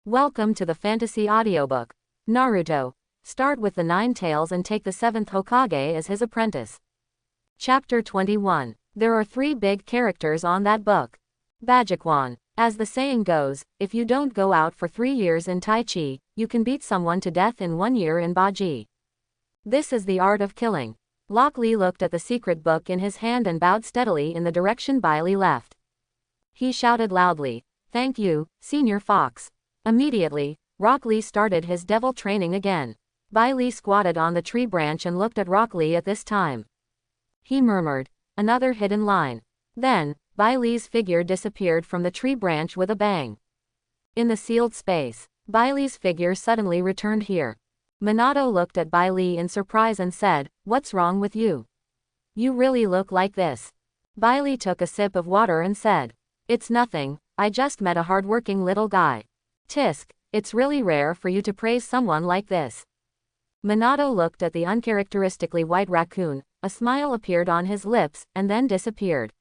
Welcome to the fantasy audiobook. Naruto. Start with the 9 tails and take the 7th Hokage as his apprentice. Chapter 21. There are 3 big characters on that book. Bajikwan. As the saying goes, if you don't go out for 3 years in Tai Chi, you can beat someone to death in 1 year in Baji. This is the art of killing. Lock Lee looked at the secret book in his hand and bowed steadily in the direction Bailey left. He shouted loudly, "Thank you, Senior Fox." Immediately, Rock Lee started his devil training again. Bailey squatted on the tree branch and looked at Rock Lee at this time. He murmured, "Another hidden line." Then, Bailey's figure disappeared from the tree branch with a bang. In the sealed space, Bailey's figure suddenly returned here. Minato looked at Bailey in surprise and said, "What's wrong with you? You really look like this." Bailey took a sip of water and said, "It's nothing, I just met a hardworking little guy." Tisk, it's really rare for you to praise someone like this. Minato looked at the uncharacteristically white raccoon, a smile appeared on his lips, and then disappeared.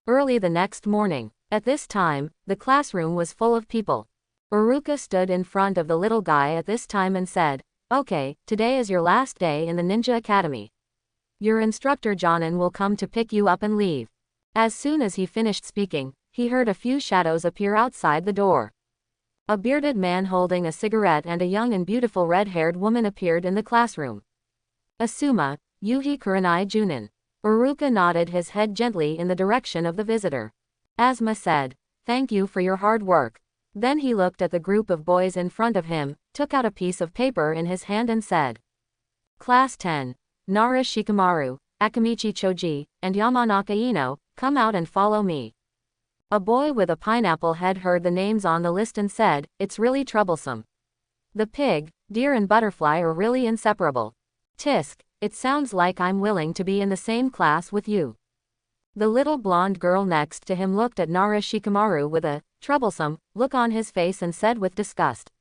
Early the next morning, at this time, the classroom was full of people. Uruka stood in front of the little guy at this time and said, "Okay, today is your last day in the Ninja Academy. Your instructor Jonin will come to pick you up and leave." As soon as he finished speaking, he heard a few shadows appear outside the door. A bearded man holding a cigarette and a young and beautiful red-haired woman appeared in the classroom. Asuma, Yuhi Kurenai Junin. Uruka nodded his head gently in the direction of the visitor. Asuma said, "Thank you for your hard work." Then he looked at the group of boys in front of him, took out a piece of paper in his hand and said, "Class 10, Nara Shikamaru, Akamichi Choji, and Yamanaka Ino, come out and follow me." A boy with a pineapple head heard the names on the list and said, "It's really troublesome. The pig, deer and butterfly are really inseparable. Tisk, it sounds like I'm willing to be in the same class with you." The little blonde girl next to him looked at Nara Shikamaru with a troublesome look on his face and said with disgust.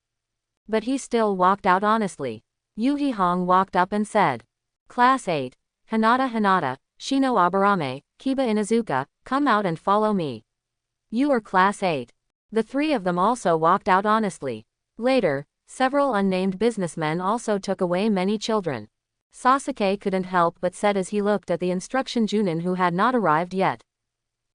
But he still walked out honestly. Yuhi Hong walked up and said, "Class 8, Hinata, Shino Aburame, Kiba Inazuka, come out and follow me. You are Class 8. The 3 of them also walked out honestly. Later, several unnamed businessmen also took away many children. Sasuke couldn't help but said as he looked at the instruction Junin who had not arrived yet.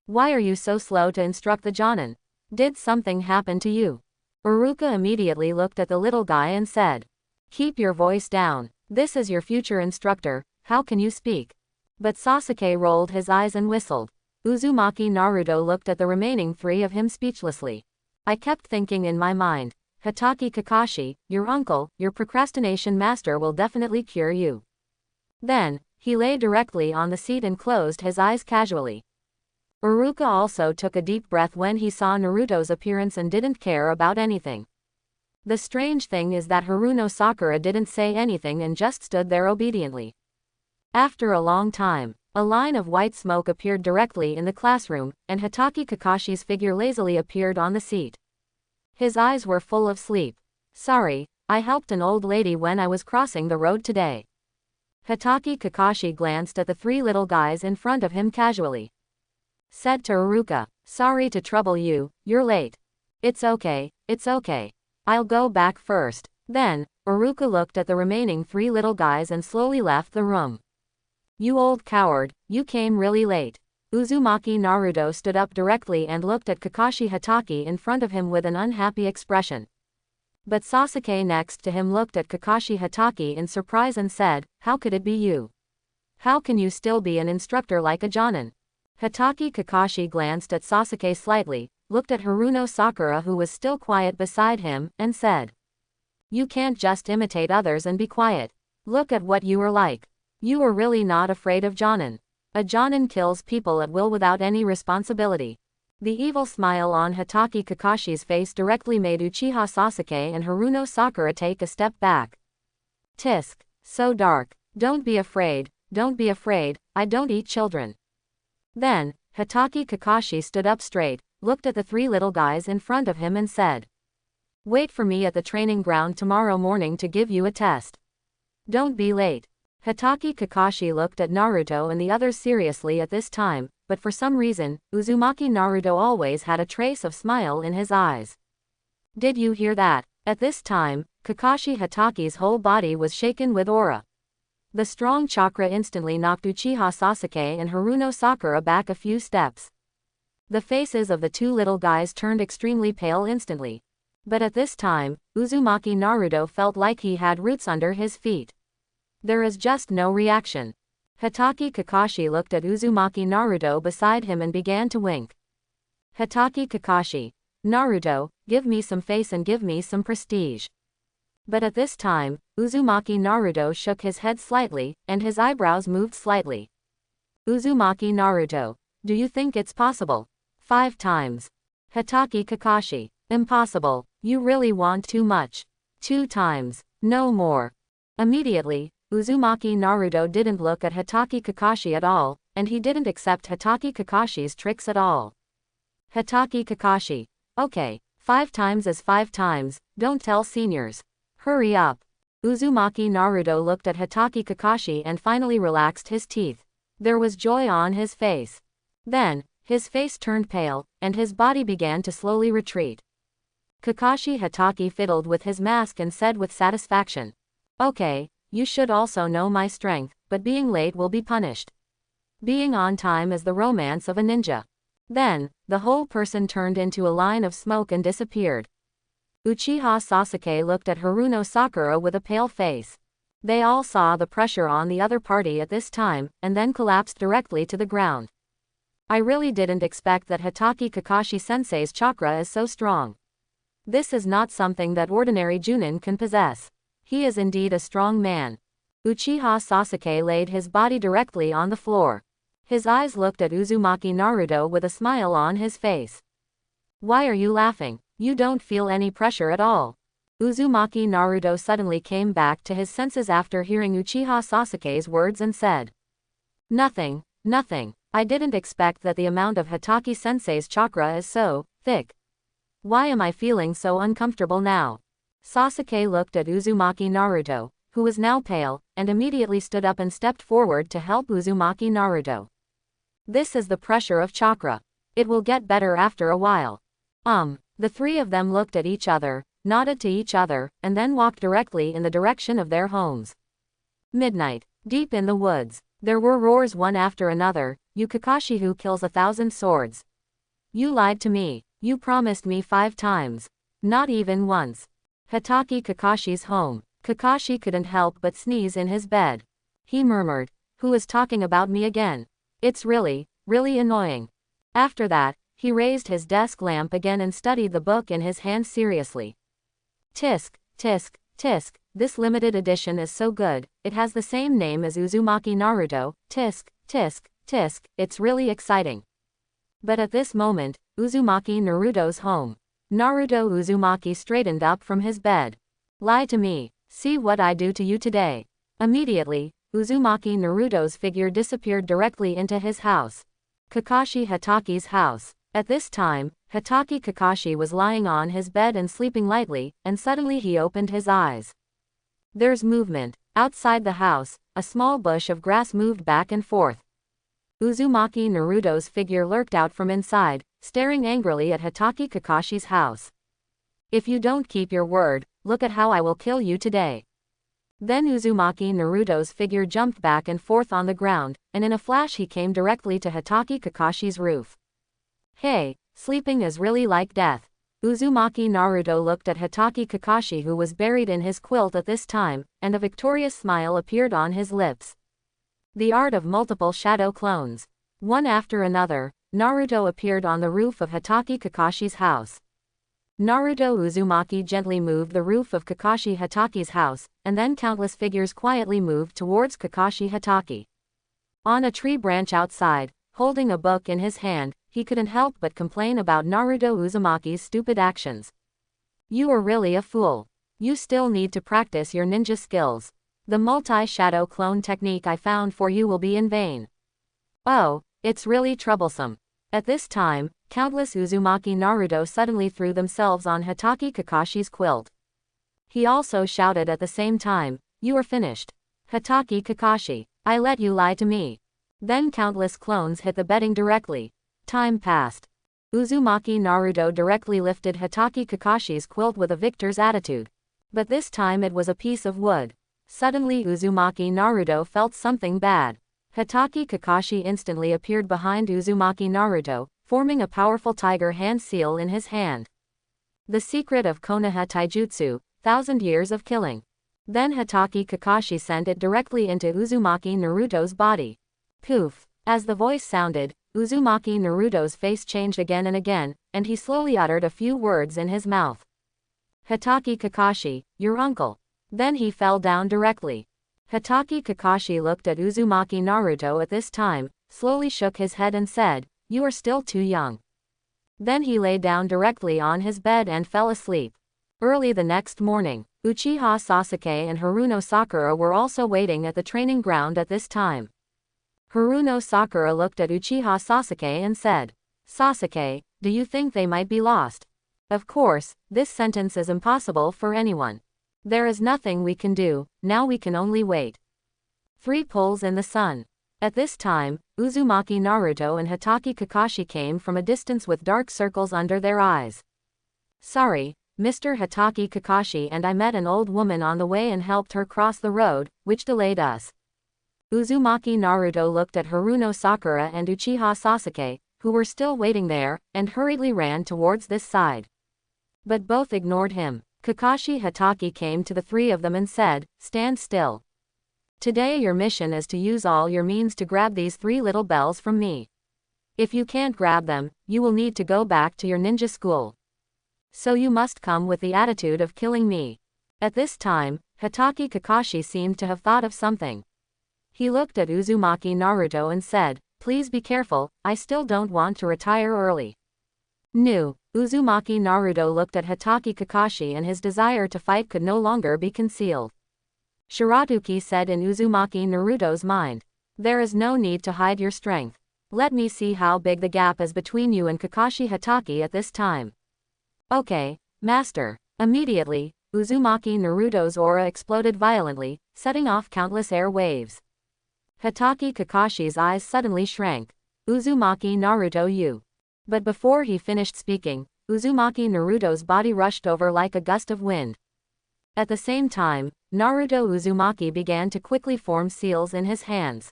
"Why are you so slow to instruct the Jonin? Did something happen to you?" Uruka immediately looked at the little guy and said, "Keep your voice down. This is your future instructor, how can you speak?" But Sasuke rolled his eyes and whistled. Uzumaki Naruto looked at the remaining 3 of him speechlessly. "I kept thinking in my mind, Hatake Kakashi, your uncle, your procrastination master will definitely cure you." Then, he lay directly on the seat and closed his eyes casually. Uruka also took a deep breath when he saw Naruto's appearance and didn't care about anything. The strange thing is that Haruno Sakura didn't say anything and just stood there obediently. After a long time, a line of white smoke appeared directly in the classroom, and Hatake Kakashi's figure lazily appeared on the seat. His eyes were full of sleep. "Sorry, I helped an old lady when I was crossing the road today." Hatake Kakashi glanced at the 3 little guys in front of him casually. Said to Uruka, "Sorry to trouble you, you're late." It's okay, I'll go back first." Then, Uruka looked at the remaining 3 little guys and slowly left the room. "You old coward, you came really late." Uzumaki Naruto stood up directly and looked at Kakashi Hatake in front of him with an unhappy expression. But Sasuke next to him looked at Kakashi Hatake in surprise and said, "How could it be you? How can you still be an instructor like a Jonin?" Hatake Kakashi glanced at Sasuke slightly, looked at Haruno Sakura who was still quiet beside him, and said, "You can't just imitate others and be quiet. Look at what you are like. You are really not afraid of Jonin. A Jonin kills people at will without any responsibility." The evil smile on Hatake Kakashi's face directly made Uchiha Sasuke and Haruno Sakura take a step back. "Tisk, so dark. Don't be afraid, I don't eat children." Then, Hatake Kakashi stood up straight, looked at the 3 little guys in front of him and said, "Wait for me at the training ground tomorrow morning to give you a test. Don't be late." Hatake Kakashi looked at Naruto and the others seriously at this time, but for some reason, Uzumaki Naruto always had a trace of smile in his eyes. Did you hear that? At this time, Kakashi Hataki's whole body was shaken with aura. The strong chakra instantly knocked Uchiha Sasuke and Haruno Sakura back a few steps. The faces of the two little guys turned extremely pale instantly. But at this time, Uzumaki Naruto felt like he had roots under his feet. There is just no reaction. Hatake Kakashi looked at Uzumaki Naruto beside him and began to wink. Hatake Kakashi. Naruto, give me some face and give me some prestige. But at this time, Uzumaki Naruto shook his head slightly, and his eyebrows moved slightly. Uzumaki Naruto. Do you think it's possible? 5 times. Hatake Kakashi. Impossible. You really want too much. 2 times. No more. Immediately, Uzumaki Naruto didn't look at Hatake Kakashi at all, and he didn't accept Hatake Kakashi's tricks at all. Hatake Kakashi. Okay, 5 times is 5 times, don't tell seniors. Hurry up. Uzumaki Naruto looked at Hatake Kakashi and finally relaxed his teeth. There was joy on his face. Then, his face turned pale, and his body began to slowly retreat. Kakashi Hatake fiddled with his mask and said with satisfaction. Okay, you should also know my strength, but being late will be punished. Being on time is the romance of a ninja. Then, the whole person turned into a line of smoke and disappeared. Uchiha Sasuke looked at Haruno Sakura with a pale face. They all saw the pressure on the other party at this time, and then collapsed directly to the ground. I really didn't expect that Hatake Kakashi Sensei's chakra is so strong. This is not something that ordinary Junin can possess. He is indeed a strong man. Uchiha Sasuke laid his body directly on the floor. His eyes looked at Uzumaki Naruto with a smile on his face. Why are you laughing? You don't feel any pressure at all. Uzumaki Naruto suddenly came back to his senses after hearing Uchiha Sasuke's words and said. Nothing, nothing. I didn't expect that the amount of Hatake Sensei's chakra is so thick. Why am I feeling so uncomfortable now? Sasuke looked at Uzumaki Naruto, who was now pale, and immediately stood up and stepped forward to help Uzumaki Naruto. This is the pressure of chakra. It will get better after a while. The 3 of them looked at each other, nodded to each other, and then walked directly in the direction of their homes. Midnight. Deep in the woods. There were roars one after another. You Kakashi who kills 1,000 swords. You lied to me. You promised me 5 times. Not even once. Hatake Kakashi's home. Kakashi couldn't help but sneeze in his bed. He murmured, who is talking about me again? It's really, really annoying. After that, he raised his desk lamp again and studied the book in his hand seriously. Tisk, tisk, tisk, this limited edition is so good, it has the same name as Uzumaki Naruto, tisk, tisk, tisk, it's really exciting. But at this moment, Uzumaki Naruto's home. Naruto Uzumaki straightened up from his bed. Lie to me, see what I do to you today. Immediately, Uzumaki Naruto's figure disappeared directly into his house. Kakashi Hatake's house. At this time, Hatake Kakashi was lying on his bed and sleeping lightly, and suddenly he opened his eyes. There's movement. Outside the house, a small bush of grass moved back and forth. Uzumaki Naruto's figure lurked out from inside, staring angrily at Hatake Kakashi's house. If you don't keep your word, look at how I will kill you today. Then Uzumaki Naruto's figure jumped back and forth on the ground, and in a flash he came directly to Hatake Kakashi's roof. Hey, sleeping is really like death. Uzumaki Naruto looked at Hatake Kakashi who was buried in his quilt at this time, and a victorious smile appeared on his lips. The art of multiple shadow clones. One after another, Naruto appeared on the roof of Hatake Kakashi's house. Naruto Uzumaki gently moved the roof of Kakashi Hatake's house, and then countless figures quietly moved towards Kakashi Hatake. On a tree branch outside, holding a book in his hand, he couldn't help but complain about Naruto Uzumaki's stupid actions. You are really a fool. You still need to practice your ninja skills. The multi-shadow clone technique I found for you will be in vain. Oh, it's really troublesome. At this time, countless Uzumaki Naruto suddenly threw themselves on Hatake Kakashi's quilt. He also shouted at the same time, you are finished. Hatake Kakashi, I let you lie to me. Then countless clones hit the bedding directly. Time passed. Uzumaki Naruto directly lifted Hatake Kakashi's quilt with a victor's attitude. But this time it was a piece of wood. Suddenly Uzumaki Naruto felt something bad. Hatake Kakashi instantly appeared behind Uzumaki Naruto, forming a powerful tiger hand seal in his hand. The secret of Konoha Taijutsu, 1,000 years of killing. Then Hatake Kakashi sent it directly into Uzumaki Naruto's body. Poof! As the voice sounded, Uzumaki Naruto's face changed again and again, and he slowly uttered a few words in his mouth. Hatake Kakashi, your uncle. Then he fell down directly. Hatake Kakashi looked at Uzumaki Naruto at this time, slowly shook his head and said, you are still too young. Then he lay down directly on his bed and fell asleep. Early the next morning, Uchiha Sasuke and Haruno Sakura were also waiting at the training ground at this time. Haruno Sakura looked at Uchiha Sasuke and said, Sasuke, do you think they might be lost? Of course, this sentence is impossible for anyone. There is nothing we can do, now we can only wait. 3 pulls in the sun. At this time, Uzumaki Naruto and Hatake Kakashi came from a distance with dark circles under their eyes. Sorry, Mr. Hatake Kakashi and I met an old woman on the way and helped her cross the road, which delayed us. Uzumaki Naruto looked at Haruno Sakura and Uchiha Sasuke, who were still waiting there, and hurriedly ran towards this side. But both ignored him. Kakashi Hatake came to the 3 of them and said, stand still. Today your mission is to use all your means to grab these 3 little bells from me. If you can't grab them, you will need to go back to your ninja school. So you must come with the attitude of killing me. At this time, Hatake Kakashi seemed to have thought of something. He looked at Uzumaki Naruto and said, please be careful, I still don't want to retire early. No. Uzumaki Naruto looked at Hatake Kakashi and his desire to fight could no longer be concealed. Shiratuki said in Uzumaki Naruto's mind, there is no need to hide your strength. Let me see how big the gap is between you and Kakashi Hatake at this time. Okay, master. Immediately, Uzumaki Naruto's aura exploded violently, setting off countless air waves. Hatake Kakashi's eyes suddenly shrank. Uzumaki Naruto you. But before he finished speaking, Uzumaki Naruto's body rushed over like a gust of wind. At the same time, Naruto Uzumaki began to quickly form seals in his hands.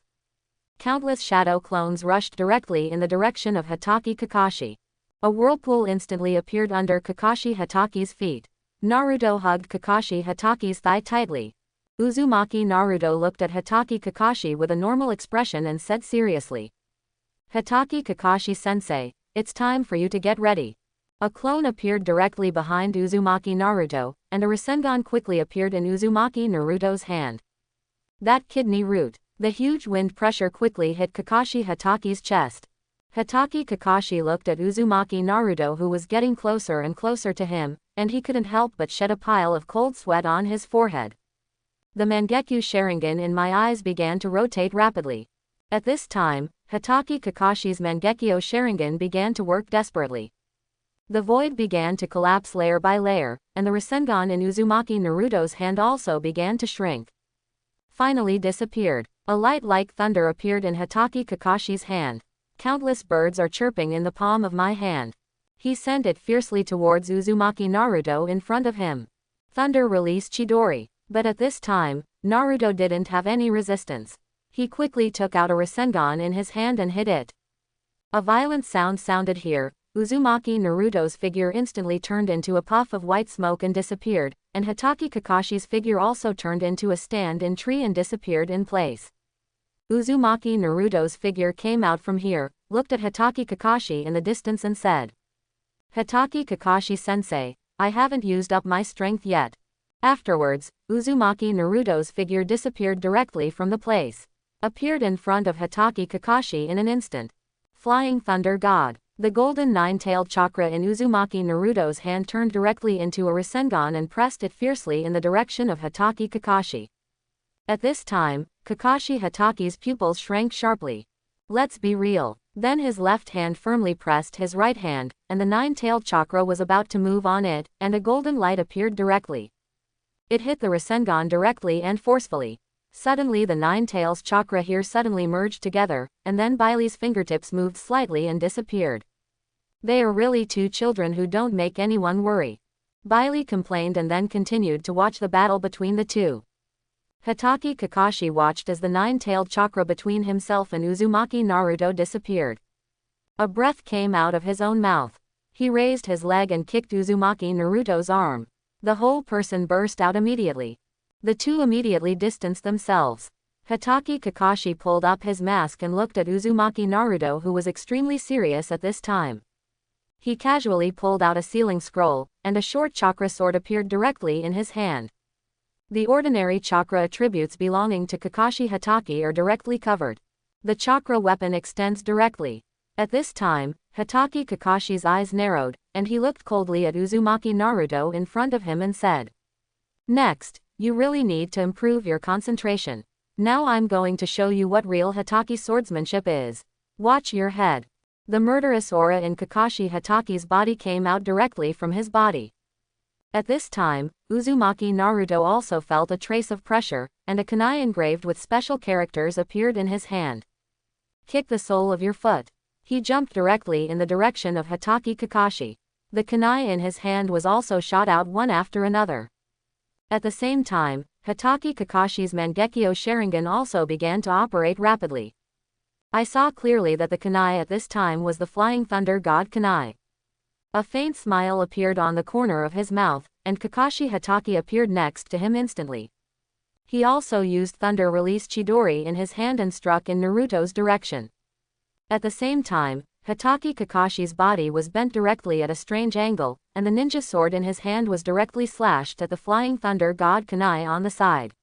Countless shadow clones rushed directly in the direction of Hatake Kakashi. A whirlpool instantly appeared under Kakashi Hatake's feet. Naruto hugged Kakashi Hatake's thigh tightly. Uzumaki Naruto looked at Hatake Kakashi with a normal expression and said seriously, Hatake Kakashi sensei, it's time for you to get ready. A clone appeared directly behind Uzumaki Naruto, and a Rasengan quickly appeared in Uzumaki Naruto's hand. That kidney root. The huge wind pressure quickly hit Kakashi Hatake's chest. Hatake Kakashi looked at Uzumaki Naruto who was getting closer and closer to him, and he couldn't help but shed a pile of cold sweat on his forehead. The Mangekyo Sharingan in my eyes began to rotate rapidly. At this time, Hatake Kakashi's Mangekyo Sharingan began to work desperately. The void began to collapse layer by layer, and the Rasengan in Uzumaki Naruto's hand also began to shrink. Finally disappeared. A light like thunder appeared in Hatake Kakashi's hand. Countless birds are chirping in the palm of my hand. He sent it fiercely towards Uzumaki Naruto in front of him. Thunder released Chidori. But at this time, Naruto didn't have any resistance. He quickly took out a Rasengan in his hand and hit it. A violent sound sounded here. Uzumaki Naruto's figure instantly turned into a puff of white smoke and disappeared, and Hatake Kakashi's figure also turned into a stand-in tree and disappeared in place. Uzumaki Naruto's figure came out from here, looked at Hatake Kakashi in the distance and said, Hatake Kakashi sensei, I haven't used up my strength yet. Afterwards, Uzumaki Naruto's figure disappeared directly from the place. Appeared in front of Hatake Kakashi in an instant. Flying Thunder God. The golden nine-tailed chakra in Uzumaki Naruto's hand turned directly into a Rasengan and pressed it fiercely in the direction of Hatake Kakashi. At this time, Kakashi Hatake's pupils shrank sharply. Let's be real. Then his left hand firmly pressed his right hand, and the nine-tailed chakra was about to move on it, and a golden light appeared directly. It hit the Rasengan directly and forcefully. Suddenly the nine tails chakra here suddenly merged together, and then Bailei's fingertips moved slightly and disappeared. They are really two children who don't make anyone worry. Bailey complained and then continued to watch the battle between the two. Hatake Kakashi watched as the nine-tailed chakra between himself and Uzumaki Naruto disappeared. A breath came out of his own mouth. He raised his leg and kicked Uzumaki Naruto's arm. The whole person burst out immediately. The two immediately distanced themselves. Hatake Kakashi pulled up his mask and looked at Uzumaki Naruto, who was extremely serious at this time. He casually pulled out a sealing scroll, and a short chakra sword appeared directly in his hand. The ordinary chakra attributes belonging to Kakashi Hatake are directly covered. The chakra weapon extends directly. At this time, Hatake Kakashi's eyes narrowed, and he looked coldly at Uzumaki Naruto in front of him and said, "Next, you really need to improve your concentration. Now I'm going to show you what real Hatake swordsmanship is. Watch your head." The murderous aura in Kakashi Hatake's body came out directly from his body. At this time, Uzumaki Naruto also felt a trace of pressure, and a kunai engraved with special characters appeared in his hand. "Kick the sole of your foot." He jumped directly in the direction of Hatake Kakashi. The kunai in his hand was also shot out one after another. At the same time, Hatake Kakashi's Mangekyo Sharingan also began to operate rapidly. I saw clearly that the kunai at this time was the Flying Thunder God kunai. A faint smile appeared on the corner of his mouth, and Kakashi Hatake appeared next to him instantly. He also used Thunder Release Chidori in his hand and struck in Naruto's direction. At the same time, Hatake Kakashi's body was bent directly at a strange angle, and the ninja sword in his hand was directly slashed at the Flying Thunder God kunai on the side.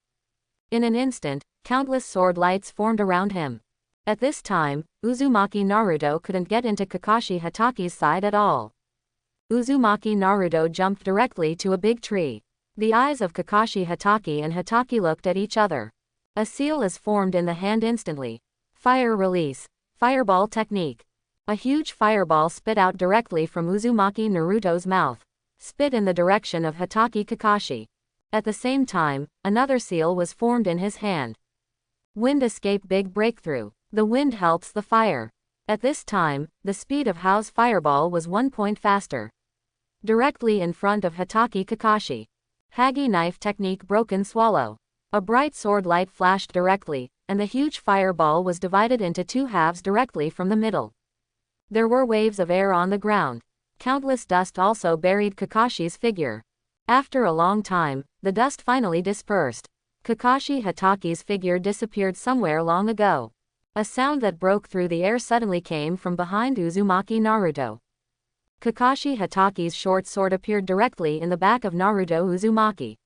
In an instant, countless sword lights formed around him. At this time, Uzumaki Naruto couldn't get into Kakashi Hatake's side at all. Uzumaki Naruto jumped directly to a big tree. The eyes of Kakashi Hatake and Hatake looked at each other. A seal is formed in the hand instantly. Fire release. Fireball technique. A huge fireball spit out directly from Uzumaki Naruto's mouth. Spit in the direction of Hatake Kakashi. At the same time, another seal was formed in his hand. Wind escape big breakthrough. The wind helps the fire. At this time, the speed of Hao's fireball was 1 point faster. Directly in front of Hatake Kakashi. Hagi knife technique broken swallow. A bright sword light flashed directly, and the huge fireball was divided into two halves directly from the middle. There were waves of air on the ground. Countless dust also buried Kakashi's figure. After a long time, the dust finally dispersed. Kakashi Hatake's figure disappeared somewhere long ago. A sound that broke through the air suddenly came from behind Uzumaki Naruto. Kakashi Hatake's short sword appeared directly in the back of Naruto Uzumaki.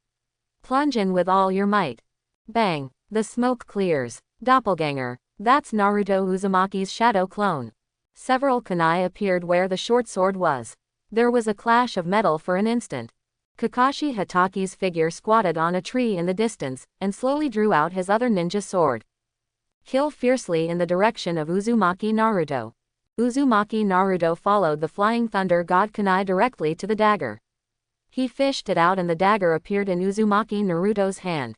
Plunge in with all your might. Bang! The smoke clears. Doppelganger. That's Naruto Uzumaki's shadow clone. Several kunai appeared where the short sword was. There was a clash of metal for an instant. Kakashi Hatake's figure squatted on a tree in the distance, and slowly drew out his other ninja sword. Kill fiercely in the direction of Uzumaki Naruto. Uzumaki Naruto followed the Flying Thunder God kunai directly to the dagger. He fished it out and the dagger appeared in Uzumaki Naruto's hand.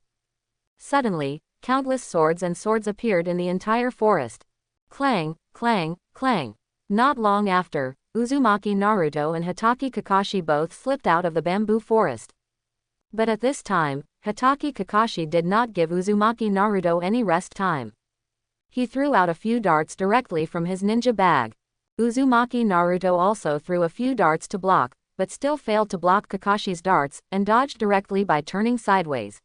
Suddenly, countless swords and swords appeared in the entire forest. Clang, clang, clang. Not long after, Uzumaki Naruto and Hatake Kakashi both slipped out of the bamboo forest. But at this time, Hatake Kakashi did not give Uzumaki Naruto any rest time. He threw out a few darts directly from his ninja bag. Uzumaki Naruto also threw a few darts to block, but still failed to block Kakashi's darts, and dodged directly by turning sideways.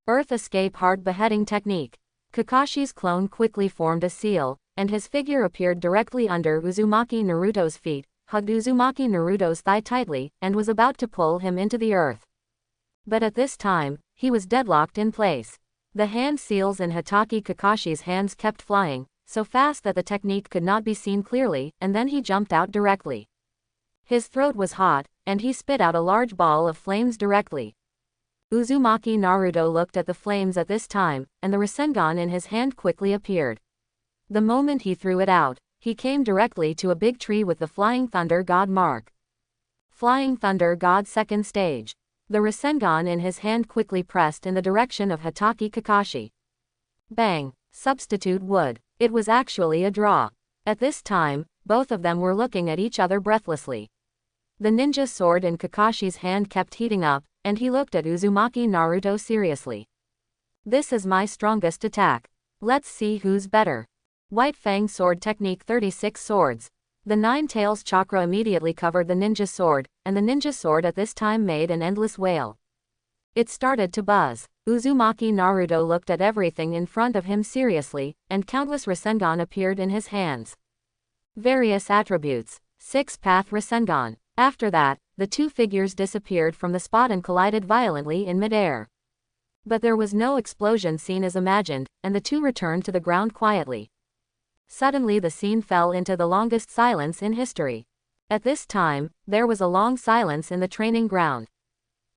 Earth escape heart beheading technique. Kakashi's clone quickly formed a seal, and his figure appeared directly under Uzumaki Naruto's feet, hugged Uzumaki Naruto's thigh tightly, and was about to pull him into the earth. But at this time, he was deadlocked in place. The hand seals in Hatake Kakashi's hands kept flying, so fast that the technique could not be seen clearly, and then he jumped out directly. His throat was hot, and he spit out a large ball of flames directly. Uzumaki Naruto looked at the flames at this time, and the Rasengan in his hand quickly appeared. The moment he threw it out, he came directly to a big tree with the Flying Thunder God mark. Flying Thunder God second stage. The Rasengan in his hand quickly pressed in the direction of Hatake Kakashi. Bang! Substitute wood. It was actually a draw. At this time, both of them were looking at each other breathlessly. The ninja sword in Kakashi's hand kept heating up, and he looked at Uzumaki Naruto seriously. This is my strongest attack. Let's see who's better. White Fang Sword Technique 36 Swords. The Nine Tails chakra immediately covered the ninja sword, and the ninja sword at this time made an endless wail. It started to buzz. Uzumaki Naruto looked at everything in front of him seriously, and countless Rasengan appeared in his hands. Various attributes. Six-Path Rasengan. After that, the two figures disappeared from the spot and collided violently in midair. But there was no explosion seen as imagined, and the two returned to the ground quietly. Suddenly the scene fell into the longest silence in history. At this time, there was a long silence in the training ground.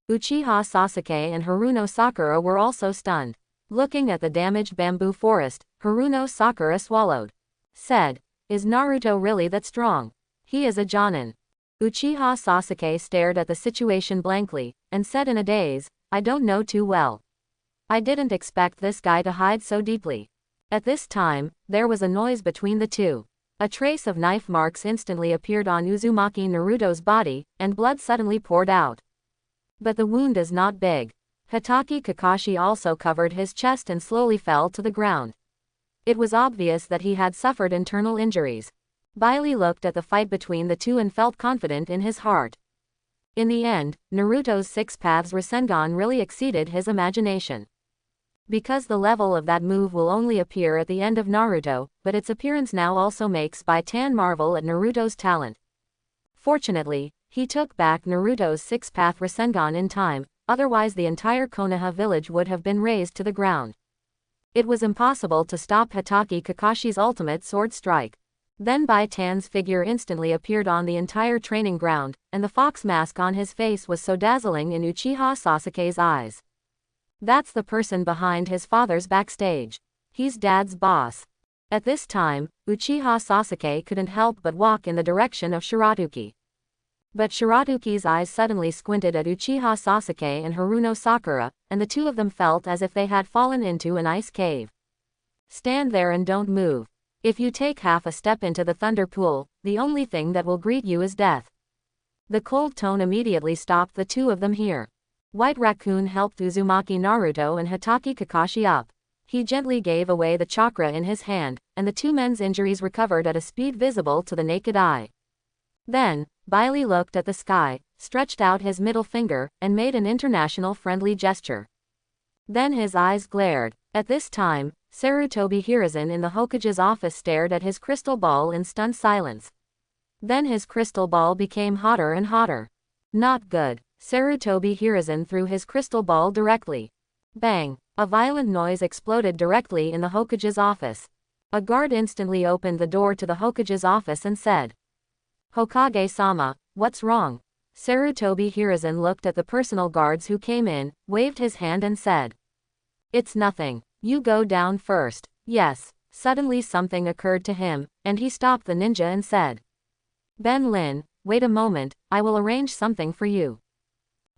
Uchiha Sasuke and Haruno Sakura were also stunned. Looking at the damaged bamboo forest, Haruno Sakura swallowed. Said, "Is Naruto really that strong? He is a Jonin." Uchiha Sasuke stared at the situation blankly, and said in a daze, "I don't know too well. I didn't expect this guy to hide so deeply." At this time, there was a noise between the two. A trace of knife marks instantly appeared on Uzumaki Naruto's body, and blood suddenly poured out. But the wound is not big. Hatake Kakashi also covered his chest and slowly fell to the ground. It was obvious that he had suffered internal injuries. Bailey looked at the fight between the two and felt confident in his heart. In the end, Naruto's Six Paths Rasengan really exceeded his imagination. Because the level of that move will only appear at the end of Naruto, but its appearance now also makes Baitan marvel at Naruto's talent. Fortunately, he took back Naruto's Six-Path Rasengan in time, otherwise the entire Konoha village would have been razed to the ground. It was impossible to stop Hatake Kakashi's ultimate sword strike. Then Baitan's figure instantly appeared on the entire training ground, and the fox mask on his face was so dazzling in Uchiha Sasuke's eyes. That's the person behind his father's backstage. He's Dad's boss. At this time, Uchiha Sasuke couldn't help but walk in the direction of Shiratuki. But Shiratuki's eyes suddenly squinted at Uchiha Sasuke and Haruno Sakura, and the two of them felt as if they had fallen into an ice cave. Stand there and don't move. If you take half a step into the thunder pool, the only thing that will greet you is death. The cold tone immediately stopped the two of them here. White Raccoon helped Uzumaki Naruto and Hatake Kakashi up. He gently gave away the chakra in his hand, and the two men's injuries recovered at a speed visible to the naked eye. Then, Bailey looked at the sky, stretched out his middle finger, and made an international friendly gesture. Then his eyes glared. At this time, Sarutobi Hiruzen in the Hokage's office stared at his crystal ball in stunned silence. Then his crystal ball became hotter and hotter. Not good. Sarutobi Hiruzen threw his crystal ball directly. Bang! A violent noise exploded directly in the Hokage's office. A guard instantly opened the door to the Hokage's office and said, "Hokage-sama, what's wrong?" Sarutobi Hiruzen looked at the personal guards who came in, waved his hand and said, "It's nothing. You go down first." Yes. Suddenly something occurred to him, and he stopped the ninja and said, "Ben Lin, wait a moment, I will arrange something for you."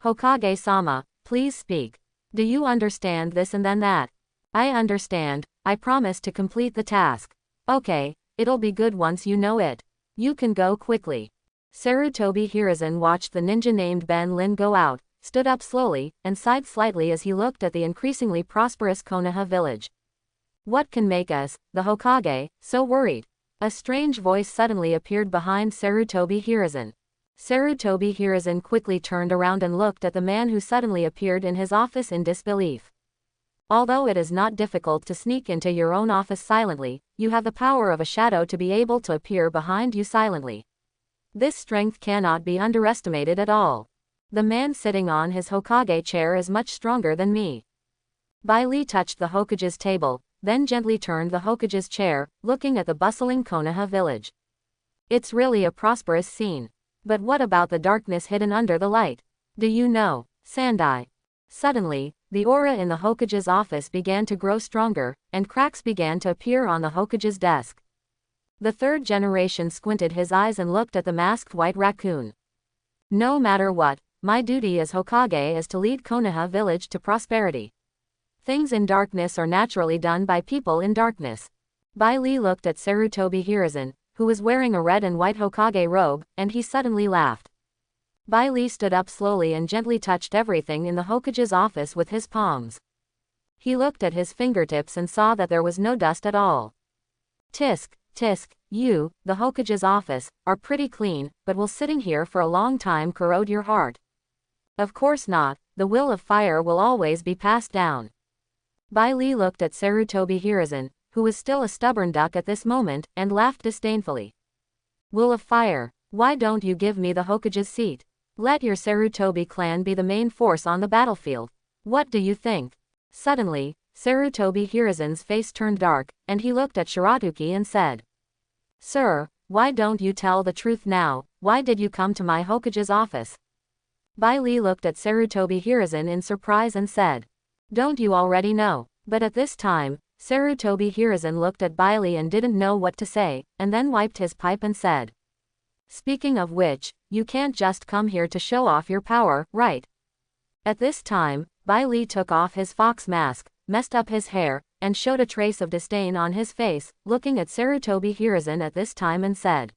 "Hokage-sama, please speak. Do you understand this and then that?" "I understand. I promise to complete the task." "Okay, it'll be good once you know it. You can go quickly." Sarutobi Hiruzen watched the ninja named Ben Lin go out, stood up slowly, and sighed slightly as he looked at the increasingly prosperous Konoha village. "What can make us, the Hokage, so worried?" A strange voice suddenly appeared behind Sarutobi Hiruzen. Sarutobi Hiruzen quickly turned around and looked at the man who suddenly appeared in his office in disbelief. Although it is not difficult to sneak into your own office silently, you have the power of a shadow to be able to appear behind you silently. This strength cannot be underestimated at all. The man sitting on his Hokage chair is much stronger than me. Bailey touched the Hokage's table, then gently turned the Hokage's chair, looking at the bustling Konoha village. It's really a prosperous scene. But what about the darkness hidden under the light? Do you know, Sandai? Suddenly, the aura in the Hokage's office began to grow stronger, and cracks began to appear on the Hokage's desk. The third generation squinted his eyes and looked at the masked White Raccoon. "No matter what, my duty as Hokage is to lead Konoha village to prosperity. Things in darkness are naturally done by people in darkness." Bailey looked at Sarutobi Hiruzen, who was wearing a red and white Hokage robe, and he suddenly laughed. Bai Li stood up slowly and gently touched everything in the Hokage's office with his palms. He looked at his fingertips and saw that there was no dust at all. Tisk, tisk, you, the Hokage's office, are pretty clean, but will sitting here for a long time corrode your heart? Of course not, the will of fire will always be passed down. Bai Li looked at Sarutobi Hiruzen, who was still a stubborn duck at this moment, and laughed disdainfully. Will of fire, why don't you give me the Hokage's seat? Let your Sarutobi clan be the main force on the battlefield. What do you think? Suddenly, Sarutobi Hiruzen's face turned dark, and he looked at Shiratuki and said, Sir, why don't you tell the truth now? Why did you come to my Hokage's office? Bai Li looked at Sarutobi Hiruzen in surprise and said, Don't you already know? But at this time, Sarutobi Hiruzen looked at Bai Li and didn't know what to say, and then wiped his pipe and said, Speaking of which, you can't just come here to show off your power, right? At this time, Bai Li took off his fox mask, messed up his hair, and showed a trace of disdain on his face, looking at Sarutobi Hiruzen at this time and said,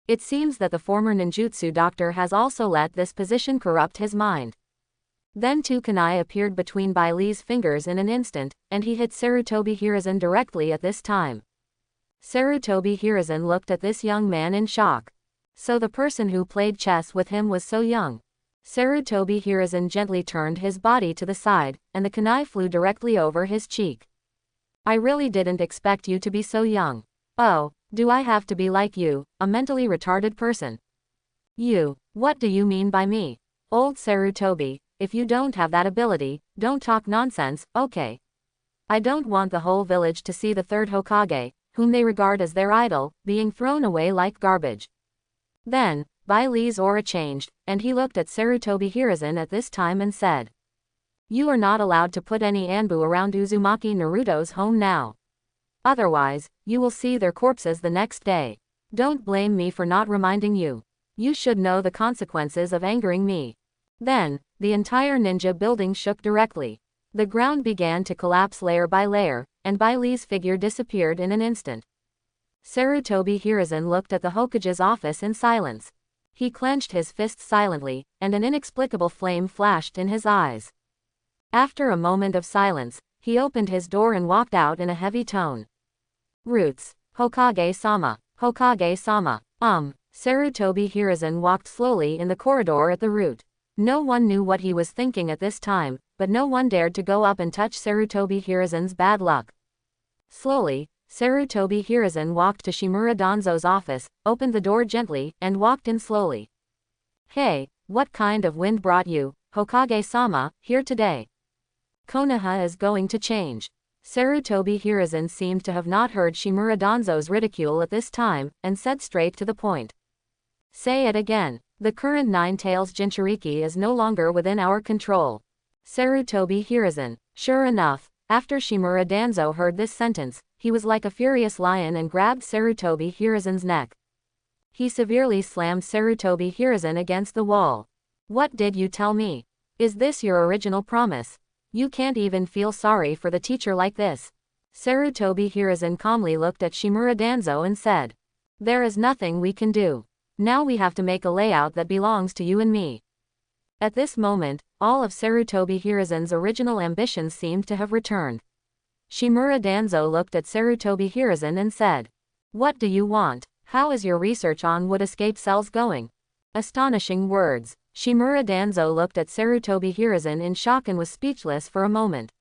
It seems that the former ninjutsu doctor has also let this position corrupt his mind. Then two kunai appeared between Bai Li's fingers in an instant, and he hit Sarutobi Hiruzen directly at this time. Sarutobi Hiruzen looked at this young man in shock. So the person who played chess with him was so young. Sarutobi Hiruzen gently turned his body to the side, and the kunai flew directly over his cheek. I really didn't expect you to be so young. Oh, do I have to be like you, a mentally retarded person? You, what do you mean by me? Old Sarutobi, if you don't have that ability, don't talk nonsense, okay? I don't want the whole village to see the third Hokage, whom they regard as their idol, being thrown away like garbage. Then, Bai Li's aura changed, and he looked at Sarutobi Hiruzen at this time and said, You are not allowed to put any Anbu around Uzumaki Naruto's home now. Otherwise, you will see their corpses the next day. Don't blame me for not reminding you. You should know the consequences of angering me. Then, the entire ninja building shook directly. The ground began to collapse layer by layer, and Bai Li's figure disappeared in an instant. Sarutobi Hiruzen looked at the Hokage's office in silence. He clenched his fists silently, and an inexplicable flame flashed in his eyes. After a moment of silence, he opened his door and walked out in a heavy tone. Roots. Hokage-sama. Hokage-sama. Sarutobi Hiruzen walked slowly in the corridor at the root. No one knew what he was thinking at this time, but no one dared to go up and touch Sarutobi Hiruzen's bad luck. Slowly, Sarutobi Hiruzen walked to Shimura Danzo's office, opened the door gently, and walked in slowly. Hey, what kind of wind brought you, Hokage-sama, here today? Konoha is going to change. Sarutobi Hiruzen seemed to have not heard Shimura Danzo's ridicule at this time, and said straight to the point. Say it again. The current Nine Tails Jinchuriki is no longer within our control. Sarutobi Hiruzen. Sure enough, after Shimura Danzo heard this sentence, he was like a furious lion and grabbed Sarutobi Hiruzen's neck. He severely slammed Sarutobi Hiruzen against the wall. What did you tell me? Is this your original promise? You can't even feel sorry for the teacher like this. Sarutobi Hiruzen calmly looked at Shimura Danzo and said, There is nothing we can do. Now we have to make a layout that belongs to you and me. At this moment, all of Sarutobi Hiruzen's original ambitions seemed to have returned. Shimura Danzo looked at Sarutobi Hiruzen and said, What do you want? How is your research on wood escape cells going? Astonishing words. Shimura Danzo looked at Sarutobi Hiruzen in shock and was speechless for a moment.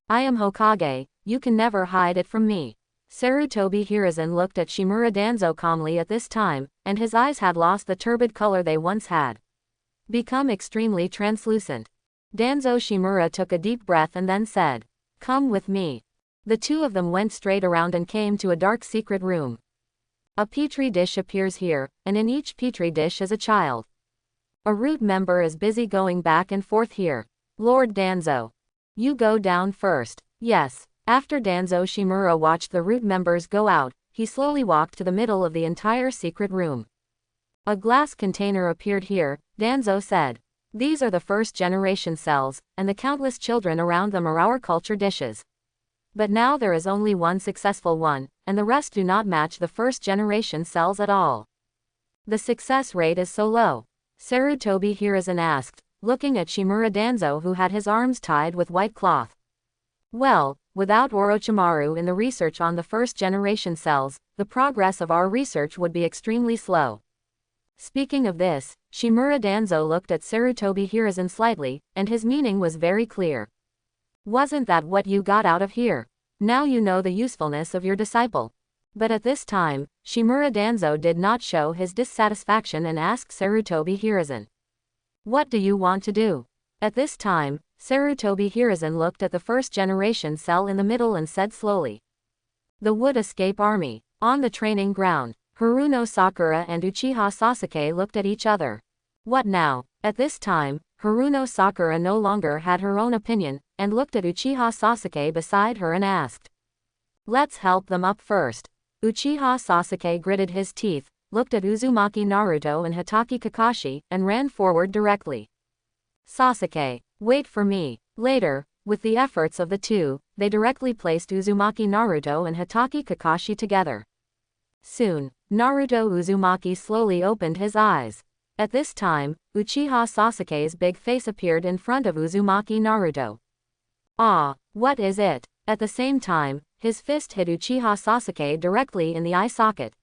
I am Hokage, you can never hide it from me. Sarutobi Hiruzen looked at Shimura Danzo calmly at this time, and his eyes had lost the turbid color they once had. Become extremely translucent. Danzo Shimura took a deep breath and then said, Come with me. The two of them went straight around and came to a dark secret room. A petri dish appears here, and in each petri dish is a child. A root member is busy going back and forth here. Lord Danzo. You go down first. Yes. After Danzo Shimura watched the root members go out, he slowly walked to the middle of the entire secret room. A glass container appeared here, Danzo said. These are the first generation cells, and the countless children around them are our culture dishes. But now there is only one successful one, and the rest do not match the first generation cells at all. The success rate is so low. Sarutobi Hiruzen asked, looking at Shimura Danzo, who had his arms tied with white cloth. Well, without Orochimaru in the research on the first generation cells, the progress of our research would be extremely slow. Speaking of this, Shimura Danzo looked at Sarutobi Hiruzen slightly, and his meaning was very clear. Wasn't that what you got out of here? Now you know the usefulness of your disciple. But at this time, Shimura Danzo did not show his dissatisfaction and asked Sarutobi Hiruzen, "What do you want to do?" At this time, Sarutobi Hiruzen looked at the first generation cell in the middle and said slowly, "The Wood Escape Army." On the training ground, Haruno Sakura and Uchiha Sasuke looked at each other. What now? At this time, Haruno Sakura no longer had her own opinion, and looked at Uchiha Sasuke beside her and asked, "Let's help them up first." Uchiha Sasuke gritted his teeth, looked at Uzumaki Naruto and Hatake Kakashi, and ran forward directly. "Sasuke, wait for me." Later, with the efforts of the two, they directly placed Uzumaki Naruto and Hatake Kakashi together. Soon, Naruto Uzumaki slowly opened his eyes. At this time, Uchiha Sasuke's big face appeared in front of Uzumaki Naruto. "Ah, what is it?" At the same time, his fist hit Uchiha Sasuke directly in the eye socket.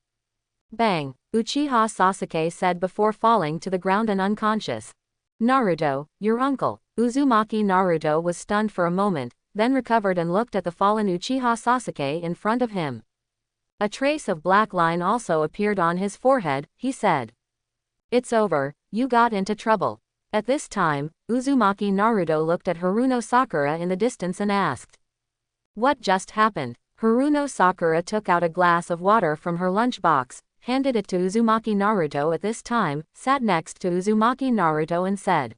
Bang! Uchiha Sasuke said before falling to the ground and unconscious. "Naruto, your uncle." Uzumaki Naruto was stunned for a moment, then recovered and looked at the fallen Uchiha Sasuke in front of him. A trace of black line also appeared on his forehead. He said, "It's over, you got into trouble." At this time, Uzumaki Naruto looked at Haruno Sakura in the distance and asked, "What just happened?" Haruno Sakura took out a glass of water from her lunchbox, handed it to Uzumaki Naruto at this time, sat next to Uzumaki Naruto and said,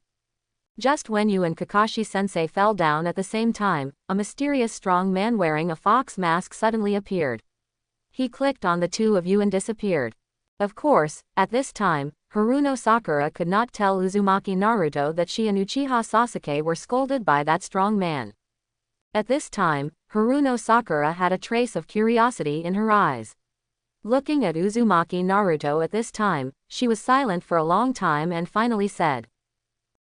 "Just when you and Kakashi-sensei fell down at the same time, a mysterious strong man wearing a fox mask suddenly appeared. He clicked on the two of you and disappeared." Of course, at this time, Haruno Sakura could not tell Uzumaki Naruto that she and Uchiha Sasuke were scolded by that strong man. At this time, Haruno Sakura had a trace of curiosity in her eyes. Looking at Uzumaki Naruto at this time, she was silent for a long time and finally said,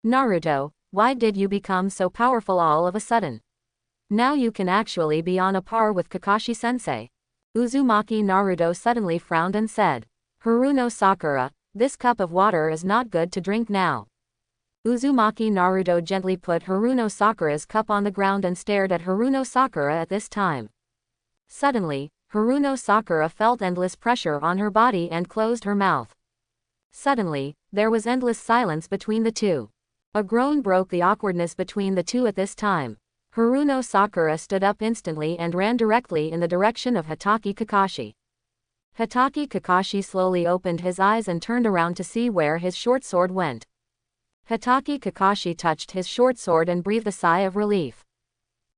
"Naruto, why did you become so powerful all of a sudden? Now you can actually be on a par with Kakashi-sensei." Uzumaki Naruto suddenly frowned and said, "Haruno Sakura, this cup of water is not good to drink now." Uzumaki Naruto gently put Haruno Sakura's cup on the ground and stared at Haruno Sakura at this time. Suddenly, Haruno Sakura felt endless pressure on her body and closed her mouth. Suddenly, there was endless silence between the two. A groan broke the awkwardness between the two at this time. Haruno Sakura stood up instantly and ran directly in the direction of Hatake Kakashi. Hatake Kakashi slowly opened his eyes and turned around to see where his short sword went. Hatake Kakashi touched his short sword and breathed a sigh of relief.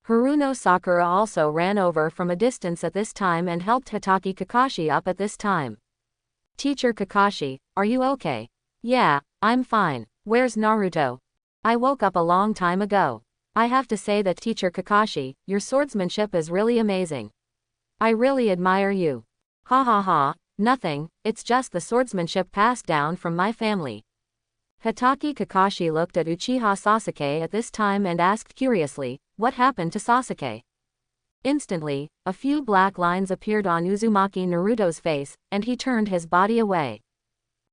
Haruno Sakura also ran over from a distance at this time and helped Hatake Kakashi up at this time. "Teacher Kakashi, are you okay?" "Yeah, I'm fine. Where's Naruto?" "I woke up a long time ago. I have to say that Teacher Kakashi, your swordsmanship is really amazing. I really admire you." "Ha ha ha, nothing, it's just the swordsmanship passed down from my family." Hatake Kakashi looked at Uchiha Sasuke at this time and asked curiously, "What happened to Sasuke?" Instantly, a few black lines appeared on Uzumaki Naruto's face, and he turned his body away.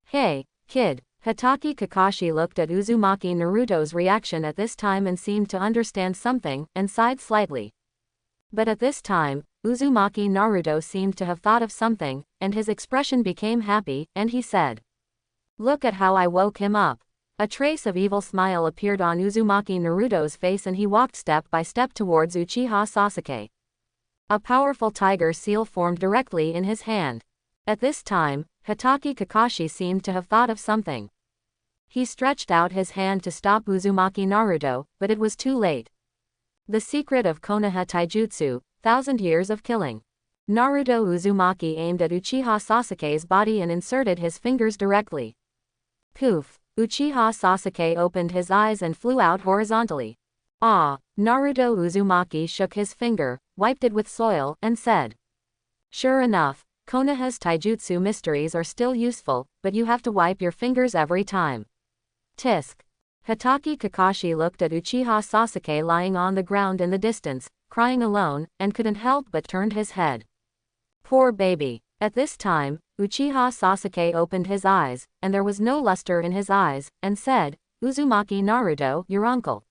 "Hey, kid." Hatake Kakashi looked at Uzumaki Naruto's reaction at this time and seemed to understand something, and sighed slightly. But at this time, Uzumaki Naruto seemed to have thought of something, and his expression became happy, and he said, "Look at how I woke him up." A trace of evil smile appeared on Uzumaki Naruto's face and he walked step by step towards Uchiha Sasuke. A powerful tiger seal formed directly in his hand. At this time, Hatake Kakashi seemed to have thought of something. He stretched out his hand to stop Uzumaki Naruto, but it was too late. The secret of Konoha Taijutsu, 1,000 years of killing. Naruto Uzumaki aimed at Uchiha Sasuke's body and inserted his fingers directly. Poof! Uchiha Sasuke opened his eyes and flew out horizontally. Ah, Naruto Uzumaki shook his finger, wiped it with soil, and said. Sure enough, Konoha's taijutsu mysteries are still useful, but you have to wipe your fingers every time. Tisk. Hatake Kakashi looked at Uchiha Sasuke lying on the ground in the distance, crying alone, and couldn't help but turned his head. Poor baby. At this time, Uchiha Sasuke opened his eyes, and there was no luster in his eyes, and said, Uzumaki Naruto, your uncle.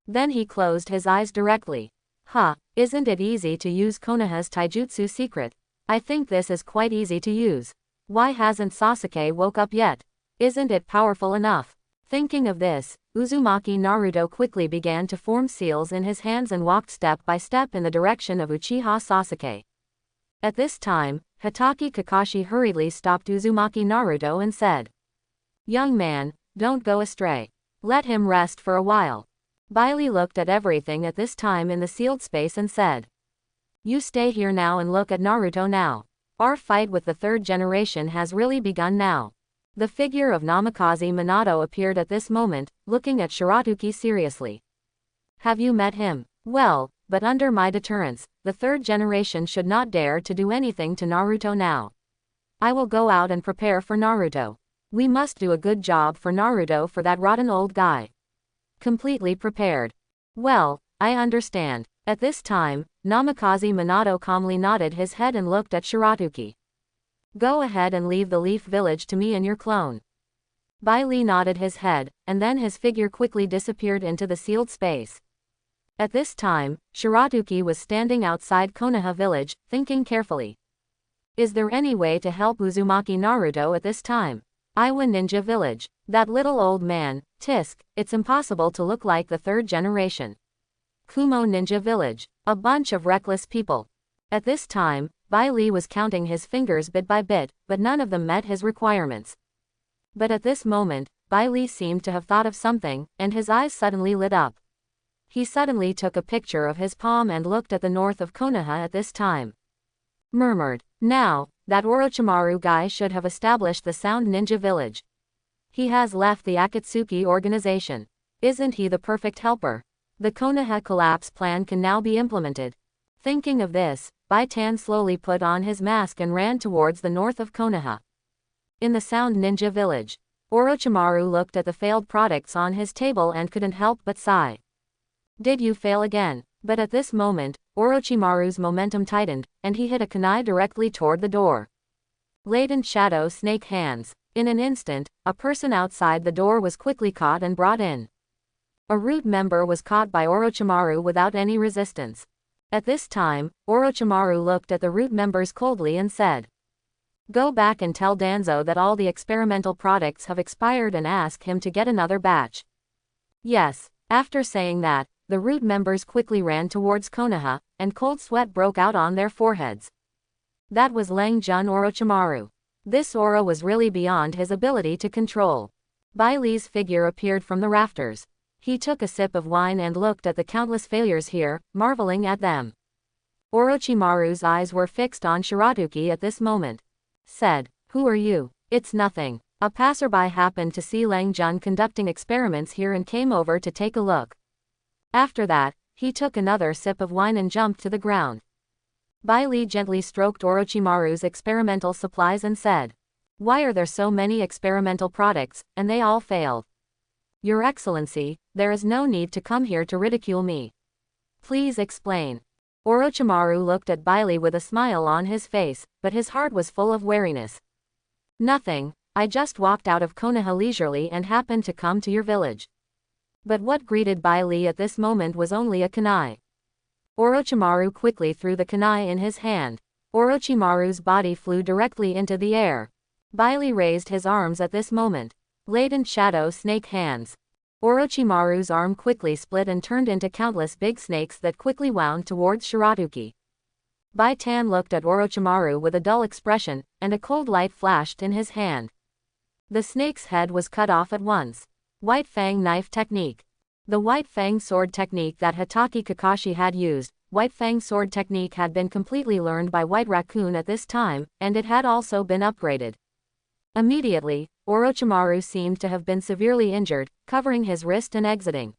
Then he closed his eyes directly. Huh, isn't it easy to use Konoha's taijutsu secret? I think this is quite easy to use. Why hasn't Sasuke woke up yet? Isn't it powerful enough? Thinking of this, Uzumaki Naruto quickly began to form seals in his hands and walked step by step in the direction of Uchiha Sasuke. At this time, Hatake Kakashi hurriedly stopped Uzumaki Naruto and said, Young man, don't go astray. Let him rest for a while. Bailey looked at everything at this time in the sealed space and said, You stay here now and look at Naruto now. Our fight with the third generation has really begun now. The figure of Namikaze Minato appeared at this moment, looking at Shiratuki seriously. Have you met him? Well, but under my deterrence, the third generation should not dare to do anything to Naruto now. I will go out and prepare for Naruto. We must do a good job for Naruto for that rotten old guy. Completely prepared. Well, I understand. At this time, Namikaze Minato calmly nodded his head and looked at Shiratuki. Go ahead and leave the Leaf Village to me and your clone. Bailey nodded his head, and then his figure quickly disappeared into the sealed space. At this time, Shiratuki was standing outside Konoha village, thinking carefully. Is there any way to help Uzumaki Naruto at this time? Iwa Ninja Village. That little old man, Tisk, it's impossible to look like the third generation. Kumo Ninja Village. A bunch of reckless people. At this time, Bailey was counting his fingers bit by bit, but none of them met his requirements. But at this moment, Bailey seemed to have thought of something, and his eyes suddenly lit up. He suddenly took a picture of his palm and looked at the north of Konoha at this time. Murmured, Now, that Orochimaru guy should have established the Sound Ninja Village. He has left the Akatsuki organization. Isn't he the perfect helper? The Konoha collapse plan can now be implemented. Thinking of this, Baitan slowly put on his mask and ran towards the north of Konoha. In the Sound Ninja Village, Orochimaru looked at the failed products on his table and couldn't help but sigh. Did you fail again? But at this moment, Orochimaru's momentum tightened, and he hit a kunai directly toward the door. Latent shadow snake hands. In an instant, a person outside the door was quickly caught and brought in. A root member was caught by Orochimaru without any resistance. At this time, Orochimaru looked at the root members coldly and said, Go back and tell Danzo that all the experimental products have expired and ask him to get another batch. Yes. After saying that, the root members quickly ran towards Konoha, and cold sweat broke out on their foreheads. That was Lang Jun Orochimaru. This aura was really beyond his ability to control. Bailey's figure appeared from the rafters. He took a sip of wine and looked at the countless failures here, marveling at them. Orochimaru's eyes were fixed on Shiratuki at this moment. Said, Who are you? It's nothing. A passerby happened to see Lang Jun conducting experiments here and came over to take a look. After that, he took another sip of wine and jumped to the ground. Bailey gently stroked Orochimaru's experimental supplies and said, Why are there so many experimental products, and they all failed? Your Excellency, there is no need to come here to ridicule me. Please explain. Orochimaru looked at Bailey with a smile on his face, but his heart was full of wariness. Nothing, I just walked out of Konoha leisurely and happened to come to your village. But what greeted Bailey at this moment was only a kunai. Orochimaru quickly threw the kunai in his hand. Orochimaru's body flew directly into the air. Bailey raised his arms at this moment. Latent shadow snake hands. Orochimaru's arm quickly split and turned into countless big snakes that quickly wound towards Shiratuki. Baitan looked at Orochimaru with a dull expression, and a cold light flashed in his hand. The snake's head was cut off at once. White Fang Knife Technique. The White Fang Sword Technique that Hatake Kakashi had used, White Fang Sword Technique had been completely learned by White Raccoon at this time, and it had also been upgraded. Immediately, Orochimaru seemed to have been severely injured, covering his wrist and exiting.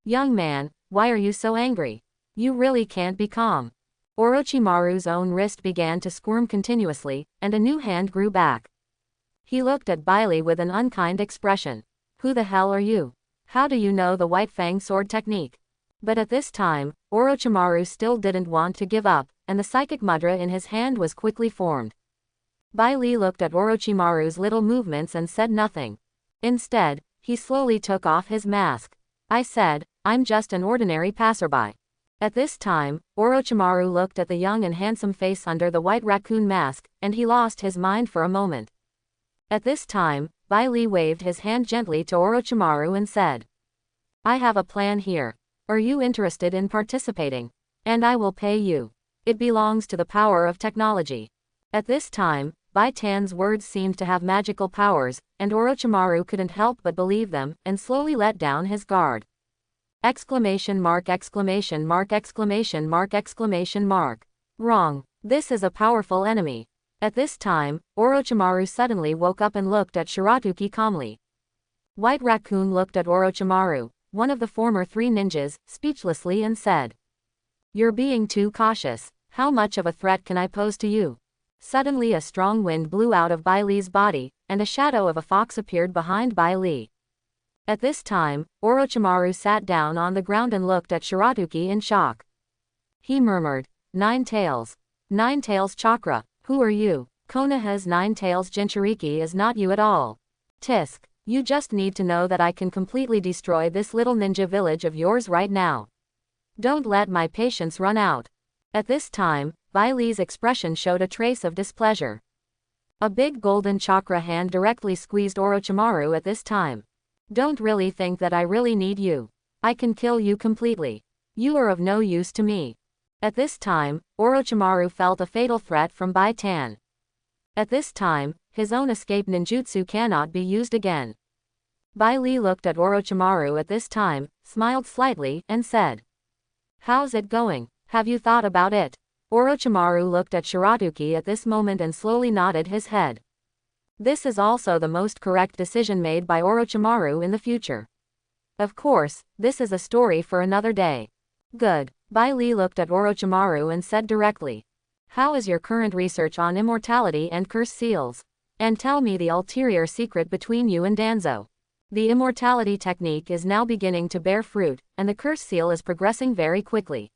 Young man, why are you so angry? You really can't be calm. Orochimaru's own wrist began to squirm continuously, and a new hand grew back. He looked at Bailey with an unkind expression. Who the hell are you? How do you know the White Fang sword technique? But at this time, Orochimaru still didn't want to give up, and the psychic mudra in his hand was quickly formed. Bailey looked at Orochimaru's little movements and said nothing. Instead, he slowly took off his mask. I said, I'm just an ordinary passerby. At this time, Orochimaru looked at the young and handsome face under the white raccoon mask, and he lost his mind for a moment. At this time, Bailey waved his hand gently to Orochimaru and said, I have a plan here. Are you interested in participating? And I will pay you. It belongs to the power of technology. At this time, Bai Tan's words seemed to have magical powers, and Orochimaru couldn't help but believe them, and slowly let down his guard. Exclamation mark, exclamation mark, exclamation mark, exclamation mark. Wrong. This is a powerful enemy. At this time, Orochimaru suddenly woke up and looked at Shiratuki calmly. White Raccoon looked at Orochimaru, one of the former 3 ninjas, speechlessly and said, You're being too cautious. How much of a threat can I pose to you? Suddenly a strong wind blew out of Bai Li's body, and a shadow of a fox appeared behind Bai Li. At this time, Orochimaru sat down on the ground and looked at Shiratuki in shock. He murmured, 9 tails. 9 tails chakra, who are you? Konoha's 9 tails Jinchuriki is not you at all. Tisk, you just need to know that I can completely destroy this little ninja village of yours right now. Don't let my patience run out. At this time, Bai Li's expression showed a trace of displeasure. A big golden chakra hand directly squeezed Orochimaru at this time. Don't really think that I really need you. I can kill you completely. You are of no use to me. At this time, Orochimaru felt a fatal threat from Bai Tan. At this time, his own escape ninjutsu cannot be used again. Bai Li looked at Orochimaru at this time, smiled slightly, and said, How's it going? Have you thought about it? Orochimaru looked at Shiratuki at this moment and slowly nodded his head. This is also the most correct decision made by Orochimaru in the future. Of course, this is a story for another day. Good. Bai Li looked at Orochimaru and said directly, How is your current research on immortality and curse seals? And tell me the ulterior secret between you and Danzo. The immortality technique is now beginning to bear fruit, and the curse seal is progressing very quickly.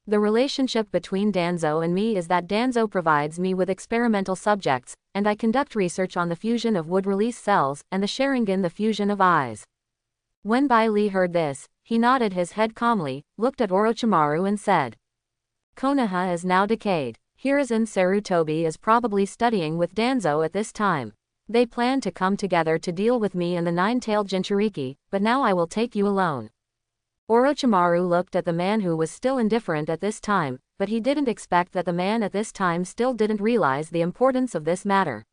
The relationship between Danzo and me is that Danzo provides me with experimental subjects, and I conduct research on the fusion of wood release cells, and the Sharingan the fusion of eyes. When Bai Li heard this, he nodded his head calmly, looked at Orochimaru and said, Konoha is now decayed. Hiruzen Sarutobi is probably studying with Danzo at this time. They plan to come together to deal with me and the 9-tailed Jinchuriki, but now I will take you alone. Orochimaru looked at the man who was still indifferent at this time, but he didn't expect that the man at this time still didn't realize the importance of this matter.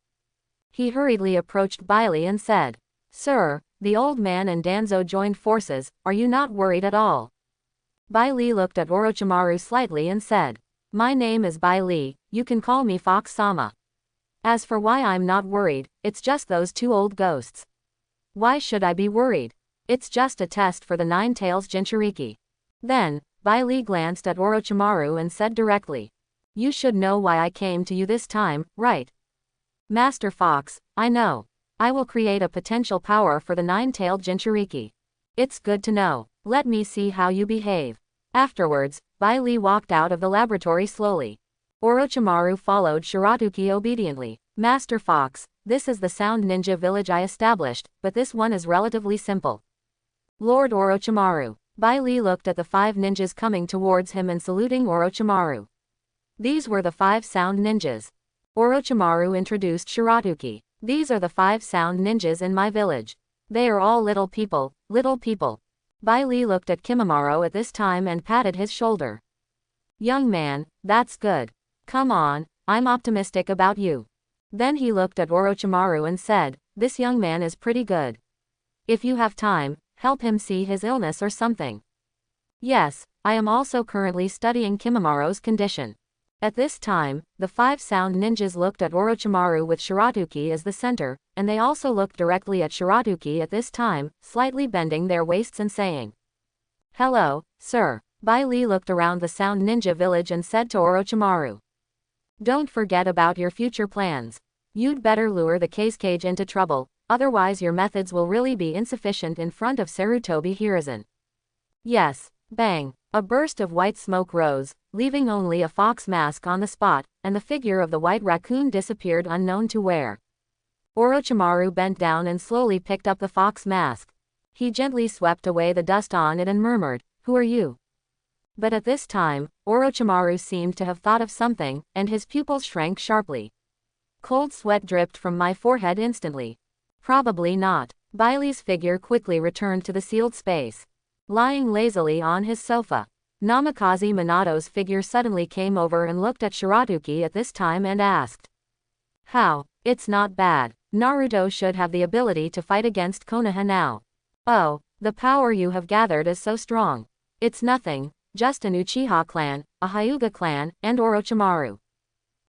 He hurriedly approached Bai Li and said, Sir, the old man and Danzo joined forces, are you not worried at all? Bai Li looked at Orochimaru slightly and said, My name is Bai Li, you can call me Fox-sama. As for why I'm not worried, it's just those 2 old ghosts. Why should I be worried? It's just a test for the 9 tails Jinchuriki. Then, Bai Li glanced at Orochimaru and said directly, You should know why I came to you this time, right? Master Fox, I know. I will create a potential power for the 9-tailed Jinchuriki. It's good to know. Let me see how you behave. Afterwards, Bai Li walked out of the laboratory slowly. Orochimaru followed Shiratuki obediently. Master Fox, this is the sound ninja village I established, but this one is relatively simple. Lord Orochimaru. Bai Li looked at the 5 ninjas coming towards him and saluting Orochimaru. These were the 5 sound ninjas. Orochimaru introduced Shiratuki. These are the 5 sound ninjas in my village. They are all little people, little people. Bai Li looked at Kimimaro at this time and patted his shoulder. Young man, that's good. Come on, I'm optimistic about you. Then he looked at Orochimaru and said, This young man is pretty good. If you have time, help him see his illness or something. Yes, I am also currently studying Kimimaro's condition. At this time, the 5 sound ninjas looked at Orochimaru with Shiratuki as the center, and they also looked directly at Shiratuki at this time, slightly bending their waists and saying, Hello, sir. Bai Li looked around the Sound Ninja village and said to Orochimaru. Don't forget about your future plans. You'd better lure the Kazekage into trouble, otherwise your methods will really be insufficient in front of Sarutobi Hiruzen. Yes. Bang. A burst of white smoke rose, leaving only a fox mask on the spot, and the figure of the white raccoon disappeared unknown to where. Orochimaru bent down and slowly picked up the fox mask. He gently swept away the dust on it and murmured, "Who are you?" But at this time, Orochimaru seemed to have thought of something, and his pupils shrank sharply. Cold sweat dripped from my forehead instantly. Probably not. Bailey's figure quickly returned to the sealed space. Lying lazily on his sofa, Namikaze Minato's figure suddenly came over and looked at Shiratuki at this time and asked. How? It's not bad. Naruto should have the ability to fight against Konoha now. Oh, the power you have gathered is so strong. It's nothing, just an Uchiha clan, a Hyuga clan, and Orochimaru.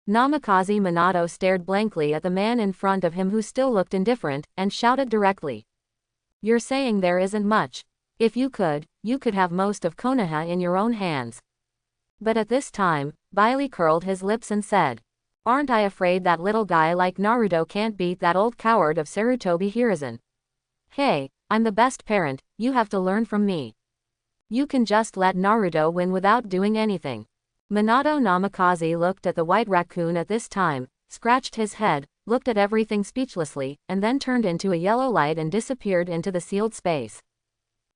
Namikaze Minato stared blankly at the man in front of him who still looked indifferent, and shouted directly. You're saying there isn't much. If you could have most of Konoha in your own hands. But at this time, Bailey curled his lips and said. Aren't I afraid that little guy like Naruto can't beat that old coward of Sarutobi Hiruzen? Hey, I'm the best parent, you have to learn from me. You can just let Naruto win without doing anything. Minato Namikaze looked at the white raccoon at this time, scratched his head, looked at everything speechlessly, and then turned into a yellow light and disappeared into the sealed space.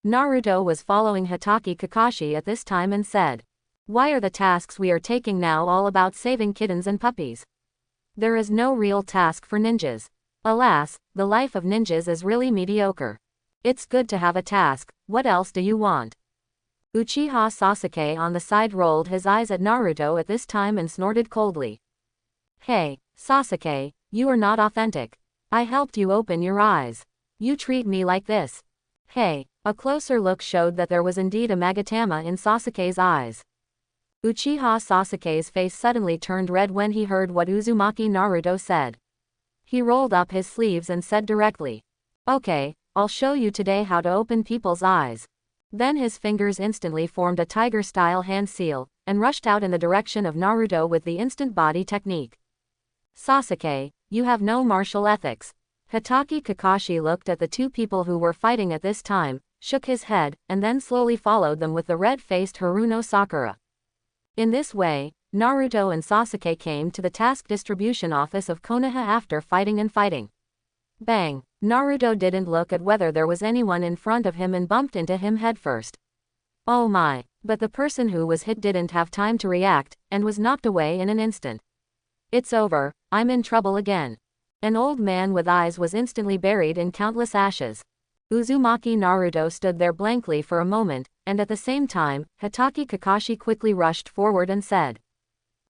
Naruto was following Hatake Kakashi at this time and said. Why are the tasks we are taking now all about saving kittens and puppies? There is no real task for ninjas. Alas, the life of ninjas is really mediocre. It's good to have a task, what else do you want? Uchiha Sasuke on the side rolled his eyes at Naruto at this time and snorted coldly. Hey, Sasuke, you are not authentic. I helped you open your eyes. You treat me like this. Hey, a closer look showed that there was indeed a magatama in Sasuke's eyes. Uchiha Sasuke's face suddenly turned red when he heard what Uzumaki Naruto said. He rolled up his sleeves and said directly. Okay, I'll show you today how to open people's eyes. Then his fingers instantly formed a tiger-style hand seal, and rushed out in the direction of Naruto with the instant body technique. Sasuke, you have no martial ethics. Hatake Kakashi looked at the two people who were fighting at this time, shook his head, and then slowly followed them with the red-faced Haruno Sakura. In this way, Naruto and Sasuke came to the task distribution office of Konoha after fighting and fighting. Bang! Naruto didn't look at whether there was anyone in front of him and bumped into him headfirst. Oh my, but the person who was hit didn't have time to react, and was knocked away in an instant. It's over, I'm in trouble again. An old man with eyes was instantly buried in countless ashes. Uzumaki Naruto stood there blankly for a moment, and at the same time, Hatake Kakashi quickly rushed forward and said.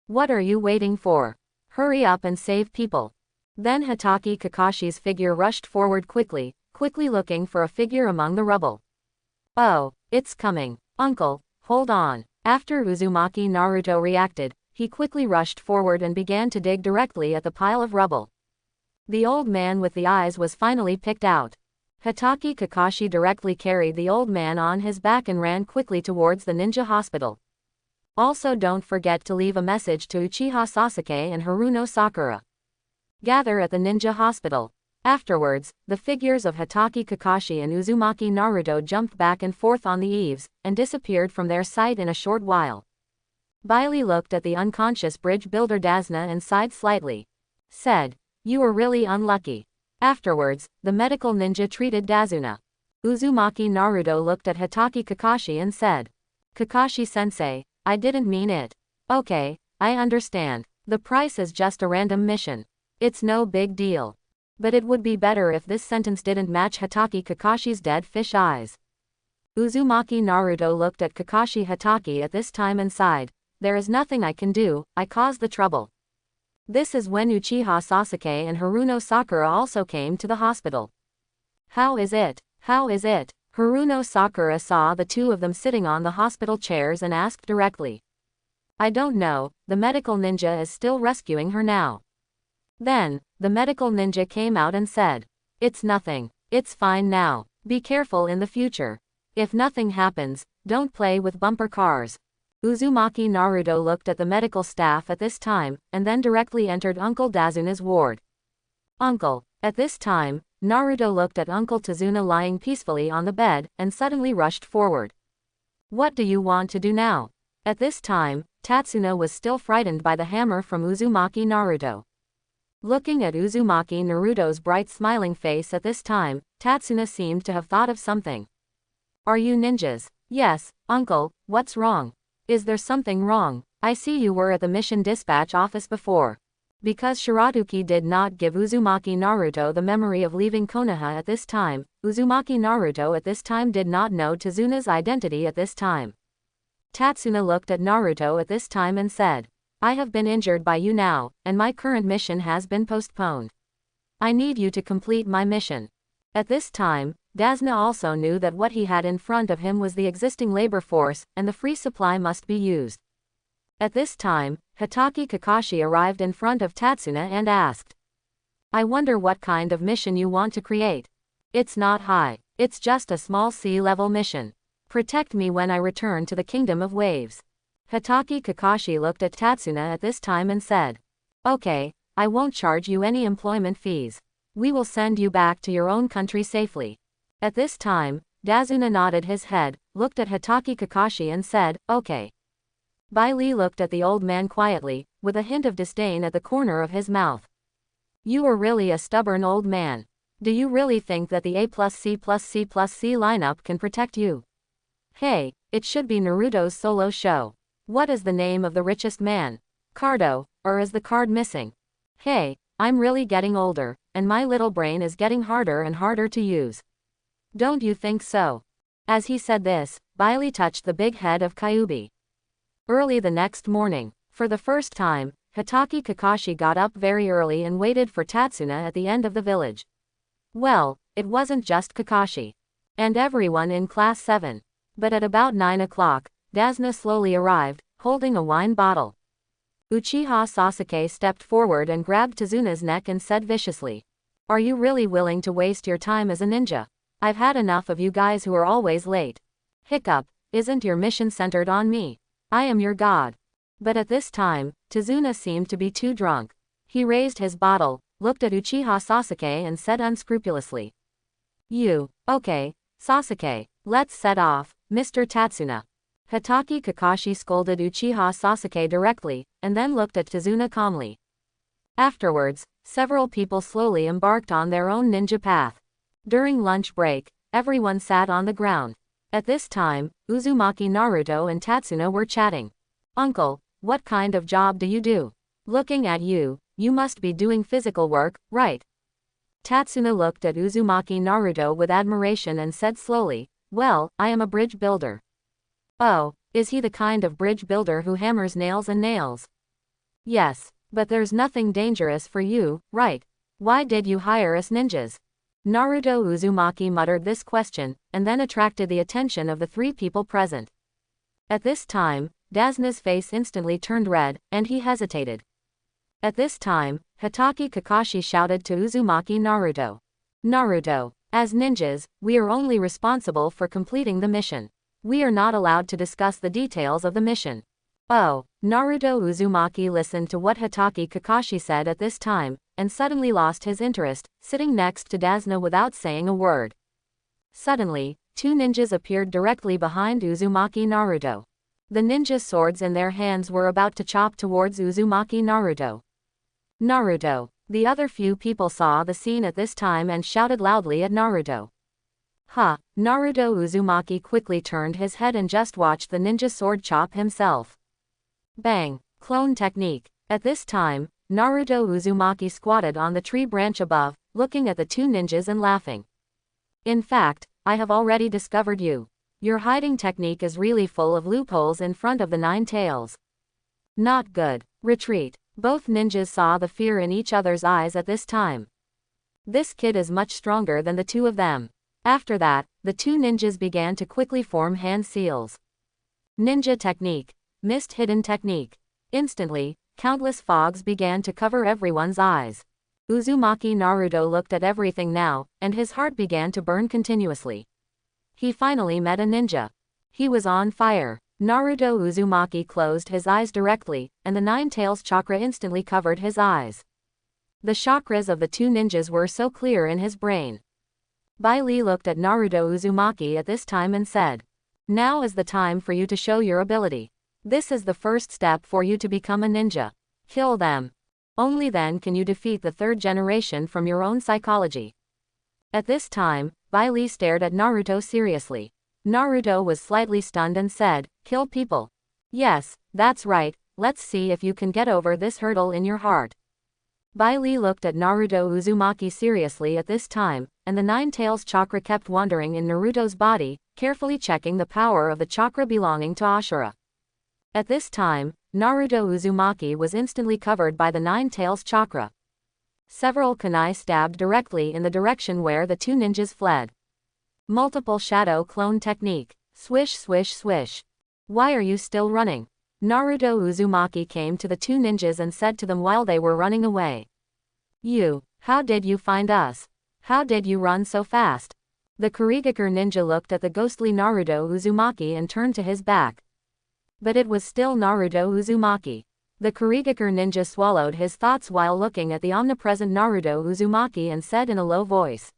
What are you waiting for? Hurry up and save people. Then Hatake Kakashi's figure rushed forward quickly looking for a figure among the rubble. Oh, it's coming. Uncle, hold on. After Uzumaki Naruto reacted, he quickly rushed forward and began to dig directly at the pile of rubble. The old man with the eyes was finally picked out. Hatake Kakashi directly carried the old man on his back and ran quickly towards the ninja hospital. Also don't forget to leave a message to Uchiha Sasuke and Haruno Sakura. Gather at the ninja hospital. Afterwards, the figures of Hatake Kakashi and Uzumaki Naruto jumped back and forth on the eaves, and disappeared from their sight in a short while. Bailey looked at the unconscious bridge builder Dazna and sighed slightly. Said, you were really unlucky. Afterwards, the medical ninja treated Dazuna. Uzumaki Naruto looked at Hatake Kakashi and said. Kakashi-sensei, I didn't mean it. Okay, I understand. The price is just a random mission. It's no big deal. But it would be better if this sentence didn't match Hatake Kakashi's dead fish eyes. Uzumaki Naruto looked at Kakashi Hatake at this time and sighed. There is nothing I can do, I caused the trouble. This is when Uchiha Sasuke and Haruno Sakura also came to the hospital. How is it? How is it? Haruno Sakura saw the two of them sitting on the hospital chairs and asked directly. I don't know, the medical ninja is still rescuing her now. Then, the medical ninja came out and said. It's nothing. It's fine now. Be careful in the future. If nothing happens, don't play with bumper cars. Uzumaki Naruto looked at the medical staff at this time, and then directly entered Uncle Dazuna's ward. Uncle. At this time, Naruto looked at Uncle Tazuna lying peacefully on the bed, and suddenly rushed forward. What do you want to do now? At this time, Tatsuna was still frightened by the hammer from Uzumaki Naruto. Looking at Uzumaki Naruto's bright smiling face at this time, Tatsuna seemed to have thought of something. Are you ninjas? Yes, uncle, what's wrong? Is there something wrong? I see you were at the mission dispatch office before. Because Shiratuki did not give Uzumaki Naruto the memory of leaving Konoha at this time, Uzumaki Naruto at this time did not know Tazuna's identity at this time. Tatsuna looked at Naruto at this time and said, I have been injured by you now, and my current mission has been postponed. I need you to complete my mission. At this time, Dazuna also knew that what he had in front of him was the existing labor force, and the free supply must be used. At this time, Hitaki Kakashi arrived in front of Tatsuna and asked, I wonder what kind of mission you want to create. It's not high. It's just a small sea-level mission. Protect me when I return to the Kingdom of Waves. Hitaki Kakashi looked at Tatsuna at this time and said, Okay, I won't charge you any employment fees. We will send you back to your own country safely. At this time, Dazuna nodded his head, looked at Hitaki Kakashi and said, Okay. Bai Li looked at the old man quietly, with a hint of disdain at the corner of his mouth. You are really a stubborn old man. Do you really think that the A+C+C+C lineup can protect you? Hey, it should be Naruto's solo show. What is the name of the richest man? Cardo, or is the card missing? Hey, I'm really getting older, and my little brain is getting harder and harder to use. Don't you think so? As he said this, Bai Li touched the big head of Kyuubi. Early the next morning, for the first time, Hitaki Kakashi got up very early and waited for Tatsuna at the end of the village. Well, it wasn't just Kakashi. And everyone in Class 7. But at about 9 o'clock, Dazuna slowly arrived, holding a wine bottle. Uchiha Sasuke stepped forward and grabbed Tazuna's neck and said viciously, Are you really willing to waste your time as a ninja? I've had enough of you guys who are always late. Hiccup, isn't your mission centered on me? I am your god. But at this time, Tazuna seemed to be too drunk. He raised his bottle, looked at Uchiha Sasuke and said unscrupulously, Okay, Sasuke, let's set off, Mr. Tatsuna. Hitaki Kakashi scolded Uchiha Sasuke directly, and then looked at Tazuna calmly. Afterwards, several people slowly embarked on their own ninja path. During lunch break, everyone sat on the ground. At this time, Uzumaki Naruto and Tatsuna were chatting. Uncle, what kind of job do you do? Looking at you, you must be doing physical work, right? Tatsuna looked at Uzumaki Naruto with admiration and said slowly, Well, I am a bridge builder. Oh, is he the kind of bridge builder who hammers nails and nails? Yes, but there's nothing dangerous for you, right? Why did you hire us ninjas? Naruto Uzumaki muttered this question, and then attracted the attention of the three people present. At this time, Dazuna's face instantly turned red, and he hesitated. At this time, Hitaki Kakashi shouted to Uzumaki Naruto. Naruto, as ninjas, we are only responsible for completing the mission. We are not allowed to discuss the details of the mission. Oh, Naruto Uzumaki listened to what Hitaki Kakashi said at this time, and suddenly lost his interest, sitting next to Dazuna without saying a word. Suddenly, two ninjas appeared directly behind Uzumaki Naruto. The ninja swords in their hands were about to chop towards Uzumaki Naruto. Naruto. The other few people saw the scene at this time and shouted loudly at Naruto. Naruto Uzumaki quickly turned his head and just watched the ninja sword chop himself. Bang! Clone technique. At this time, Naruto Uzumaki squatted on the tree branch above, looking at the two ninjas and laughing. In fact, I have already discovered you. Your hiding technique is really full of loopholes in front of the 9 tails. Not good. Retreat. Both ninjas saw the fear in each other's eyes at this time. This kid is much stronger than the two of them. After that, the two ninjas began to quickly form hand seals. Ninja technique. Mist hidden technique. Instantly, countless fogs began to cover everyone's eyes. Uzumaki Naruto looked at everything now, and his heart began to burn continuously. He finally met a ninja. He was on fire. Naruto Uzumaki closed his eyes directly, and the Nine Tails chakra instantly covered his eyes. The chakras of the two ninjas were so clear in his brain. Bai Li looked at Naruto Uzumaki at this time and said, "Now is the time for you to show your ability. This is the first step for you to become a ninja. Kill them. Only then can you defeat the third generation from your own psychology." At this time, Bai Li stared at Naruto seriously. Naruto was slightly stunned and said, "Kill people? Yes, that's right, let's see if you can get over this hurdle in your heart." Bai Li looked at Naruto Uzumaki seriously at this time, and the Nine Tails chakra kept wandering in Naruto's body, carefully checking the power of the chakra belonging to Ashura. At this time, Naruto Uzumaki was instantly covered by the Nine Tails chakra. Several kunai stabbed directly in the direction where the two ninjas fled. Multiple shadow clone technique. Swish swish swish. "Why are you still running?" Naruto Uzumaki came to the two ninjas and said to them while they were running away. How did you find us? How did you run so fast?" The Kurigakur ninja looked at the ghostly Naruto Uzumaki and turned to his back. But it was still Naruto Uzumaki. The Kurigakur ninja swallowed his thoughts while looking at the omnipresent Naruto Uzumaki and said in a low voice,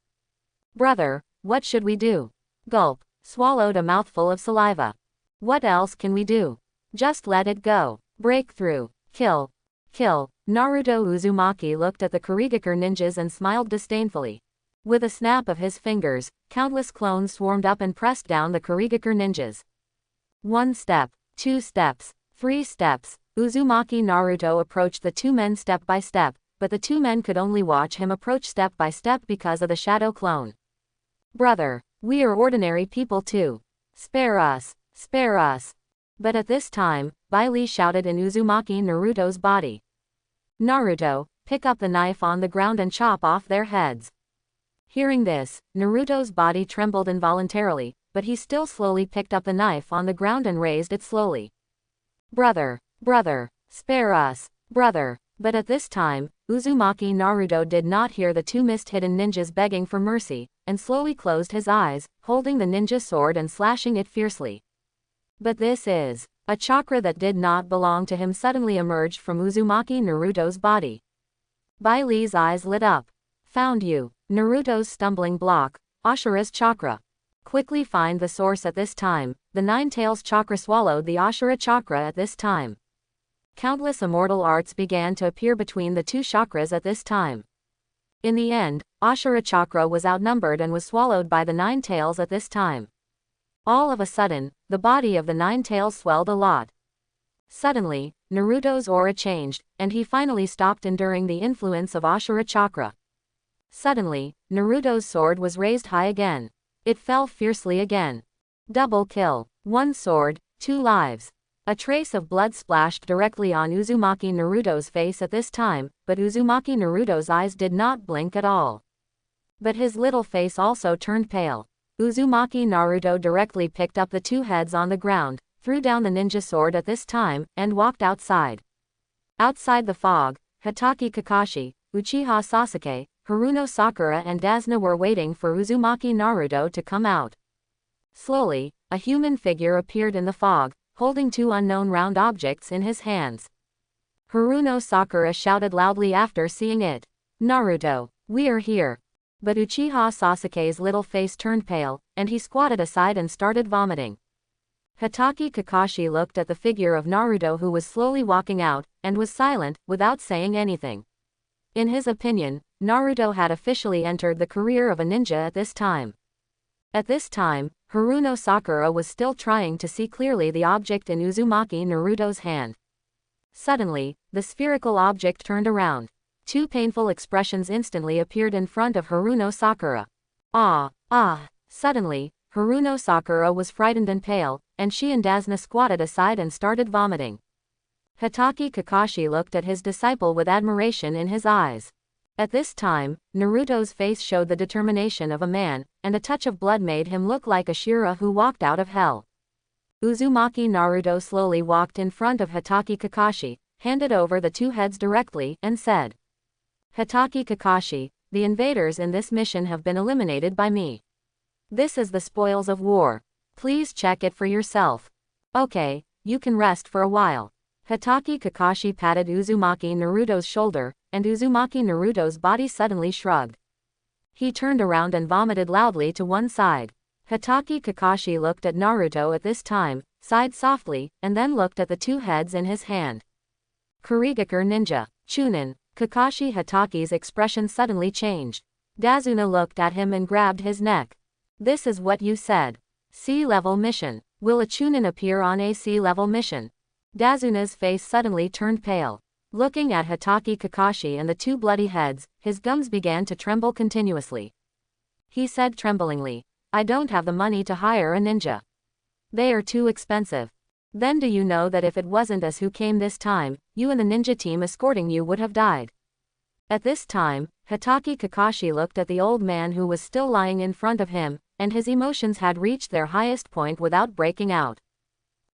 "Brother, what should we do?" Gulp. Swallowed a mouthful of saliva. "What else can we do? Just let it go. Breakthrough. Kill. Kill." Naruto Uzumaki looked at the Kurigakur ninjas and smiled disdainfully. With a snap of his fingers, countless clones swarmed up and pressed down the Kurigakur ninjas. 1 step, 2 steps, 3 steps. Uzumaki Naruto approached the two men step by step, but the two men could only watch him approach step by step because of the shadow clone. "Brother, we are ordinary people too. Spare us, spare us." But at this time, Bai Li shouted in Uzumaki Naruto's body, "Naruto, pick up the knife on the ground and chop off their heads." Hearing this, Naruto's body trembled involuntarily, but he still slowly picked up the knife on the ground and raised it slowly. "Brother, brother, spare us, brother." But at this time, Uzumaki Naruto did not hear the two mist-hidden ninjas begging for mercy, and slowly closed his eyes, holding the ninja sword and slashing it fiercely. But this is a chakra that did not belong to him suddenly emerged from Uzumaki Naruto's body. Bai Li's eyes lit up. "Found you." Naruto's stumbling block, Ashura's chakra. Quickly find the source at this time. The Nine Tails chakra swallowed the Ashura chakra at this time. Countless immortal arts began to appear between the two chakras at this time. In the end, Ashura chakra was outnumbered and was swallowed by the Nine Tails at this time. All of a sudden, the body of the Nine Tails swelled a lot. Suddenly, Naruto's aura changed, and he finally stopped enduring the influence of Ashura chakra. Suddenly, Naruto's sword was raised high again. It fell fiercely again. Double kill. 1 sword, 2 lives. A trace of blood splashed directly on Uzumaki Naruto's face at this time, but Uzumaki Naruto's eyes did not blink at all. But his little face also turned pale. Uzumaki Naruto directly picked up the two heads on the ground, threw down the ninja sword at this time, and walked outside. Outside the fog, Hatake Kakashi, Uchiha Sasuke, Haruno Sakura and Dasna were waiting for Uzumaki Naruto to come out. Slowly, a human figure appeared in the fog, holding 2 unknown round objects in his hands. Haruno Sakura shouted loudly after seeing it. "Naruto, we are here." But Uchiha Sasuke's little face turned pale, and he squatted aside and started vomiting. Hatake Kakashi looked at the figure of Naruto who was slowly walking out, and was silent, without saying anything. In his opinion, Naruto had officially entered the career of a ninja at this time. At this time, Haruno Sakura was still trying to see clearly the object in Uzumaki Naruto's hand. Suddenly, the spherical object turned around. 2 painful expressions instantly appeared in front of Haruno Sakura. Ah! Ah! Suddenly, Haruno Sakura was frightened and pale, and she and Dasna squatted aside and started vomiting. Hatake Kakashi looked at his disciple with admiration in his eyes. At this time, Naruto's face showed the determination of a man, and a touch of blood made him look like a Shira who walked out of hell. Uzumaki Naruto slowly walked in front of Hatake Kakashi, handed over the 2 heads directly, and said, "Hatake Kakashi, the invaders in this mission have been eliminated by me. This is the spoils of war. Please check it for yourself. Okay, you can rest for a while. Hatake Kakashi patted Uzumaki Naruto's shoulder, and Uzumaki Naruto's body suddenly shrugged. He turned around and vomited loudly to one side. Hatake Kakashi looked at Naruto at this time, sighed softly, and then looked at the two heads in his hand. Kurigakure Ninja. Chunin. Kakashi Hatake's expression suddenly changed. Dazuna looked at him and grabbed his neck. This is what you said. Sea-level mission. Will a Chunin appear on a sea-level mission? Dazuna's face suddenly turned pale. Looking at Hatake Kakashi and the two bloody heads, his gums began to tremble continuously. He said tremblingly, I don't have the money to hire a ninja. They are too expensive. Then do you know that if it wasn't us who came this time, you and the ninja team escorting you would have died? At this time, Hatake Kakashi looked at the old man who was still lying in front of him, and his emotions had reached their highest point without breaking out.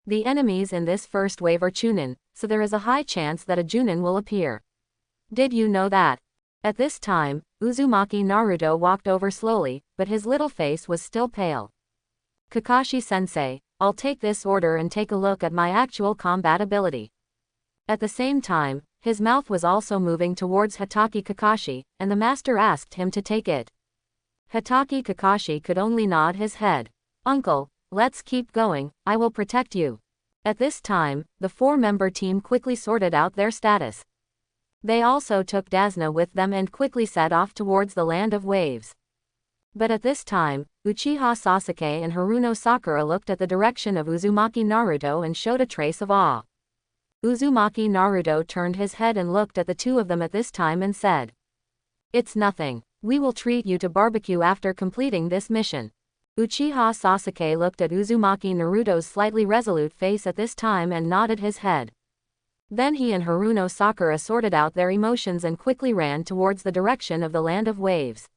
The enemies in this first wave are Chunin, so there is a high chance that a Junin will appear. Did you know that? At this time, Uzumaki Naruto walked over slowly, but his little face was still pale. Kakashi-sensei, I'll take this order and take a look at my actual combat ability. At the same time, his mouth was also moving towards Hatake Kakashi, and the master asked him to take it. Hatake Kakashi could only nod his head. Uncle, let's keep going, I will protect you. At this time, the four-member team quickly sorted out their status. They also took Dazuna with them and quickly set off towards the land of waves. But at this time, Uchiha Sasuke and Haruno Sakura looked at the direction of Uzumaki Naruto and showed a trace of awe. Uzumaki Naruto turned his head and looked at the two of them at this time and said, It's nothing, we will treat you to barbecue after completing this mission. Uchiha Sasuke looked at Uzumaki Naruto's slightly resolute face at this time and nodded his head. Then he and Haruno Sakura sorted out their emotions and quickly ran towards the direction of the land of waves.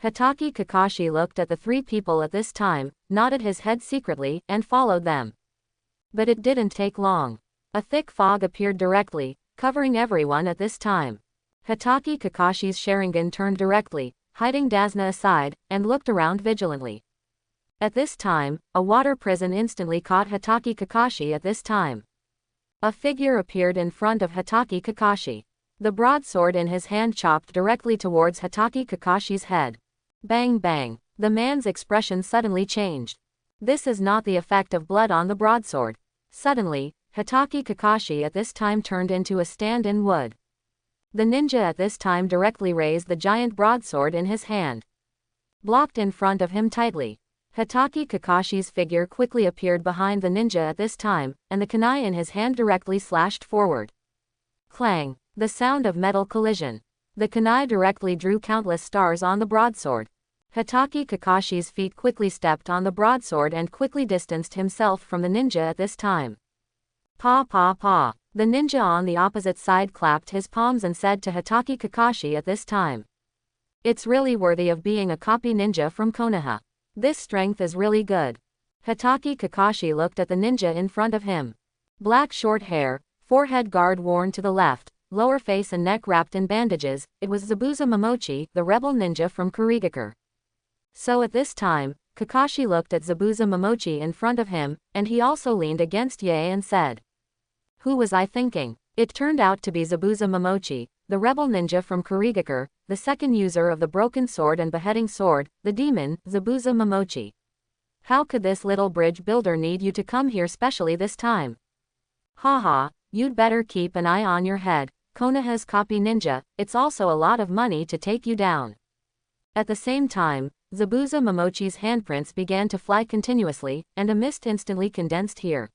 Hatake Kakashi looked at the three people at this time, nodded his head secretly, and followed them. But it didn't take long. A thick fog appeared directly, covering everyone at this time. Hatake Kakashi's Sharingan turned directly, hiding Dazuna aside, and looked around vigilantly. At this time, a water prison instantly caught Hatake Kakashi at this time. A figure appeared in front of Hatake Kakashi. The broadsword in his hand chopped directly towards Hatake Kakashi's head. Bang bang. The man's expression suddenly changed. This is not the effect of blood on the broadsword. Suddenly, Hatake Kakashi at this time turned into a stand-in wood. The ninja at this time directly raised the giant broadsword in his hand. Blocked in front of him tightly. Hatake Kakashi's figure quickly appeared behind the ninja at this time, and the kunai in his hand directly slashed forward. Clang. The sound of metal collision. The kunai directly drew countless stars on the broadsword. Hatake Kakashi's feet quickly stepped on the broadsword and quickly distanced himself from the ninja at this time. Pa pa pa. The ninja on the opposite side clapped his palms and said to Hatake Kakashi at this time, It's really worthy of being a copy ninja from Konoha. This strength is really good. Hatake Kakashi looked at the ninja in front of him. Black short hair, forehead guard worn to the left, lower face and neck wrapped in bandages, it was Zabuza Momochi, the rebel ninja from Kurigakure. So at this time, Kakashi looked at Zabuza Momochi in front of him, and he also leaned against Yae and said, Who was I thinking? It turned out to be Zabuza Momochi, the rebel ninja from Kurigakure, the second user of the broken sword and beheading sword, the demon, Zabuza Momochi. How could this little bridge builder need you to come here specially this time? Haha, you'd better keep an eye on your head, Konoha's copy ninja, it's also a lot of money to take you down. At the same time, Zabuza Momochi's handprints began to fly continuously, and a mist instantly condensed here.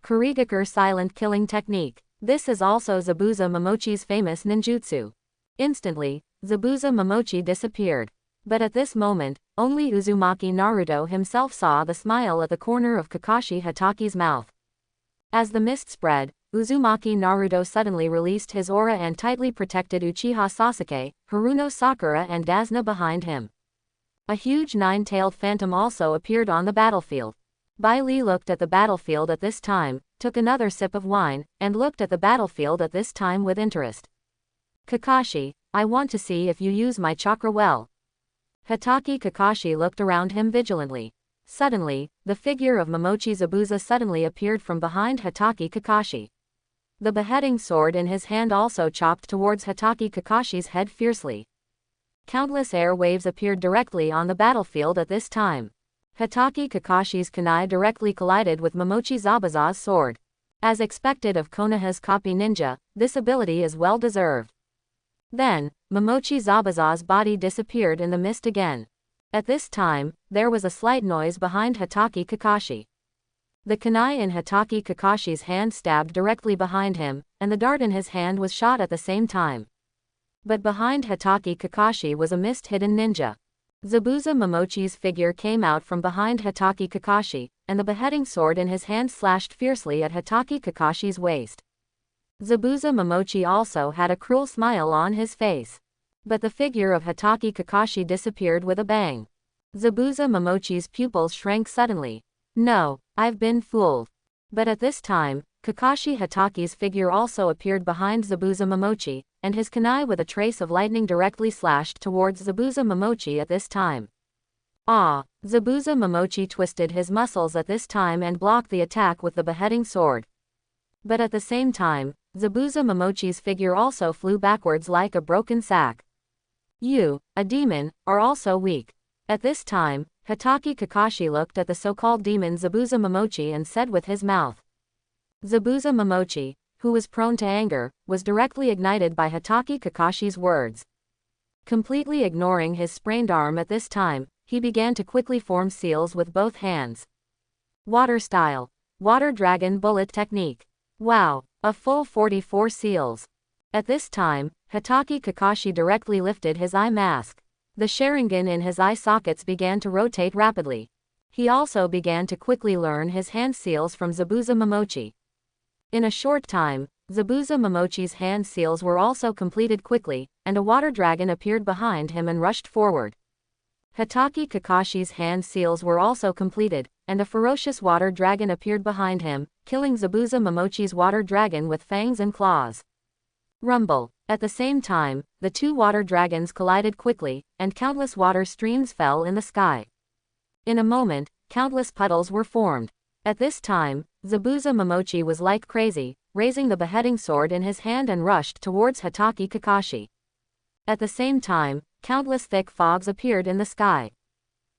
Kurigakure silent killing technique. This is also Zabuza Momochi's famous ninjutsu. Instantly, Zabuza Momochi disappeared. But at this moment, only Uzumaki Naruto himself saw the smile at the corner of Kakashi Hatake's mouth. As the mist spread, Uzumaki Naruto suddenly released his aura and tightly protected Uchiha Sasuke, Haruno Sakura and Dazuna behind him. A huge nine-tailed phantom also appeared on the battlefield. Bai Li looked at the battlefield at this time, took another sip of wine, and looked at the battlefield at this time with interest. Kakashi, I want to see if you use my chakra well. Hatake Kakashi looked around him vigilantly. Suddenly, the figure of Momochi Zabuza suddenly appeared from behind Hatake Kakashi. The beheading sword in his hand also chopped towards Hatake Kakashi's head fiercely. Countless air waves appeared directly on the battlefield at this time. Hatake Kakashi's kunai directly collided with Momochi Zabuza's sword. As expected of Konoha's copy ninja, this ability is well deserved. Then, Momochi Zabuza's body disappeared in the mist again. At this time, there was a slight noise behind Hatake Kakashi. The kunai in Hatake Kakashi's hand stabbed directly behind him, and the dart in his hand was shot at the same time. But behind Hatake Kakashi was a mist-hidden ninja. Zabuza Momochi's figure came out from behind Hatake Kakashi, and the beheading sword in his hand slashed fiercely at Hatake Kakashi's waist. Zabuza Momochi also had a cruel smile on his face. But the figure of Hatake Kakashi disappeared with a bang. Zabuza Momochi's pupils shrank suddenly. No, I've been fooled. But at this time, Kakashi Hatake's figure also appeared behind Zabuza Momochi, and his kunai with a trace of lightning directly slashed towards Zabuza Momochi at this time. Ah! Zabuza Momochi twisted his muscles at this time and blocked the attack with the beheading sword. But at the same time, Zabuza Momochi's figure also flew backwards like a broken sack. You, a demon, are also weak. At this time, Hatake Kakashi looked at the so-called demon Zabuza Momochi and said with his mouth. Zabuza Momochi, who was prone to anger, was directly ignited by Hatake Kakashi's words. Completely ignoring his sprained arm at this time, he began to quickly form seals with both hands. Water style. Water dragon bullet technique. Wow, a full 44 seals. At this time, Hatake Kakashi directly lifted his eye mask. The Sharingan in his eye sockets began to rotate rapidly. He also began to quickly learn his hand seals from Zabuza Momochi. In a short time, Zabuza Momochi's hand seals were also completed quickly, and a water dragon appeared behind him and rushed forward. Hatake Kakashi's hand seals were also completed, and a ferocious water dragon appeared behind him, killing Zabuza Momochi's water dragon with fangs and claws. Rumble. At the same time, the two water dragons collided quickly, and countless water streams fell in the sky. In a moment, countless puddles were formed. At this time, Zabuza Momochi was like crazy, raising the beheading sword in his hand and rushed towards Hatake Kakashi. At the same time, countless thick fogs appeared in the sky.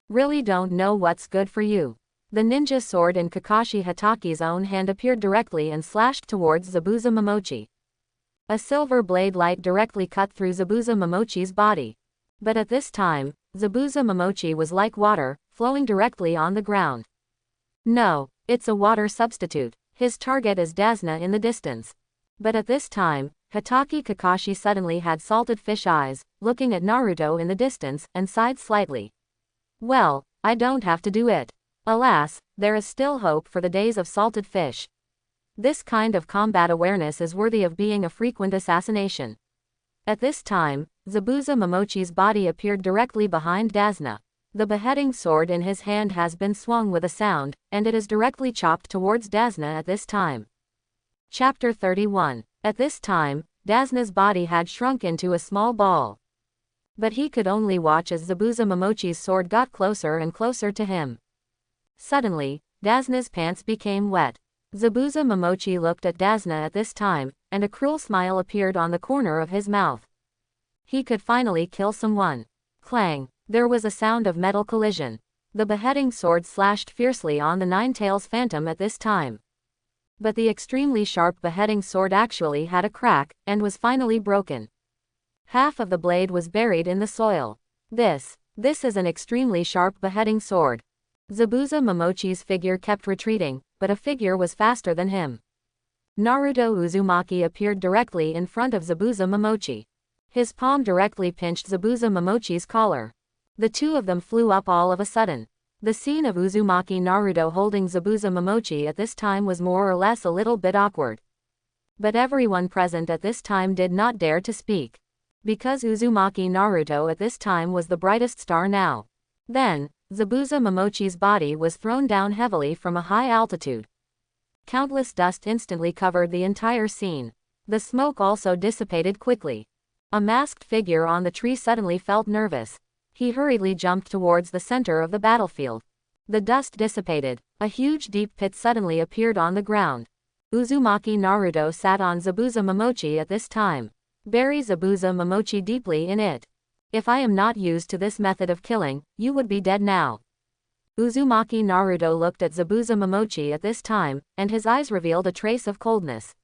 Really don't know what's good for you. The ninja sword in Kakashi Hatake's own hand appeared directly and slashed towards Zabuza Momochi. A silver blade light directly cut through Zabuza Momochi's body. But at this time, Zabuza Momochi was like water, flowing directly on the ground. No, it's a water substitute. His target is Dasna in the distance. But at this time, Hatake Kakashi suddenly had salted fish eyes, looking at Naruto in the distance, and sighed slightly. Well, I don't have to do it. Alas, there is still hope for the days of salted fish. This kind of combat awareness is worthy of being a frequent assassination. At this time, Zabuza Momochi's body appeared directly behind Dasna. The beheading sword in his hand has been swung with a sound, and it is directly chopped towards Dasna at this time. Chapter 31. At this time, Dasna's body had shrunk into a small ball. But he could only watch as Zabuza Momochi's sword got closer and closer to him. Suddenly, Dasna's pants became wet. Zabuza Momochi looked at Dasna at this time, and a cruel smile appeared on the corner of his mouth. He could finally kill someone. Clang! There was a sound of metal collision. The beheading sword slashed fiercely on the Nine-Tails Phantom at this time. But the extremely sharp beheading sword actually had a crack, and was finally broken. Half of the blade was buried in the soil. This is an extremely sharp beheading sword. Zabuza Momochi's figure kept retreating, but a figure was faster than him. Naruto Uzumaki appeared directly in front of Zabuza Momochi. His palm directly pinched Zabuza Momochi's collar. The two of them flew up all of a sudden. The scene of Uzumaki Naruto holding Zabuza Momochi at this time was more or less a little bit awkward. But everyone present at this time did not dare to speak. Because Uzumaki Naruto at this time was the brightest star now. Then, Zabuza Momochi's body was thrown down heavily from a high altitude. Countless dust instantly covered the entire scene. The smoke also dissipated quickly. A masked figure on the tree suddenly felt nervous. He hurriedly jumped towards the center of the battlefield. The dust dissipated. A huge deep pit suddenly appeared on the ground. Uzumaki Naruto sat on Zabuza Momochi at this time. Bury Zabuza Momochi deeply in it. If I am not used to this method of killing, you would be dead now. Uzumaki Naruto looked at Zabuza Momochi at this time, and his eyes revealed a trace of coldness.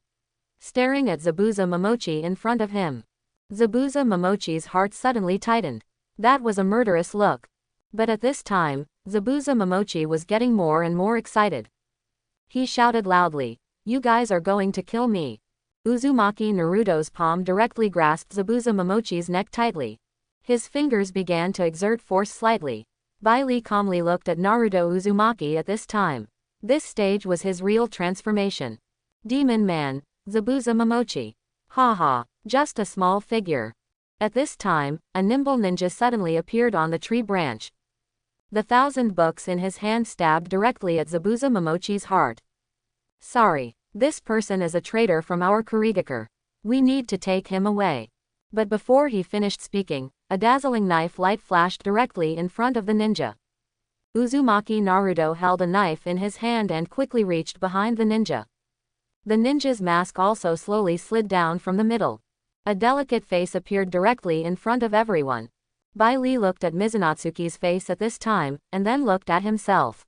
Staring at Zabuza Momochi in front of him. Zabuza Momochi's heart suddenly tightened. That was a murderous look. But at this time, Zabuza Momochi was getting more and more excited. He shouted loudly, "You guys are going to kill me." Uzumaki Naruto's palm directly grasped Zabuza Momochi's neck tightly. His fingers began to exert force slightly. Bai Li calmly looked at Naruto Uzumaki at this time. This stage was his real transformation. Demon Man, Zabuza Momochi. Haha, just a small figure. At this time, a nimble ninja suddenly appeared on the tree branch. The 1,000 books in his hand stabbed directly at Zabuza Momochi's heart. Sorry, this person is a traitor from our Kurigakure. We need to take him away. But before he finished speaking, a dazzling knife light flashed directly in front of the ninja. Uzumaki Naruto held a knife in his hand and quickly reached behind the ninja. The ninja's mask also slowly slid down from the middle. A delicate face appeared directly in front of everyone. Bai Li looked at Mizunatsuki's face at this time, and then looked at himself.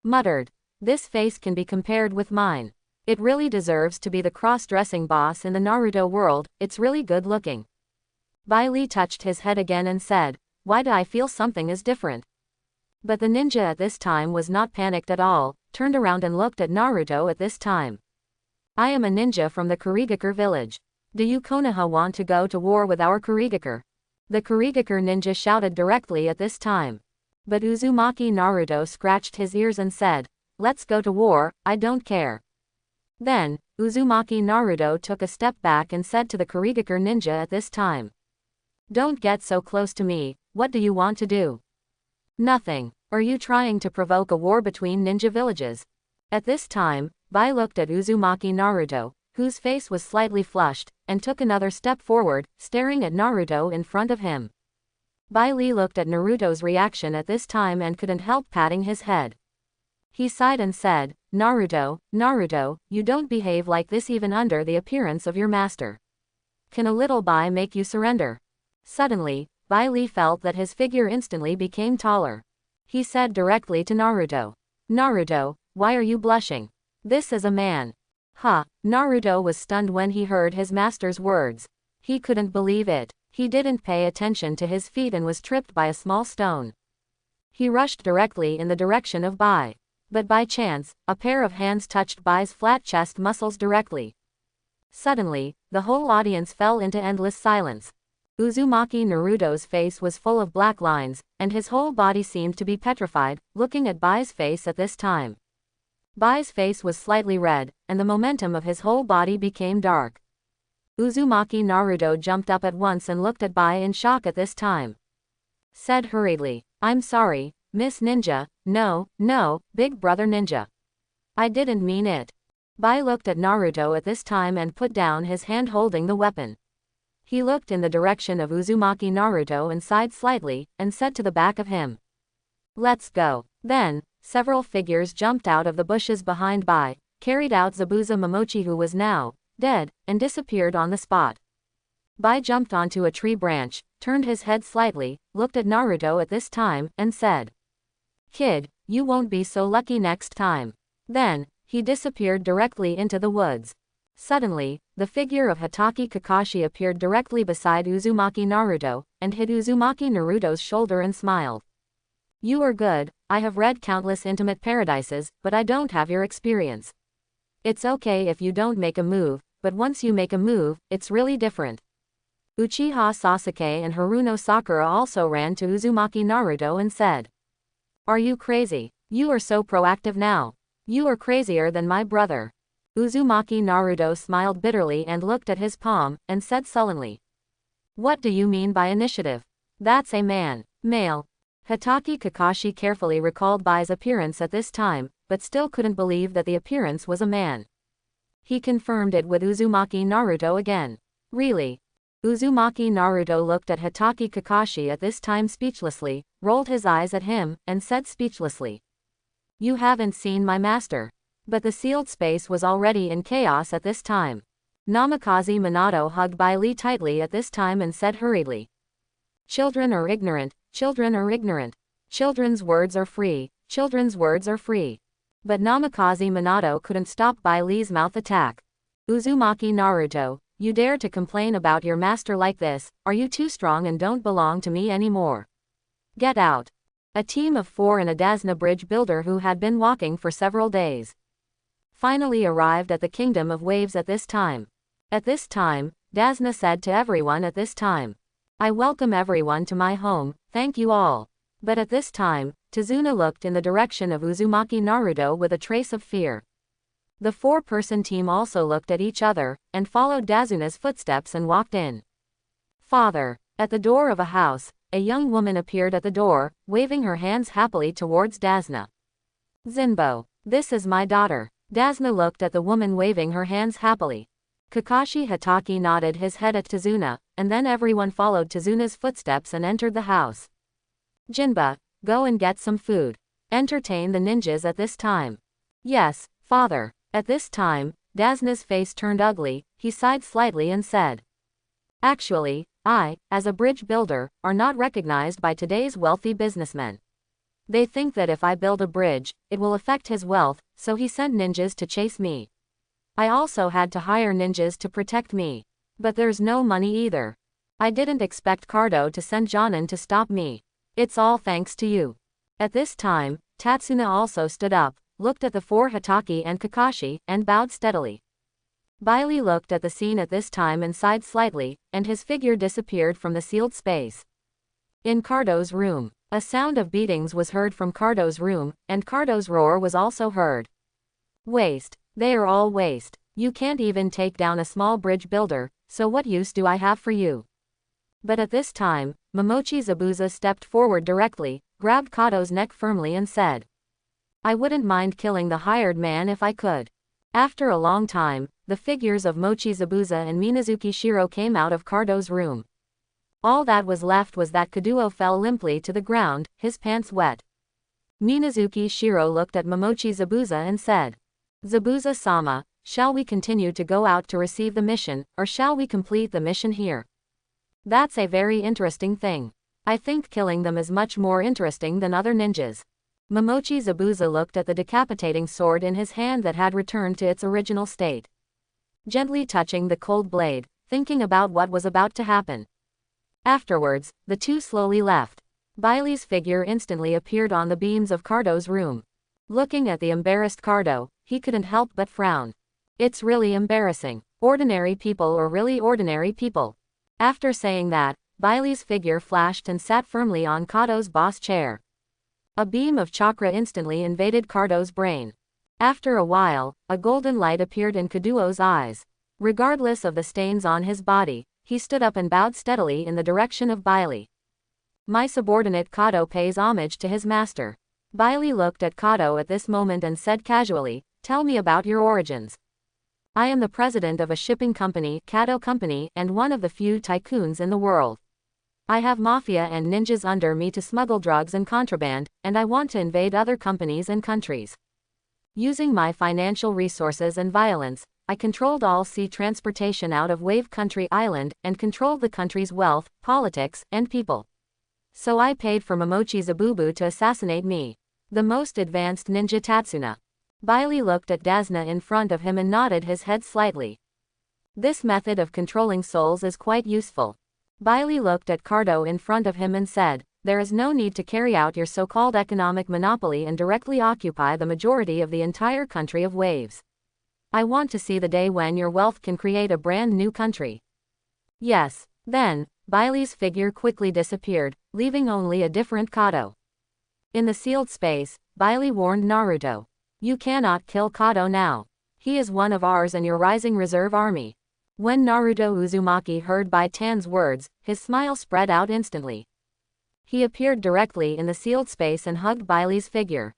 Muttered, "This face can be compared with mine. It really deserves to be the cross-dressing boss in the Naruto world, it's really good looking." Bai Li touched his head again and said, "Why do I feel something is different?" But the ninja at this time was not panicked at all, turned around and looked at Naruto at this time. "I am a ninja from the Kurigakure village. Do you Konoha want to go to war with our Kurigakure?" The Kurigakure ninja shouted directly at this time. But Uzumaki Naruto scratched his ears and said, "Let's go to war, I don't care." Then, Uzumaki Naruto took a step back and said to the Kurigakure ninja at this time, "Don't get so close to me, what do you want to do?" "Nothing. Are you trying to provoke a war between ninja villages?" At this time, Bai looked at Uzumaki Naruto, whose face was slightly flushed, and took another step forward, staring at Naruto in front of him. Bai Li looked at Naruto's reaction at this time and couldn't help patting his head. He sighed and said, Naruto, you don't behave like this even under the appearance of your master. Can a little Bai make you surrender?" Suddenly, Bai Li felt that his figure instantly became taller. He said directly to Naruto, "Naruto, why are you blushing? This is a man." Naruto was stunned when he heard his master's words. He couldn't believe it. He didn't pay attention to his feet and was tripped by a small stone. He rushed directly in the direction of Bai. But by chance, a pair of hands touched Bai's flat chest muscles directly. Suddenly, the whole audience fell into endless silence. Uzumaki Naruto's face was full of black lines, and his whole body seemed to be petrified, looking at Bai's face at this time. Bai's face was slightly red, and the momentum of his whole body became dark. Uzumaki Naruto jumped up at once and looked at Bai in shock at this time. Said hurriedly, "I'm sorry, Miss Ninja, no, Big Brother Ninja. I didn't mean it." Bai looked at Naruto at this time and put down his hand holding the weapon. He looked in the direction of Uzumaki Naruto and sighed slightly, and said to the back of him, "Let's go." Then, several figures jumped out of the bushes behind Bai, carried out Zabuza Momochi who was now dead, and disappeared on the spot. Bai jumped onto a tree branch, turned his head slightly, looked at Naruto at this time, and said, "Kid, you won't be so lucky next time." Then, he disappeared directly into the woods. Suddenly, the figure of Hatake Kakashi appeared directly beside Uzumaki Naruto, and hit Uzumaki Naruto's shoulder and smiled. "You are good, I have read countless intimate paradises, but I don't have your experience. It's okay if you don't make a move, but once you make a move, it's really different." Uchiha Sasuke and Haruno Sakura also ran to Uzumaki Naruto and said, "Are you crazy? You are so proactive now. You are crazier than my brother." Uzumaki Naruto smiled bitterly and looked at his palm, and said sullenly, "What do you mean by initiative? That's a man. Male." Hatake Kakashi carefully recalled Bai's appearance at this time, but still couldn't believe that the appearance was a man. He confirmed it with Uzumaki Naruto again. "Really? Uzumaki Naruto looked at Hatake Kakashi at this time speechlessly, rolled his eyes at him, and said speechlessly, "You haven't seen my master." But the sealed space was already in chaos at this time. Namikaze Minato hugged Bailey tightly at this time and said hurriedly, "Children are ignorant, children are ignorant. Children's words are free, children's words are free." But Namikaze Minato couldn't stop Bailey's mouth attack. "Uzumaki Naruto, you dare to complain about your master like this? Are you too strong and don't belong to me anymore? Get out." A team of 4 and a Dasna bridge builder who had been walking for several days finally arrived at the Kingdom of Waves at this time. At this time, Dasna said to everyone at this time, "I welcome everyone to my home, thank you all." But at this time, Tazuna looked in the direction of Uzumaki Naruto with a trace of fear. The 4-person team also looked at each other, and followed Dazuna's footsteps and walked in. "Father." At the door of a house, a young woman appeared at the door, waving her hands happily towards Dasna. "Zinbo, this is my daughter." Dasna looked at the woman waving her hands happily. Kakashi Hatake nodded his head at Tazuna, and then everyone followed Tazuna's footsteps and entered the house. "Jinba, go and get some food. Entertain the ninjas at this time." "Yes, father." At this time, Dazna's face turned ugly, he sighed slightly and said, "Actually, I, as a bridge builder, are not recognized by today's wealthy businessmen. They think that if I build a bridge, it will affect his wealth, so he sent ninjas to chase me. I also had to hire ninjas to protect me. But there's no money either. I didn't expect Cardo to send Jonin to stop me. It's all thanks to you." At this time, Tatsuna also stood up, looked at the 4 Hatake and Kakashi, and bowed steadily. Bailey looked at the scene at this time and sighed slightly, and his figure disappeared from the sealed space. In Cardo's room, a sound of beatings was heard from Cardo's room, and Cardo's roar was also heard. "Waste. They are all waste. You can't even take down a small bridge builder, so what use do I have for you?" But at this time, Momochi Zabuza stepped forward directly, grabbed Kato's neck firmly and said, "I wouldn't mind killing the hired man if I could." After a long time, the figures of Mochi Zabuza and Minazuki Shiro came out of Cardo's room. All that was left was that Kaduo fell limply to the ground, his pants wet. Minazuki Shiro looked at Momochi Zabuza and said, "Zabuza-sama, shall we continue to go out to receive the mission, or shall we complete the mission here?" "That's a very interesting thing. I think killing them is much more interesting than other ninjas." Momochi Zabuza looked at the decapitating sword in his hand that had returned to its original state. Gently touching the cold blade, thinking about what was about to happen. Afterwards, the two slowly left. Bailey's figure instantly appeared on the beams of Cardo's room. Looking at the embarrassed Cardo, he couldn't help but frown. It's really embarrassing. Ordinary people are really ordinary people. After saying that, Bailey's figure flashed and sat firmly on Cardo's boss chair. A beam of chakra instantly invaded Cardo's brain. After a while, a golden light appeared in Kaduo's eyes. Regardless of the stains on his body, he stood up and bowed steadily in the direction of Bailey. "My subordinate Kado pays homage to his master." Bailey looked at Kado at this moment and said casually, "Tell me about your origins." "I am the president of a shipping company, Kado Company, and one of the few tycoons in the world. I have mafia and ninjas under me to smuggle drugs and contraband, and I want to invade other companies and countries. Using my financial resources and violence, I controlled all sea transportation out of Wave Country Island, and controlled the country's wealth, politics, and people. So I paid for Momochi Zabubu to assassinate me. The most advanced ninja Tatsuna." Bailey looked at Dasna in front of him and nodded his head slightly. "This method of controlling souls is quite useful." Bailey looked at Cardo in front of him and said, "There is no need to carry out your so-called economic monopoly and directly occupy the majority of the entire country of Waves. I want to see the day when your wealth can create a brand new country." "Yes." Then, Bailey's figure quickly disappeared, leaving only a different Kado. In the sealed space, Bailey warned Naruto, "You cannot kill Kado now. He is one of ours and your rising reserve army." When Naruto Uzumaki heard Bai Tan's words, his smile spread out instantly. He appeared directly in the sealed space and hugged Bailey's figure.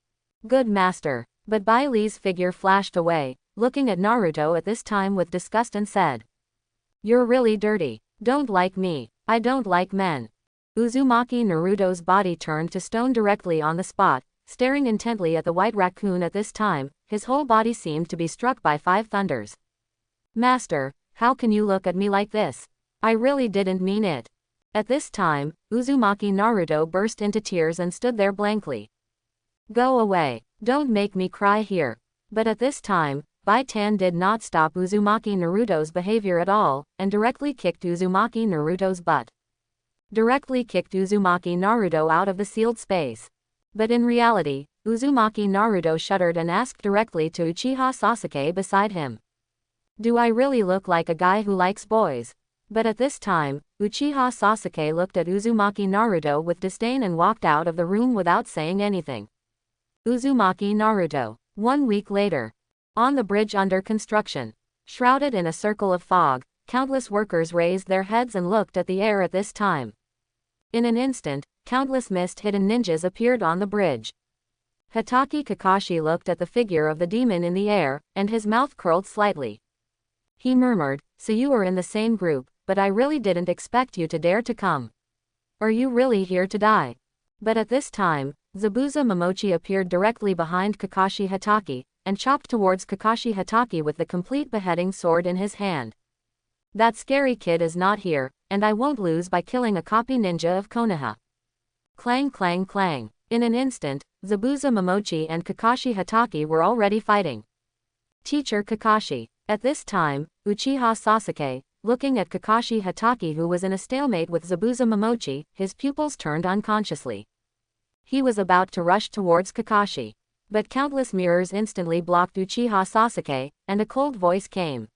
"Good master." But Bailey's figure flashed away, looking at Naruto at this time with disgust and said, "You're really dirty." Don't like me. I don't like men. Uzumaki Naruto's body turned to stone directly on the spot, staring intently at the white raccoon at this time. His whole body seemed to be struck by 5 thunders. Master, how can you look at me like this? I really didn't mean it. At this time, Uzumaki Naruto burst into tears and stood there blankly. Go away. Don't make me cry here. But at this time, Baitan did not stop Uzumaki Naruto's behavior at all, and directly kicked Uzumaki Naruto's butt. Directly kicked Uzumaki Naruto out of the sealed space. But in reality, Uzumaki Naruto shuddered and asked directly to Uchiha Sasuke beside him. Do I really look like a guy who likes boys? But at this time, Uchiha Sasuke looked at Uzumaki Naruto with disdain and walked out of the room without saying anything. Uzumaki Naruto. 1 week later. On the bridge under construction. Shrouded in a circle of fog, countless workers raised their heads and looked at the air at this time. In an instant, countless mist-hidden ninjas appeared on the bridge. Hatake Kakashi looked at the figure of the demon in the air, and his mouth curled slightly. He murmured, so you are in the same group, but I really didn't expect you to dare to come. Are you really here to die? But at this time, Zabuza Momochi appeared directly behind Kakashi Hatake, and chopped towards Kakashi Hatake with the complete beheading sword in his hand. That scary kid is not here, and I won't lose by killing a copy ninja of Konoha. Clang clang clang. In an instant, Zabuza Momochi and Kakashi Hatake were already fighting. Teacher Kakashi. At this time, Uchiha Sasuke, looking at Kakashi Hatake who was in a stalemate with Zabuza Momochi, his pupils turned unconsciously. He was about to rush towards Kakashi. But countless mirrors instantly blocked Uchiha Sasuke, and a cold voice came.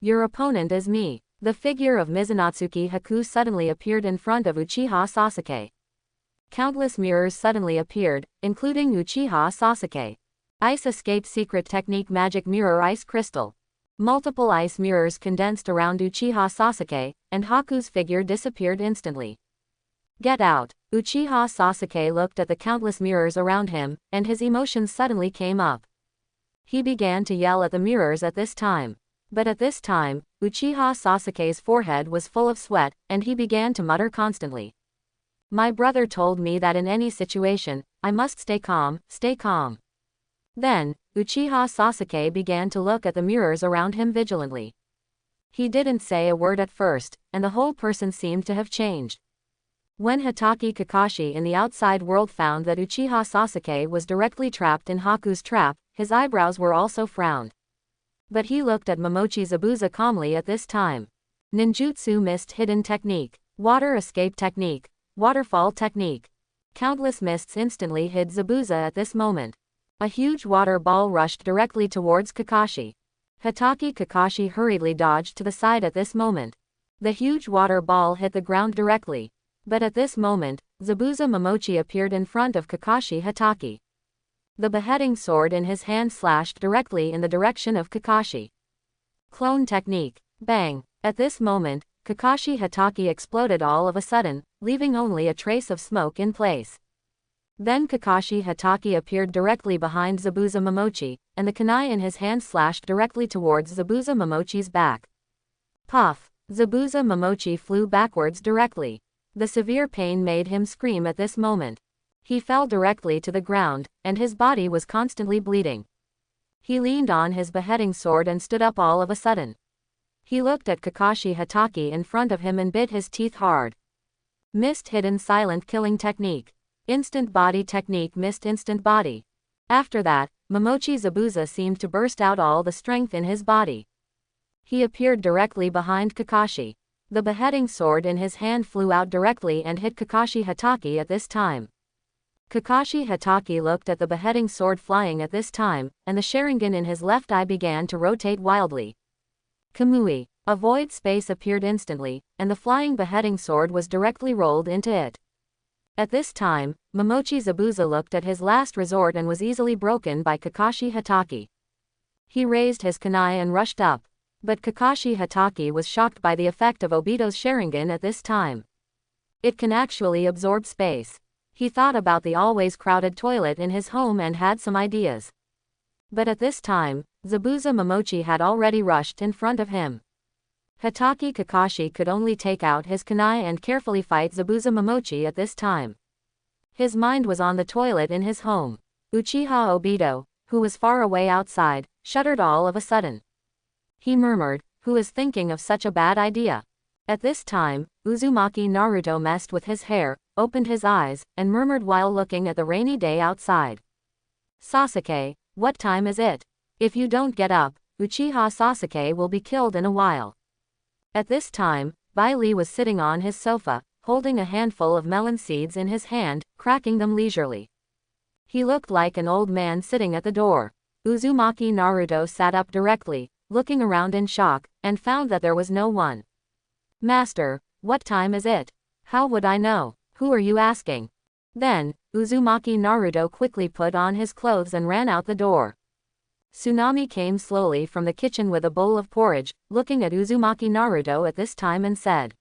Your opponent is me. The figure of Mizunatsuki Haku suddenly appeared in front of Uchiha Sasuke. Countless mirrors suddenly appeared, including Uchiha Sasuke. Ice Escape Secret Technique Magic Mirror Ice Crystal. Multiple ice mirrors condensed around Uchiha Sasuke, and Haku's figure disappeared instantly. Get out. Uchiha Sasuke looked at the countless mirrors around him, and his emotions suddenly came up. He began to yell at the mirrors at this time. But at this time, Uchiha Sasuke's forehead was full of sweat, and he began to mutter constantly. My brother told me that in any situation, I must stay calm, stay calm. Then, Uchiha Sasuke began to look at the mirrors around him vigilantly. He didn't say a word at first, and the whole person seemed to have changed. When Hatake Kakashi in the outside world found that Uchiha Sasuke was directly trapped in Haku's trap, his eyebrows were also frowned. But he looked at Momochi Zabuza calmly at this time. Ninjutsu Mist Hidden Technique. Water Escape Technique. Waterfall Technique. Countless mists instantly hid Zabuza at this moment. A huge water ball rushed directly towards Kakashi. Hatake Kakashi hurriedly dodged to the side at this moment. The huge water ball hit the ground directly. But at this moment, Zabuza Momochi appeared in front of Kakashi Hatake. The beheading sword in his hand slashed directly in the direction of Kakashi. Clone Technique. Bang. At this moment, Kakashi Hatake exploded all of a sudden, leaving only a trace of smoke in place. Then Kakashi Hatake appeared directly behind Zabuza Momochi, and the kunai in his hand slashed directly towards Zabuza Momochi's back. Puff. Zabuza Momochi flew backwards directly. The severe pain made him scream at this moment. He fell directly to the ground, and his body was constantly bleeding. He leaned on his beheading sword and stood up all of a sudden. He looked at Kakashi Hatake in front of him and bit his teeth hard. Mist Hidden Silent Killing Technique. Instant Body Technique Mist Instant Body. After that, Momochi Zabuza seemed to burst out all the strength in his body. He appeared directly behind Kakashi. The beheading sword in his hand flew out directly and hit Kakashi Hatake at this time. Kakashi Hatake looked at the beheading sword flying at this time, and the Sharingan in his left eye began to rotate wildly. Kamui. A void space appeared instantly, and the flying beheading sword was directly rolled into it. At this time, Momochi Zabuza looked at his last resort and was easily broken by Kakashi Hatake. He raised his kunai and rushed up. But Kakashi Hatake was shocked by the effect of Obito's Sharingan at this time. It can actually absorb space. He thought about the always crowded toilet in his home and had some ideas. But at this time, Zabuza Momochi had already rushed in front of him. Hatake Kakashi could only take out his kunai and carefully fight Zabuza Momochi at this time. His mind was on the toilet in his home. Uchiha Obito, who was far away outside, shuddered all of a sudden. He murmured, "Who is thinking of such a bad idea?" At this time, Uzumaki Naruto messed with his hair, opened his eyes, and murmured while looking at the rainy day outside. "Sasuke, what time is it? If you don't get up, Uchiha Sasuke will be killed in a while." At this time, Bai Li was sitting on his sofa, holding a handful of melon seeds in his hand, cracking them leisurely. He looked like an old man sitting at the door. Uzumaki Naruto sat up directly, looking around in shock, and found that there was no one. "Master, what time is it? How would I know? Who are you asking?" Then, Uzumaki Naruto quickly put on his clothes and ran out the door. Tsunami came slowly from the kitchen with a bowl of porridge, looking at Uzumaki Naruto at this time and said,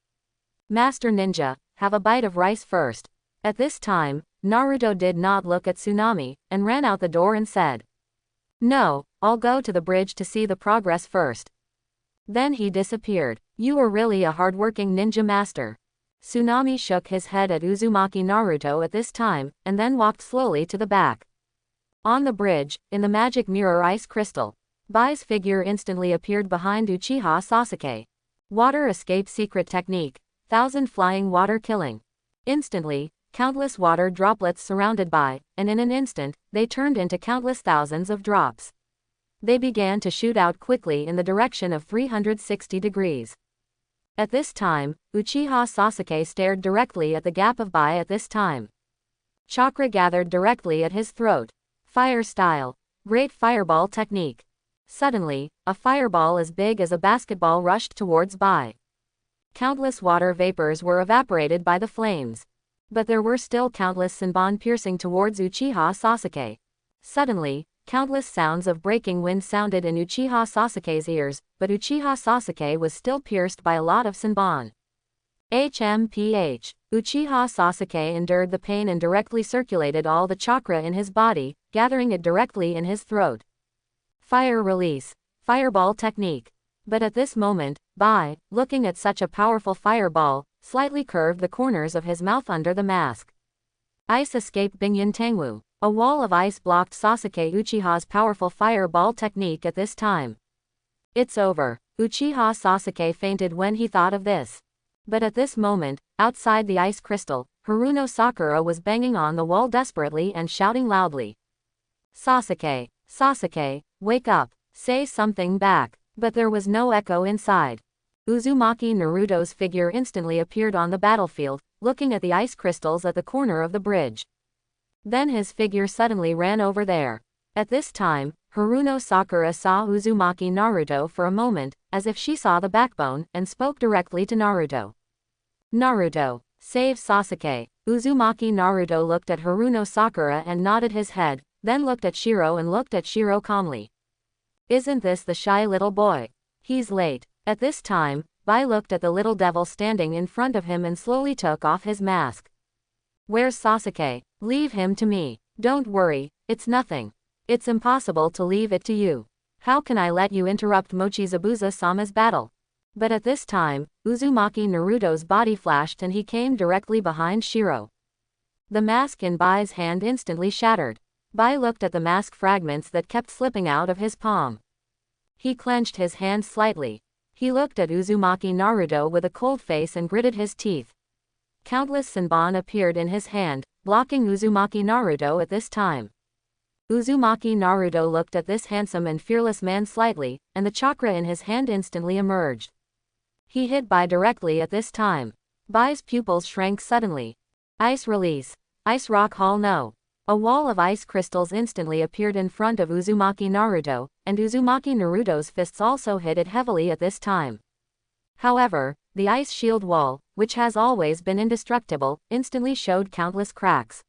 "Master Ninja, have a bite of rice first." At this time, Naruto did not look at Tsunami, and ran out the door and said, "No, I'll go to the bridge to see the progress first." Then he disappeared. "You are really a hard-working ninja master." Tsunami shook his head at Uzumaki Naruto at this time, and then walked slowly to the back. On the bridge, in the magic mirror ice crystal, Bai's figure instantly appeared behind Uchiha Sasuke. Water escape secret technique. 1,000 flying water killing. Instantly, countless water droplets surrounded Bai, and in an instant, they turned into countless thousands of drops. They began to shoot out quickly in the direction of 360 degrees. At this time, Uchiha Sasuke stared directly at the gap of Bai at this time. Chakra gathered directly at his throat. Fire style. Great fireball technique. Suddenly, a fireball as big as a basketball rushed towards Bai. Countless water vapors were evaporated by the flames. But there were still countless Senbon piercing towards Uchiha Sasuke. Suddenly, countless sounds of breaking wind sounded in Uchiha Sasuke's ears, but Uchiha Sasuke was still pierced by a lot of Senbon. HMPH. Uchiha Sasuke endured the pain and directly circulated all the chakra in his body, gathering it directly in his throat. Fire release. Fireball technique. But at this moment, Bai, looking at such a powerful fireball, slightly curved the corners of his mouth under the mask. Ice escape Bingyun Tangwu. A wall of ice blocked Sasuke Uchiha's powerful fireball technique at this time. It's over. Uchiha Sasuke fainted when he thought of this. But at this moment, outside the ice crystal, Haruno Sakura was banging on the wall desperately and shouting loudly. "Sasuke, Sasuke, wake up, say something back." But there was no echo inside. Uzumaki Naruto's figure instantly appeared on the battlefield, looking at the ice crystals at the corner of the bridge. Then his figure suddenly ran over there. At this time, Haruno Sakura saw Uzumaki Naruto for a moment, as if she saw the backbone, and spoke directly to Naruto. "Naruto, save Sasuke." Uzumaki Naruto looked at Haruno Sakura and nodded his head, then looked at Shiro and looked at Shiro calmly. "Isn't this the shy little boy? He's late." At this time, Bai looked at the little devil standing in front of him and slowly took off his mask. "Where's Sasuke? Leave him to me. Don't worry, it's nothing. It's impossible to leave it to you. How can I let you interrupt Mochizabuza-sama's battle?" But at this time, Uzumaki Naruto's body flashed and he came directly behind Shiro. The mask in Bai's hand instantly shattered. Bai looked at the mask fragments that kept slipping out of his palm. He clenched his hand slightly. He looked at Uzumaki Naruto with a cold face and gritted his teeth. Countless Senbon appeared in his hand, blocking Uzumaki Naruto at this time. Uzumaki Naruto looked at this handsome and fearless man slightly, and the chakra in his hand instantly emerged. He hit Bai directly at this time. Bai's pupils shrank suddenly. Ice release. Ice rock hall no. A wall of ice crystals instantly appeared in front of Uzumaki Naruto, and Uzumaki Naruto's fists also hit it heavily at this time. However, the ice shield wall, which has always been indestructible, instantly showed countless cracks.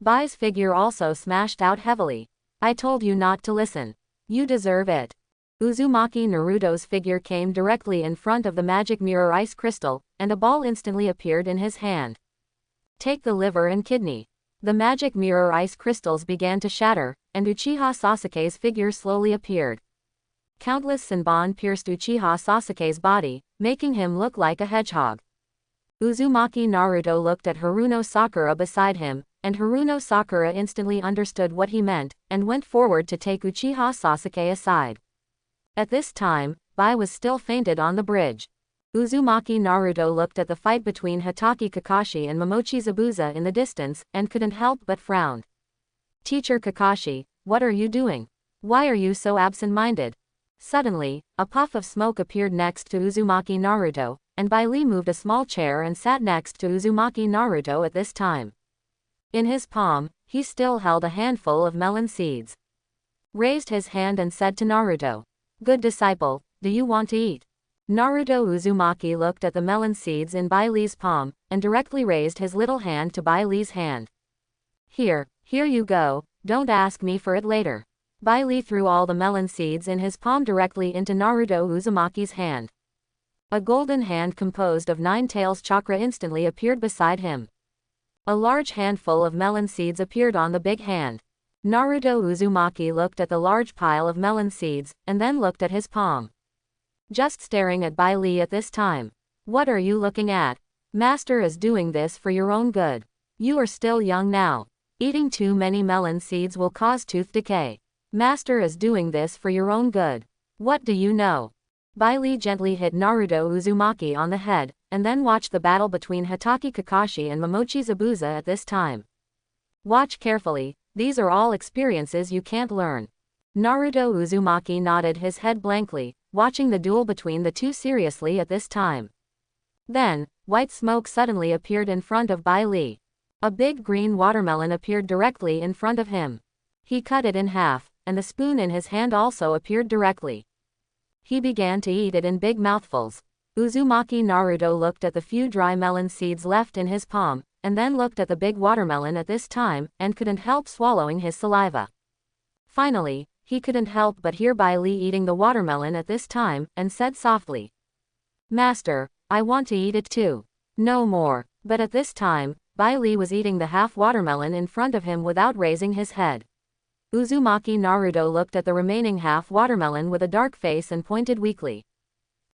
Bai's figure also smashed out heavily. "I told you not to listen. You deserve it." Uzumaki Naruto's figure came directly in front of the magic mirror ice crystal, and a ball instantly appeared in his hand. "Take the liver and kidney." The magic mirror ice crystals began to shatter, and Uchiha Sasuke's figure slowly appeared. Countless Senbon pierced Uchiha Sasuke's body, making him look like a hedgehog. Uzumaki Naruto looked at Haruno Sakura beside him, and Haruno Sakura instantly understood what he meant, and went forward to take Uchiha Sasuke aside. At this time, Bai was still fainted on the bridge. Uzumaki Naruto looked at the fight between Hatake Kakashi and Momochi Zabuza in the distance, and couldn't help but frown. Teacher Kakashi, what are you doing? Why are you so absent-minded? Suddenly, a puff of smoke appeared next to Uzumaki Naruto, and Bai Li moved a small chair and sat next to Uzumaki Naruto at this time. In his palm, he still held a handful of melon seeds. Raised his hand and said to Naruto, "Good disciple, do you want to eat?" Naruto Uzumaki looked at the melon seeds in Bai Li's palm, and directly raised his little hand to Bai Li's hand. Here you go, don't ask me for it later." Bai Li threw all the melon seeds in his palm directly into Naruto Uzumaki's hand. A golden hand composed of 9 tails chakra instantly appeared beside him. A large handful of melon seeds appeared on the big hand. Naruto Uzumaki looked at the large pile of melon seeds, and then looked at his palm. Just staring at Bai Li at this time. "What are you looking at? Master is doing this for your own good. You are still young now. Eating too many melon seeds will cause tooth decay. Master is doing this for your own good. What do you know?" Bai Li gently hit Naruto Uzumaki on the head, and then watched the battle between Hatake Kakashi and Momochi Zabuza at this time. "Watch carefully, these are all experiences you can't learn." Naruto Uzumaki nodded his head blankly, watching the duel between the two seriously at this time. Then, white smoke suddenly appeared in front of Bai Li. A big green watermelon appeared directly in front of him. He cut it in half, and the spoon in his hand also appeared directly. He began to eat it in big mouthfuls. Uzumaki Naruto looked at the few dry melon seeds left in his palm, and then looked at the big watermelon at this time, and couldn't help swallowing his saliva. Finally, he couldn't help but hear Bai Li eating the watermelon at this time, and said softly, "Master, I want to eat it too." "No more." But at this time, Bai Li was eating the half watermelon in front of him without raising his head. Uzumaki Naruto looked at the remaining half watermelon with a dark face and pointed weakly.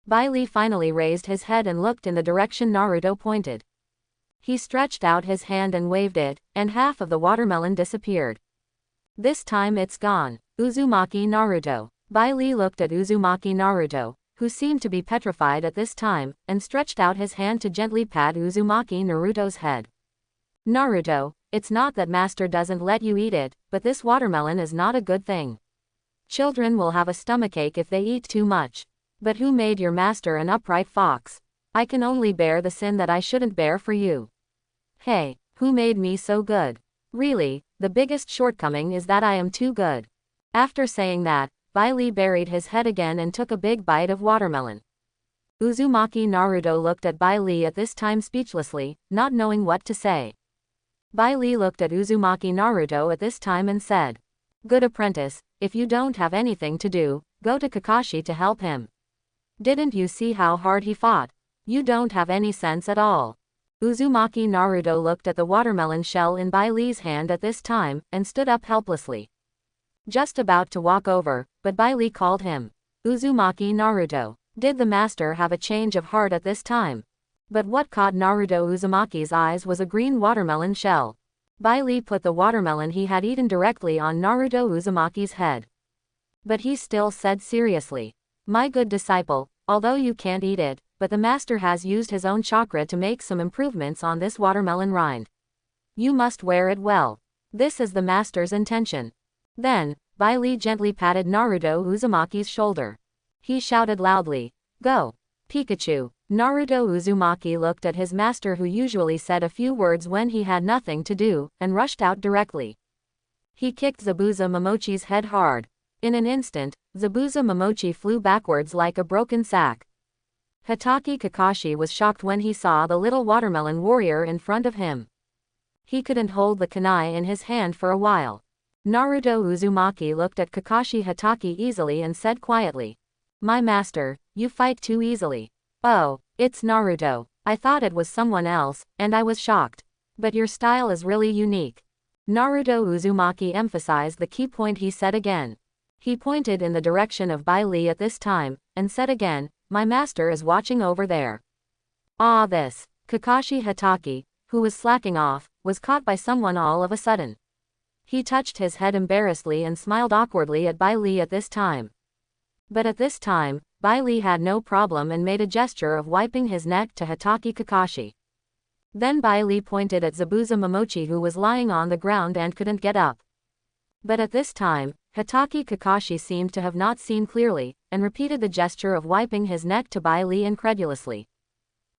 Bai Li finally raised his head and looked in the direction Naruto pointed. He stretched out his hand and waved it, and half of the watermelon disappeared. "This time it's gone." Uzumaki Naruto. Bai Li looked at Uzumaki Naruto, who seemed to be petrified at this time, and stretched out his hand to gently pat Uzumaki Naruto's head. "Naruto, it's not that Master doesn't let you eat it, but this watermelon is not a good thing. Children will have a stomachache if they eat too much. But who made your master an upright fox? I can only bear the sin that I shouldn't bear for you. Hey, who made me so good? Really, the biggest shortcoming is that I am too good." After saying that, Bai Li buried his head again and took a big bite of watermelon. Uzumaki Naruto looked at Bai Li at this time speechlessly, not knowing what to say. Bai Li looked at Uzumaki Naruto at this time and said, "Good apprentice, if you don't have anything to do, go to Kakashi to help him. Didn't you see how hard he fought? You don't have any sense at all." Uzumaki Naruto looked at the watermelon shell in Bai Li's hand at this time, and stood up helplessly. Just about to walk over, but Bai Li called him. "Uzumaki Naruto." Did the master have a change of heart at this time? But what caught Naruto Uzumaki's eyes was a green watermelon shell. Bai Li put the watermelon he had eaten directly on Naruto Uzumaki's head. But he still said seriously, "My good disciple, although you can't eat it, but the master has used his own chakra to make some improvements on this watermelon rind. You must wear it well. This is the master's intention." Then, Bai Li gently patted Naruto Uzumaki's shoulder. He shouted loudly, "Go, Pikachu!" Naruto Uzumaki looked at his master, who usually said a few words when he had nothing to do, and rushed out directly. He kicked Zabuza Momochi's head hard. In an instant, Zabuza Momochi flew backwards like a broken sack. Hatake Kakashi was shocked when he saw the little watermelon warrior in front of him. He couldn't hold the kunai in his hand for a while. Naruto Uzumaki looked at Kakashi Hatake easily and said quietly, "My master, you fight too easily." "Oh, it's Naruto. I thought it was someone else, and I was shocked. But your style is really unique." Naruto Uzumaki emphasized the key point. He said again. He pointed in the direction of Bai Li at this time, and said again, "My master is watching over there." Ah, this. Kakashi Hatake, who was slacking off, was caught by someone all of a sudden. He touched his head embarrassedly and smiled awkwardly at Bai Li at this time. But at this time, Bai Li had no problem and made a gesture of wiping his neck to Hatake Kakashi. Then Bai Li pointed at Zabuza Momochi, who was lying on the ground and couldn't get up. But at this time, Hatake Kakashi seemed to have not seen clearly, and repeated the gesture of wiping his neck to Bai Li incredulously,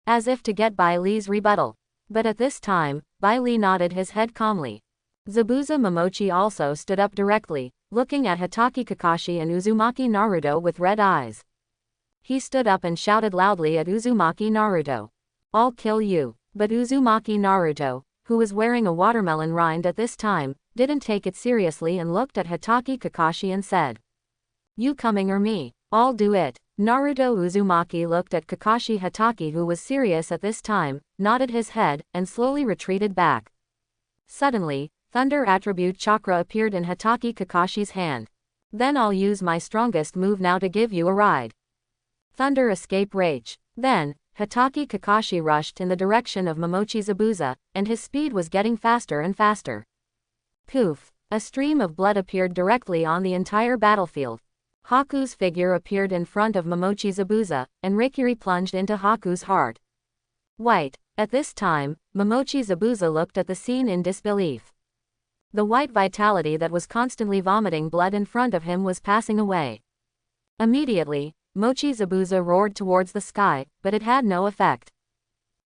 as if to get Bai Li's rebuttal. But at this time, Bai Li nodded his head calmly. Zabuza Momochi also stood up directly, looking at Hatake Kakashi and Uzumaki Naruto with red eyes. He stood up and shouted loudly at Uzumaki Naruto, "I'll kill you." But Uzumaki Naruto, who was wearing a watermelon rind at this time, didn't take it seriously and looked at Hatake Kakashi and said, "You coming or me? I'll do it." Naruto Uzumaki looked at Kakashi Hatake, who was serious at this time, nodded his head, and slowly retreated back. Suddenly, Thunder Attribute Chakra appeared in Hatake Kakashi's hand. "Then I'll use my strongest move now to give you a ride." Thunder Escape Rage. Then, Hatake Kakashi rushed in the direction of Momochi Zabuza, and his speed was getting faster and faster. Poof! A stream of blood appeared directly on the entire battlefield. Haku's figure appeared in front of Momochi Zabuza, and Rikiri plunged into Haku's heart. White. At this time, Momochi Zabuza looked at the scene in disbelief. The white vitality that was constantly vomiting blood in front of him was passing away. Immediately, Mochi Zabuza roared towards the sky, but it had no effect.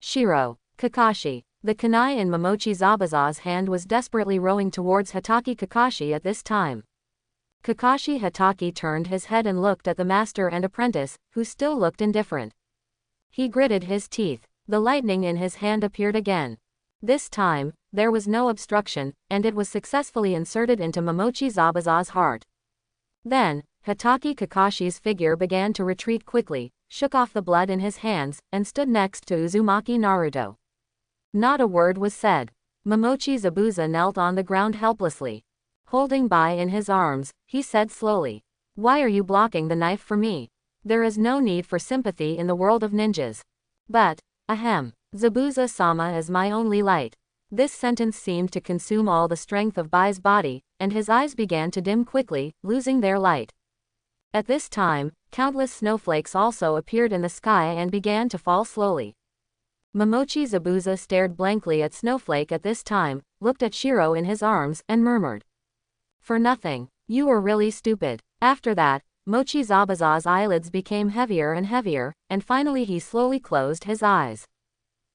Shiro. Kakashi. The kunai in Momochi Zabuza's hand was desperately rowing towards Hatake Kakashi at this time. Kakashi Hatake turned his head and looked at the master and apprentice, who still looked indifferent. He gritted his teeth. The lightning in his hand appeared again. This time, there was no obstruction, and it was successfully inserted into Momochi Zabuza's heart. Then, Hatake Kakashi's figure began to retreat quickly, shook off the blood in his hands, and stood next to Uzumaki Naruto. Not a word was said. Momochi Zabuza knelt on the ground helplessly. Holding Bai in his arms, he said slowly, "Why are you blocking the knife for me? There is no need for sympathy in the world of ninjas." But, ahem, Zabuza-sama is my only light. This sentence seemed to consume all the strength of Bai's body, and his eyes began to dim quickly, losing their light. At this time, countless snowflakes also appeared in the sky and began to fall slowly. Momochi Zabuza stared blankly at Snowflake at this time, looked at Shiro in his arms, and murmured, "For nothing. You were really stupid." After that, Mochi Zabuza's eyelids became heavier and heavier, and finally he slowly closed his eyes.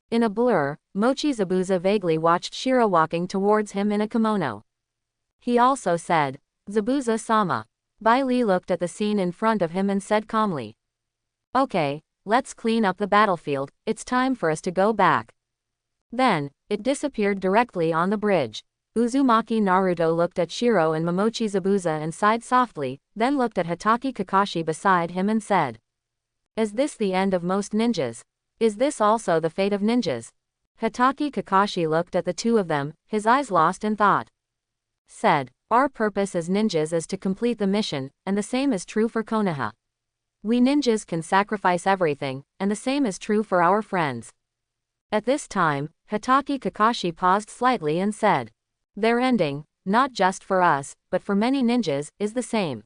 In a blur, Mochi Zabuza vaguely watched Shiro walking towards him in a kimono. He also said, "Zabuza-sama." Bai Li looked at the scene in front of him and said calmly, "Okay, let's clean up the battlefield, it's time for us to go back." Then, it disappeared directly on the bridge. Uzumaki Naruto looked at Shiro and Momochi Zabuza and sighed softly, then looked at Hatake Kakashi beside him and said, "Is this the end of most ninjas? Is this also the fate of ninjas?" Hatake Kakashi looked at the two of them, his eyes lost in thought. Said, "Our purpose as ninjas is to complete the mission, and the same is true for Konoha. We ninjas can sacrifice everything, and the same is true for our friends." At this time, Hatake Kakashi paused slightly and said, "Their ending, not just for us, but for many ninjas, is the same.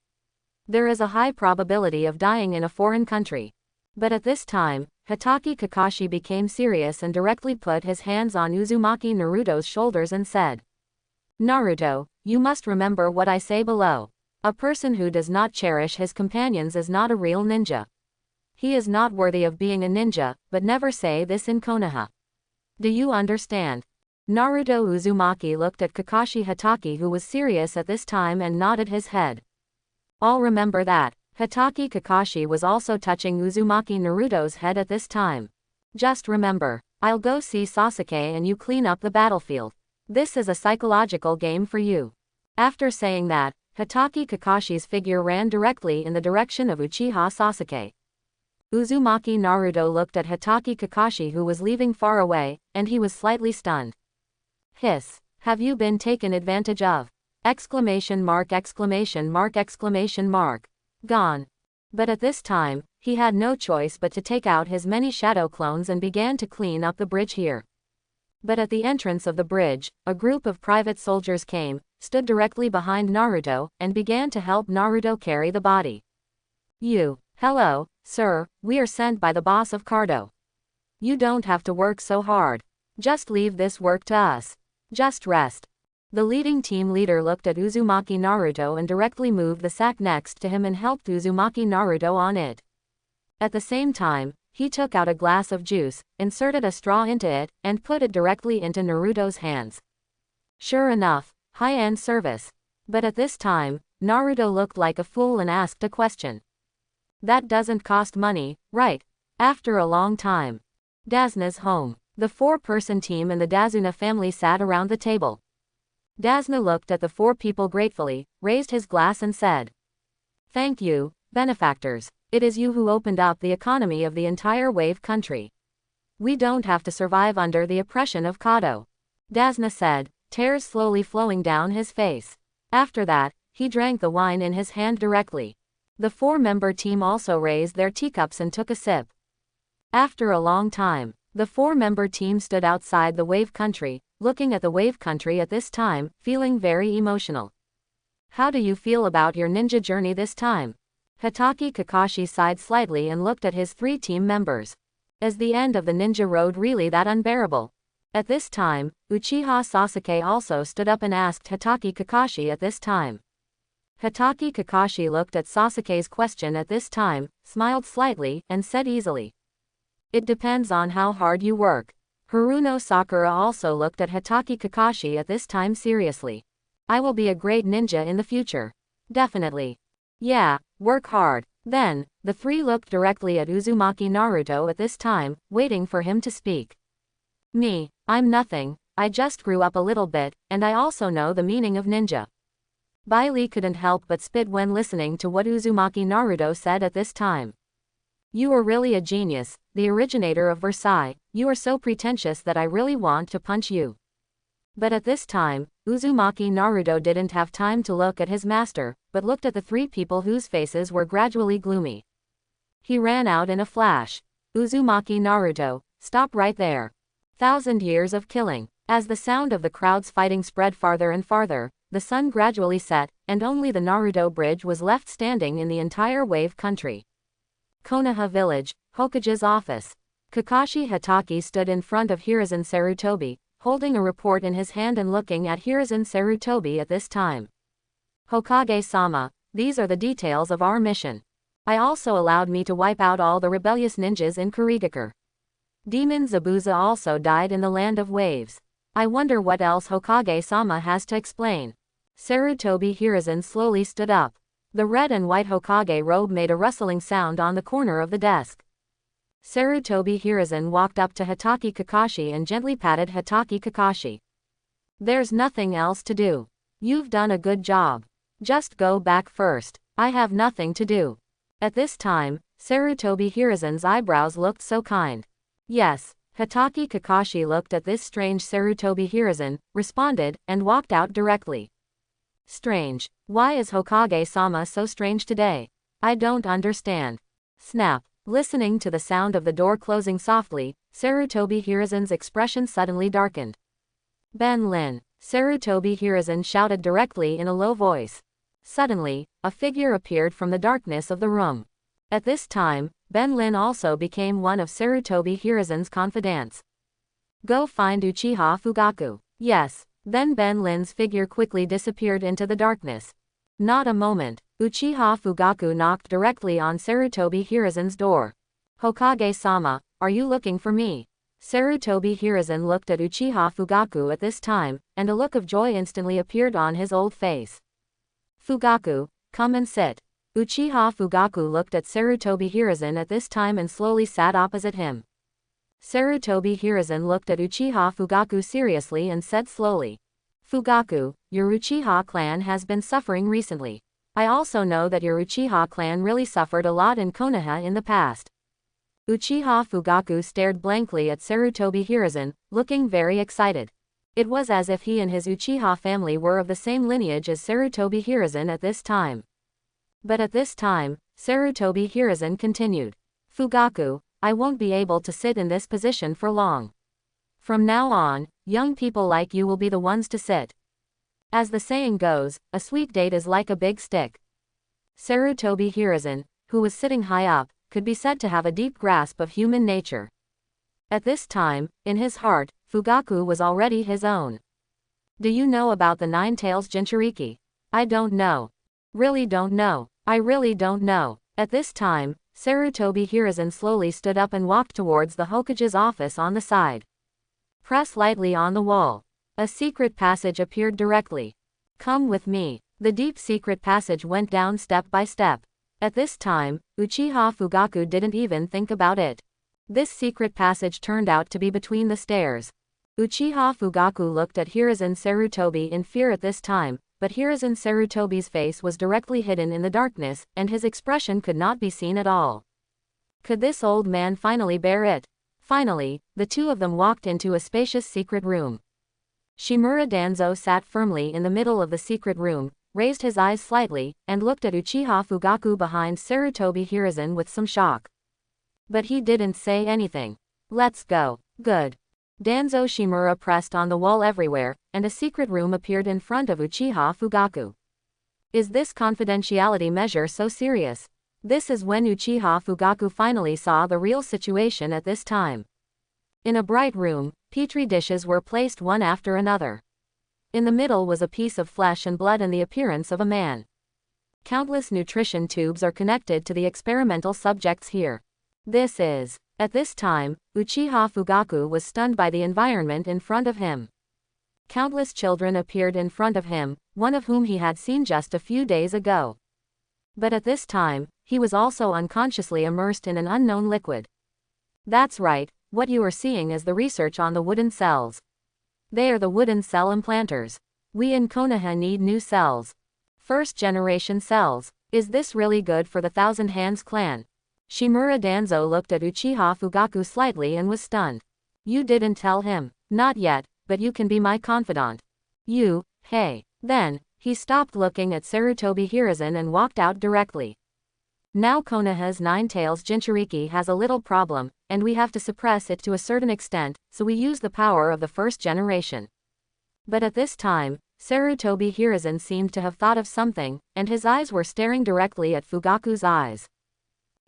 There is a high probability of dying in a foreign country." But at this time, Hatake Kakashi became serious and directly put his hands on Uzumaki Naruto's shoulders and said, "Naruto, you must remember what I say below. A person who does not cherish his companions is not a real ninja. He is not worthy of being a ninja, but never say this in Konoha. Do you understand?" Naruto Uzumaki looked at Kakashi Hatake, who was serious at this time, and nodded his head. "I'll remember that." Hatake Kakashi was also touching Uzumaki Naruto's head at this time. "Just remember, I'll go see Sasuke and you clean up the battlefield. This is a psychological game for you." After saying that, Hatake Kakashi's figure ran directly in the direction of Uchiha Sasuke. Uzumaki Naruto looked at Hatake Kakashi, who was leaving far away, and he was slightly stunned. "Hiss. Have you been taken advantage of? Exclamation mark, exclamation mark, exclamation mark. Gone. But at this time, he had no choice but to take out his many shadow clones and began to clean up the bridge here. But at the entrance of the bridge, a group of private soldiers came, stood directly behind Naruto, and began to help Naruto carry the body. Hello, sir, we are sent by the boss of Cardo. You don't have to work so hard. Just leave this work to us. Just rest. The leading team leader looked at Uzumaki Naruto and directly moved the sack next to him and helped Uzumaki Naruto on it. At the same time, he took out a glass of juice, inserted a straw into it, and put it directly into Naruto's hands. Sure enough, high-end service. But at this time, Naruto looked like a fool and asked a question. That doesn't cost money, right? After a long time. Dazuna's home. The 4-person team and the Dazuna family sat around the table. Dazuna looked at the 4 people gratefully, raised his glass and said, "Thank you, benefactors. It is you who opened up the economy of the entire wave country. We don't have to survive under the oppression of Kado." Dazuna said, tears slowly flowing down his face. After that, he drank the wine in his hand directly. The 4-member team also raised their teacups and took a sip. After a long time, the 4-member team stood outside the wave country, looking at the wave country at this time, feeling very emotional. "How do you feel about your ninja journey this time?" Hatake Kakashi sighed slightly and looked at his 3 team members. Is the end of the ninja road really that unbearable? At this time, Uchiha Sasuke also stood up and asked Hatake Kakashi at this time. Hatake Kakashi looked at Sasuke's question at this time, smiled slightly, and said easily, "It depends on how hard you work." Haruno Sakura also looked at Hatake Kakashi at this time seriously. "I will be a great ninja in the future. Definitely. Yeah, work hard." Then, the 3 looked directly at Uzumaki Naruto at this time, waiting for him to speak. "Me, I'm nothing, I just grew up a little bit, and I also know the meaning of ninja." Bailey couldn't help but spit when listening to what Uzumaki Naruto said at this time. "You are really a genius, the originator of Versailles. You are so pretentious that I really want to punch you." But at this time, Uzumaki Naruto didn't have time to look at his master, but looked at the 3 people whose faces were gradually gloomy. He ran out in a flash. "Uzumaki Naruto, stop right there. 1,000 years of killing." As the sound of the crowd's fighting spread farther and farther, the sun gradually set, and only the Naruto bridge was left standing in the entire wave country. Konoha Village, Hokage's office. Kakashi Hatake stood in front of Hiruzen Sarutobi, holding a report in his hand and looking at Hiruzen Sarutobi at this time. "Hokage-sama, these are the details of our mission. I also allowed me to wipe out all the rebellious ninjas in Kurigakure. Demon Zabuza also died in the Land of Waves. I wonder what else Hokage-sama has to explain." Sarutobi Hiruzen slowly stood up. The red and white Hokage robe made a rustling sound on the corner of the desk. Sarutobi Hiruzen walked up to Hatake Kakashi and gently patted Hatake Kakashi. "There's nothing else to do. You've done a good job. Just go back first. I have nothing to do." At this time, Sarutobi Hiruzen's eyebrows looked so kind. "Yes." Hatake Kakashi looked at this strange Sarutobi Hiruzen, responded, and walked out directly. "Strange. Why is Hokage-sama so strange today? I don't understand." Snap. Listening to the sound of the door closing softly, Sarutobi Hiruzen's expression suddenly darkened. "Ben Lin." Sarutobi Hiruzen shouted directly in a low voice. Suddenly, a figure appeared from the darkness of the room. At this time, Ben Lin also became one of Sarutobi Hiruzen's confidants. "Go find Uchiha Fugaku." "Yes." Then Ben Lin's figure quickly disappeared into the darkness. Not a moment. Uchiha Fugaku knocked directly on Sarutobi Hiruzen's door. "Hokage-sama, are you looking for me?" Sarutobi Hiruzen looked at Uchiha Fugaku at this time, and a look of joy instantly appeared on his old face. "Fugaku, come and sit." Uchiha Fugaku looked at Sarutobi Hiruzen at this time and slowly sat opposite him. Sarutobi Hiruzen looked at Uchiha Fugaku seriously and said slowly, "Fugaku, your Uchiha clan has been suffering recently. I also know that your Uchiha clan really suffered a lot in Konoha in the past." Uchiha Fugaku stared blankly at Sarutobi Hiruzen, looking very excited. It was as if he and his Uchiha family were of the same lineage as Sarutobi Hiruzen at this time. But at this time, Sarutobi Hiruzen continued. Fugaku, I won't be able to sit in this position for long. From now on, young people like you will be the ones to sit. As the saying goes, a sweet date is like a big stick. Sarutobi Hiruzen, who was sitting high up, could be said to have a deep grasp of human nature. At this time, in his heart, Fugaku was already his own. Do you know about the Nine Tails Jinchuriki? I don't know. Really don't know. I really don't know. At this time, Sarutobi Hiruzen slowly stood up and walked towards the Hokage's office on the side. Press lightly on the wall. A secret passage appeared directly. Come with me. The deep secret passage went down step by step. At this time, Uchiha Fugaku didn't even think about it. This secret passage turned out to be between the stairs. Uchiha Fugaku looked at Hiruzen Sarutobi in fear at this time, but Hiruzen Sarutobi's face was directly hidden in the darkness, and his expression could not be seen at all. Could this old man finally bear it? Finally, the two of them walked into a spacious secret room. Shimura Danzo sat firmly in the middle of the secret room, raised his eyes slightly, and looked at Uchiha Fugaku behind Sarutobi Hiruzen with some shock. But he didn't say anything. Let's go. Good. Danzo Shimura pressed on the wall everywhere, and a secret room appeared in front of Uchiha Fugaku. Is this confidentiality measure so serious? This is when Uchiha Fugaku finally saw the real situation at this time. In a bright room, petri dishes were placed one after another. In the middle was a piece of flesh and blood and the appearance of a man. Countless nutrition tubes are connected to the experimental subjects here. This is. At this time, Uchiha Fugaku was stunned by the environment in front of him. Countless children appeared in front of him, one of whom he had seen just a few days ago. But at this time, he was also unconsciously immersed in an unknown liquid. That's right, what you are seeing is the research on the wooden cells. They are the wooden cell implanters. We in Konoha need new cells. First generation cells. Is this really good for the Thousand Hands clan? Shimura Danzo looked at Uchiha Fugaku slightly and was stunned. You didn't tell him. Not yet, but you can be my confidant. You, hey. Then, he stopped looking at Sarutobi Hiruzen and walked out directly. Now Konoha's Nine Tails Jinchuriki has a little problem, and we have to suppress it to a certain extent, so we use the power of the first generation. But at this time, Sarutobi Hiruzen seemed to have thought of something, and his eyes were staring directly at Fugaku's eyes.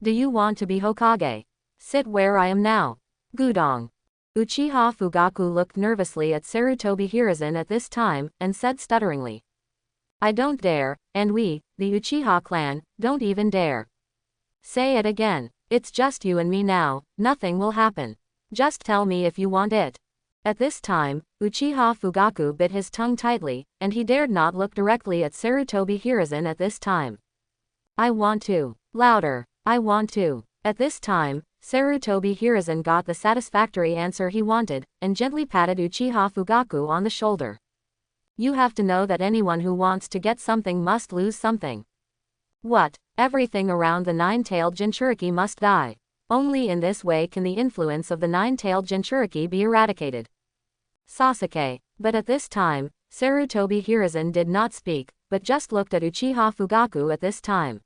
Do you want to be Hokage? Sit where I am now. Gudong. Uchiha Fugaku looked nervously at Sarutobi Hiruzen at this time, and said stutteringly. I don't dare, and we, the Uchiha clan, don't even dare. Say it again. It's just you and me now, nothing will happen. Just tell me if you want it. At this time, Uchiha Fugaku bit his tongue tightly, and he dared not look directly at Sarutobi Hiruzen at this time. I want to. Louder. I want to. At this time, Sarutobi Hiruzen got the satisfactory answer he wanted, and gently patted Uchiha Fugaku on the shoulder. You have to know that anyone who wants to get something must lose something. What? Everything around the nine-tailed Jinchuriki must die. Only in this way can the influence of the nine-tailed Jinchuriki be eradicated. Sasuke. But at this time, Sarutobi Hiruzen did not speak, but just looked at Uchiha Fugaku at this time.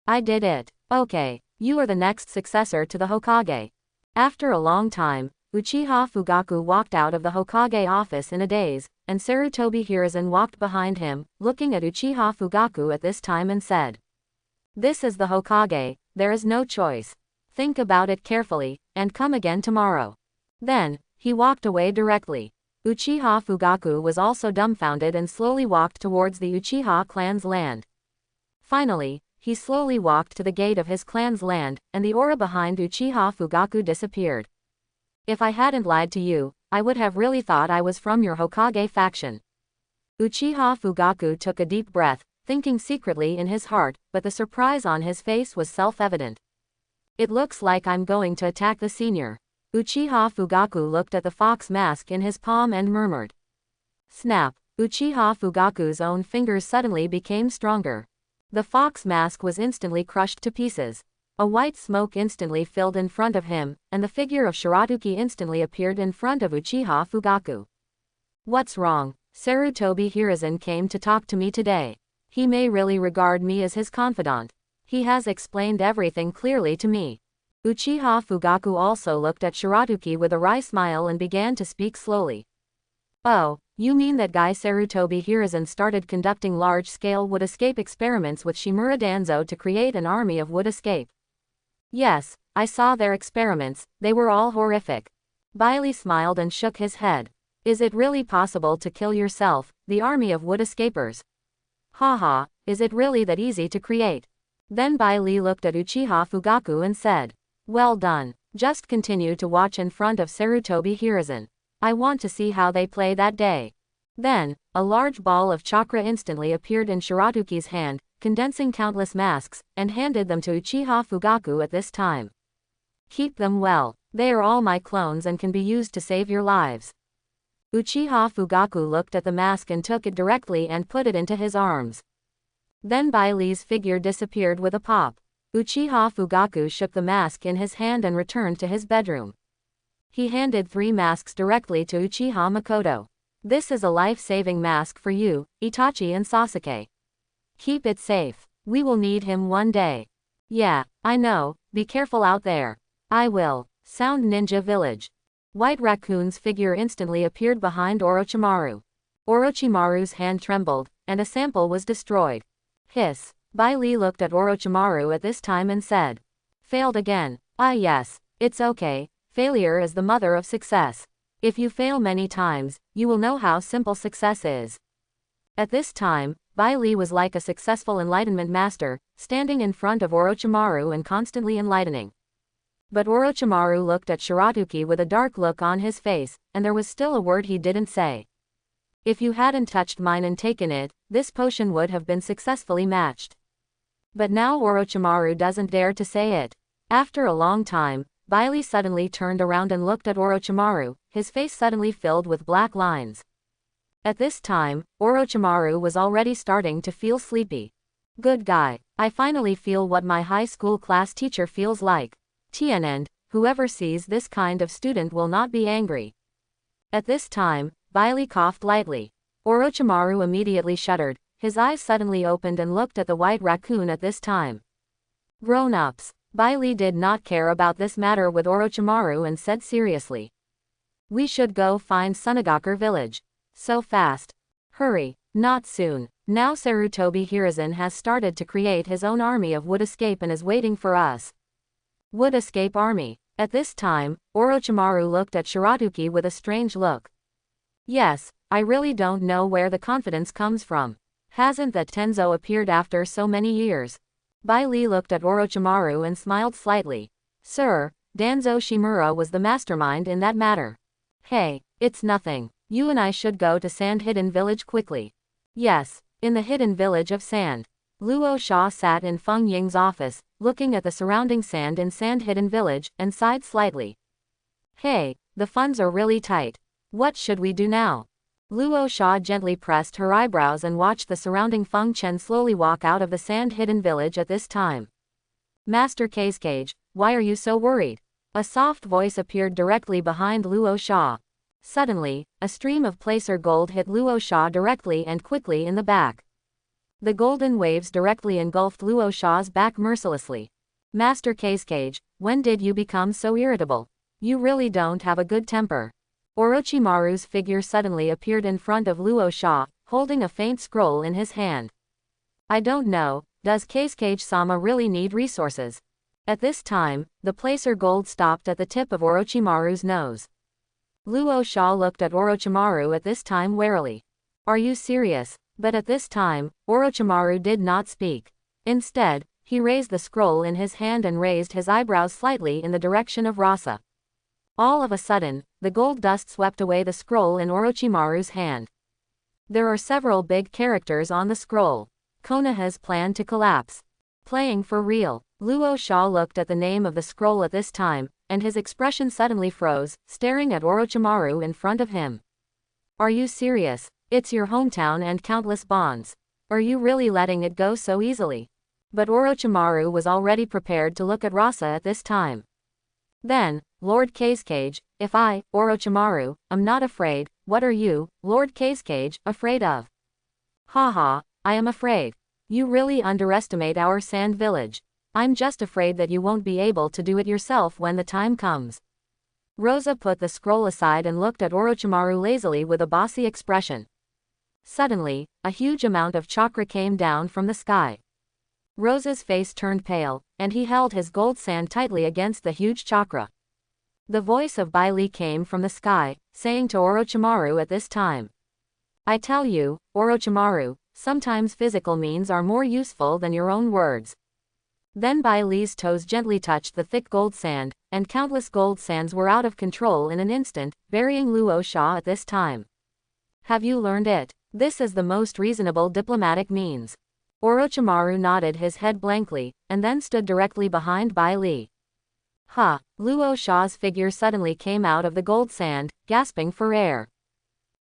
I did it. Okay, you are the next successor to the Hokage. After a long time, Uchiha Fugaku walked out of the Hokage office in a daze, and Sarutobi Hiruzen walked behind him, looking at Uchiha Fugaku at this time and said. This is the Hokage, there is no choice. Think about it carefully, and come again tomorrow. Then, he walked away directly. Uchiha Fugaku was also dumbfounded and slowly walked towards the Uchiha clan's land. Finally, he slowly walked to the gate of his clan's land, and the aura behind Uchiha Fugaku disappeared. If I hadn't lied to you, I would have really thought I was from your Hokage faction. Uchiha Fugaku took a deep breath, thinking secretly in his heart, but the surprise on his face was self-evident. It looks like I'm going to attack the senior. Uchiha Fugaku looked at the fox mask in his palm and murmured. Snap! Uchiha Fugaku's own fingers suddenly became stronger. The fox mask was instantly crushed to pieces. A white smoke instantly filled in front of him, and the figure of Shiratuki instantly appeared in front of Uchiha Fugaku. What's wrong? Sarutobi Hiruzen came to talk to me today. He may really regard me as his confidant. He has explained everything clearly to me. Uchiha Fugaku also looked at Shiratuki with a wry smile and began to speak slowly. Oh, you mean that guy Sarutobi Hiruzen started conducting large-scale wood escape experiments with Shimura Danzo to create an army of wood escape? Yes, I saw their experiments, they were all horrific. Bailey smiled and shook his head. Is it really possible to kill yourself, the army of wood escapers? Haha, is it really that easy to create? Then Bailey looked at Uchiha Fugaku and said, well done, just continue to watch in front of Sarutobi Hiruzen. I want to see how they play that day. Then, a large ball of chakra instantly appeared in Shiratuki's hand, condensing countless masks, and handed them to Uchiha Fugaku at this time. Keep them well, they are all my clones and can be used to save your lives. Uchiha Fugaku looked at the mask and took it directly and put it into his arms. Then Bailei's figure disappeared with a pop. Uchiha Fugaku shook the mask in his hand and returned to his bedroom. He handed 3 masks directly to Uchiha Makoto. This is a life-saving mask for you, Itachi and Sasuke. Keep it safe. We will need him one day. Yeah, I know, be careful out there. I will. Sound Ninja Village. White Raccoon's figure instantly appeared behind Orochimaru. Orochimaru's hand trembled, and a sample was destroyed. Hiss. Bailey looked at Orochimaru at this time and said. Failed again. Ah yes, it's okay, failure is the mother of success. If you fail many times, you will know how simple success is. At this time, Bailey was like a successful enlightenment master, standing in front of Orochimaru and constantly enlightening. But Orochimaru looked at Shiratuki with a dark look on his face, and there was still a word he didn't say. If you hadn't touched mine and taken it, this potion would have been successfully matched. But now Orochimaru doesn't dare to say it. After a long time, Bailey suddenly turned around and looked at Orochimaru, his face suddenly filled with black lines. At this time, Orochimaru was already starting to feel sleepy. Good guy, I finally feel what my high school class teacher feels like. Tianend, whoever sees this kind of student will not be angry. At this time, Bailey coughed lightly. Orochimaru immediately shuddered, his eyes suddenly opened and looked at the White Raccoon at this time. Grown-ups. Bailey did not care about this matter with Orochimaru and said seriously. We should go find Sunagakur village. So fast. Hurry, not soon. Now Sarutobi Hiruzen has started to create his own army of wood escape and is waiting for us. Wood escape army. At this time, Orochimaru looked at Shiratuki with a strange look. Yes, I really don't know where the confidence comes from. Hasn't that Tenzo appeared after so many years? Bailey looked at Orochimaru and smiled slightly. Sir, Danzo Shimura was the mastermind in that matter. Hey, it's nothing. You and I should go to Sand Hidden Village quickly. Yes, in the hidden village of sand. Luo Sha sat in Feng Ying's office, looking at the surrounding sand in Sand Hidden Village, and sighed slightly. Hey, the funds are really tight. What should we do now? Luo Sha gently pressed her eyebrows and watched the surrounding Feng Chen slowly walk out of the Sand Hidden Village at this time. Master Cage, why are you so worried? A soft voice appeared directly behind Luo Sha. Suddenly, a stream of placer gold hit Luo Sha directly and quickly in the back. The golden waves directly engulfed Luo Sha's back mercilessly. Master Cage, when did you become so irritable? You really don't have a good temper. Orochimaru's figure suddenly appeared in front of Luo Sha, holding a faint scroll in his hand. I don't know, does Cage-sama really need resources? At this time, the placer gold stopped at the tip of Orochimaru's nose. Luo Sha looked at Orochimaru at this time warily. Are you serious? But at this time, Orochimaru did not speak. Instead, he raised the scroll in his hand and raised his eyebrows slightly in the direction of Rasa. All of a sudden, the gold dust swept away the scroll in Orochimaru's hand. There are several big characters on the scroll. Konoha's plan to collapse. Playing for real. Luo Sha looked at the name of the scroll at this time, and his expression suddenly froze, staring at Orochimaru in front of him. Are you serious? It's your hometown and countless bonds. Are you really letting it go so easily? But Orochimaru was already prepared to look at Rasa at this time. Then, Lord Kazekage, if I, Orochimaru, am not afraid, what are you, Lord Kazekage, afraid of? Haha, I am afraid. You really underestimate our sand village. I'm just afraid that you won't be able to do it yourself when the time comes. Rosa put the scroll aside and looked at Orochimaru lazily with a bossy expression. Suddenly, a huge amount of chakra came down from the sky. Rosa's face turned pale, and he held his gold sand tightly against the huge chakra. The voice of Bai Li came from the sky, saying to Orochimaru at this time. I tell you, Orochimaru, sometimes physical means are more useful than your own words. Then Bai Li's toes gently touched the thick gold sand, and countless gold sands were out of control in an instant, burying Luo Sha at this time. Have you learned it? This is the most reasonable diplomatic means. Orochimaru nodded his head blankly, and then stood directly behind Bai Li. Ha! Luo Sha's figure suddenly came out of the gold sand, gasping for air.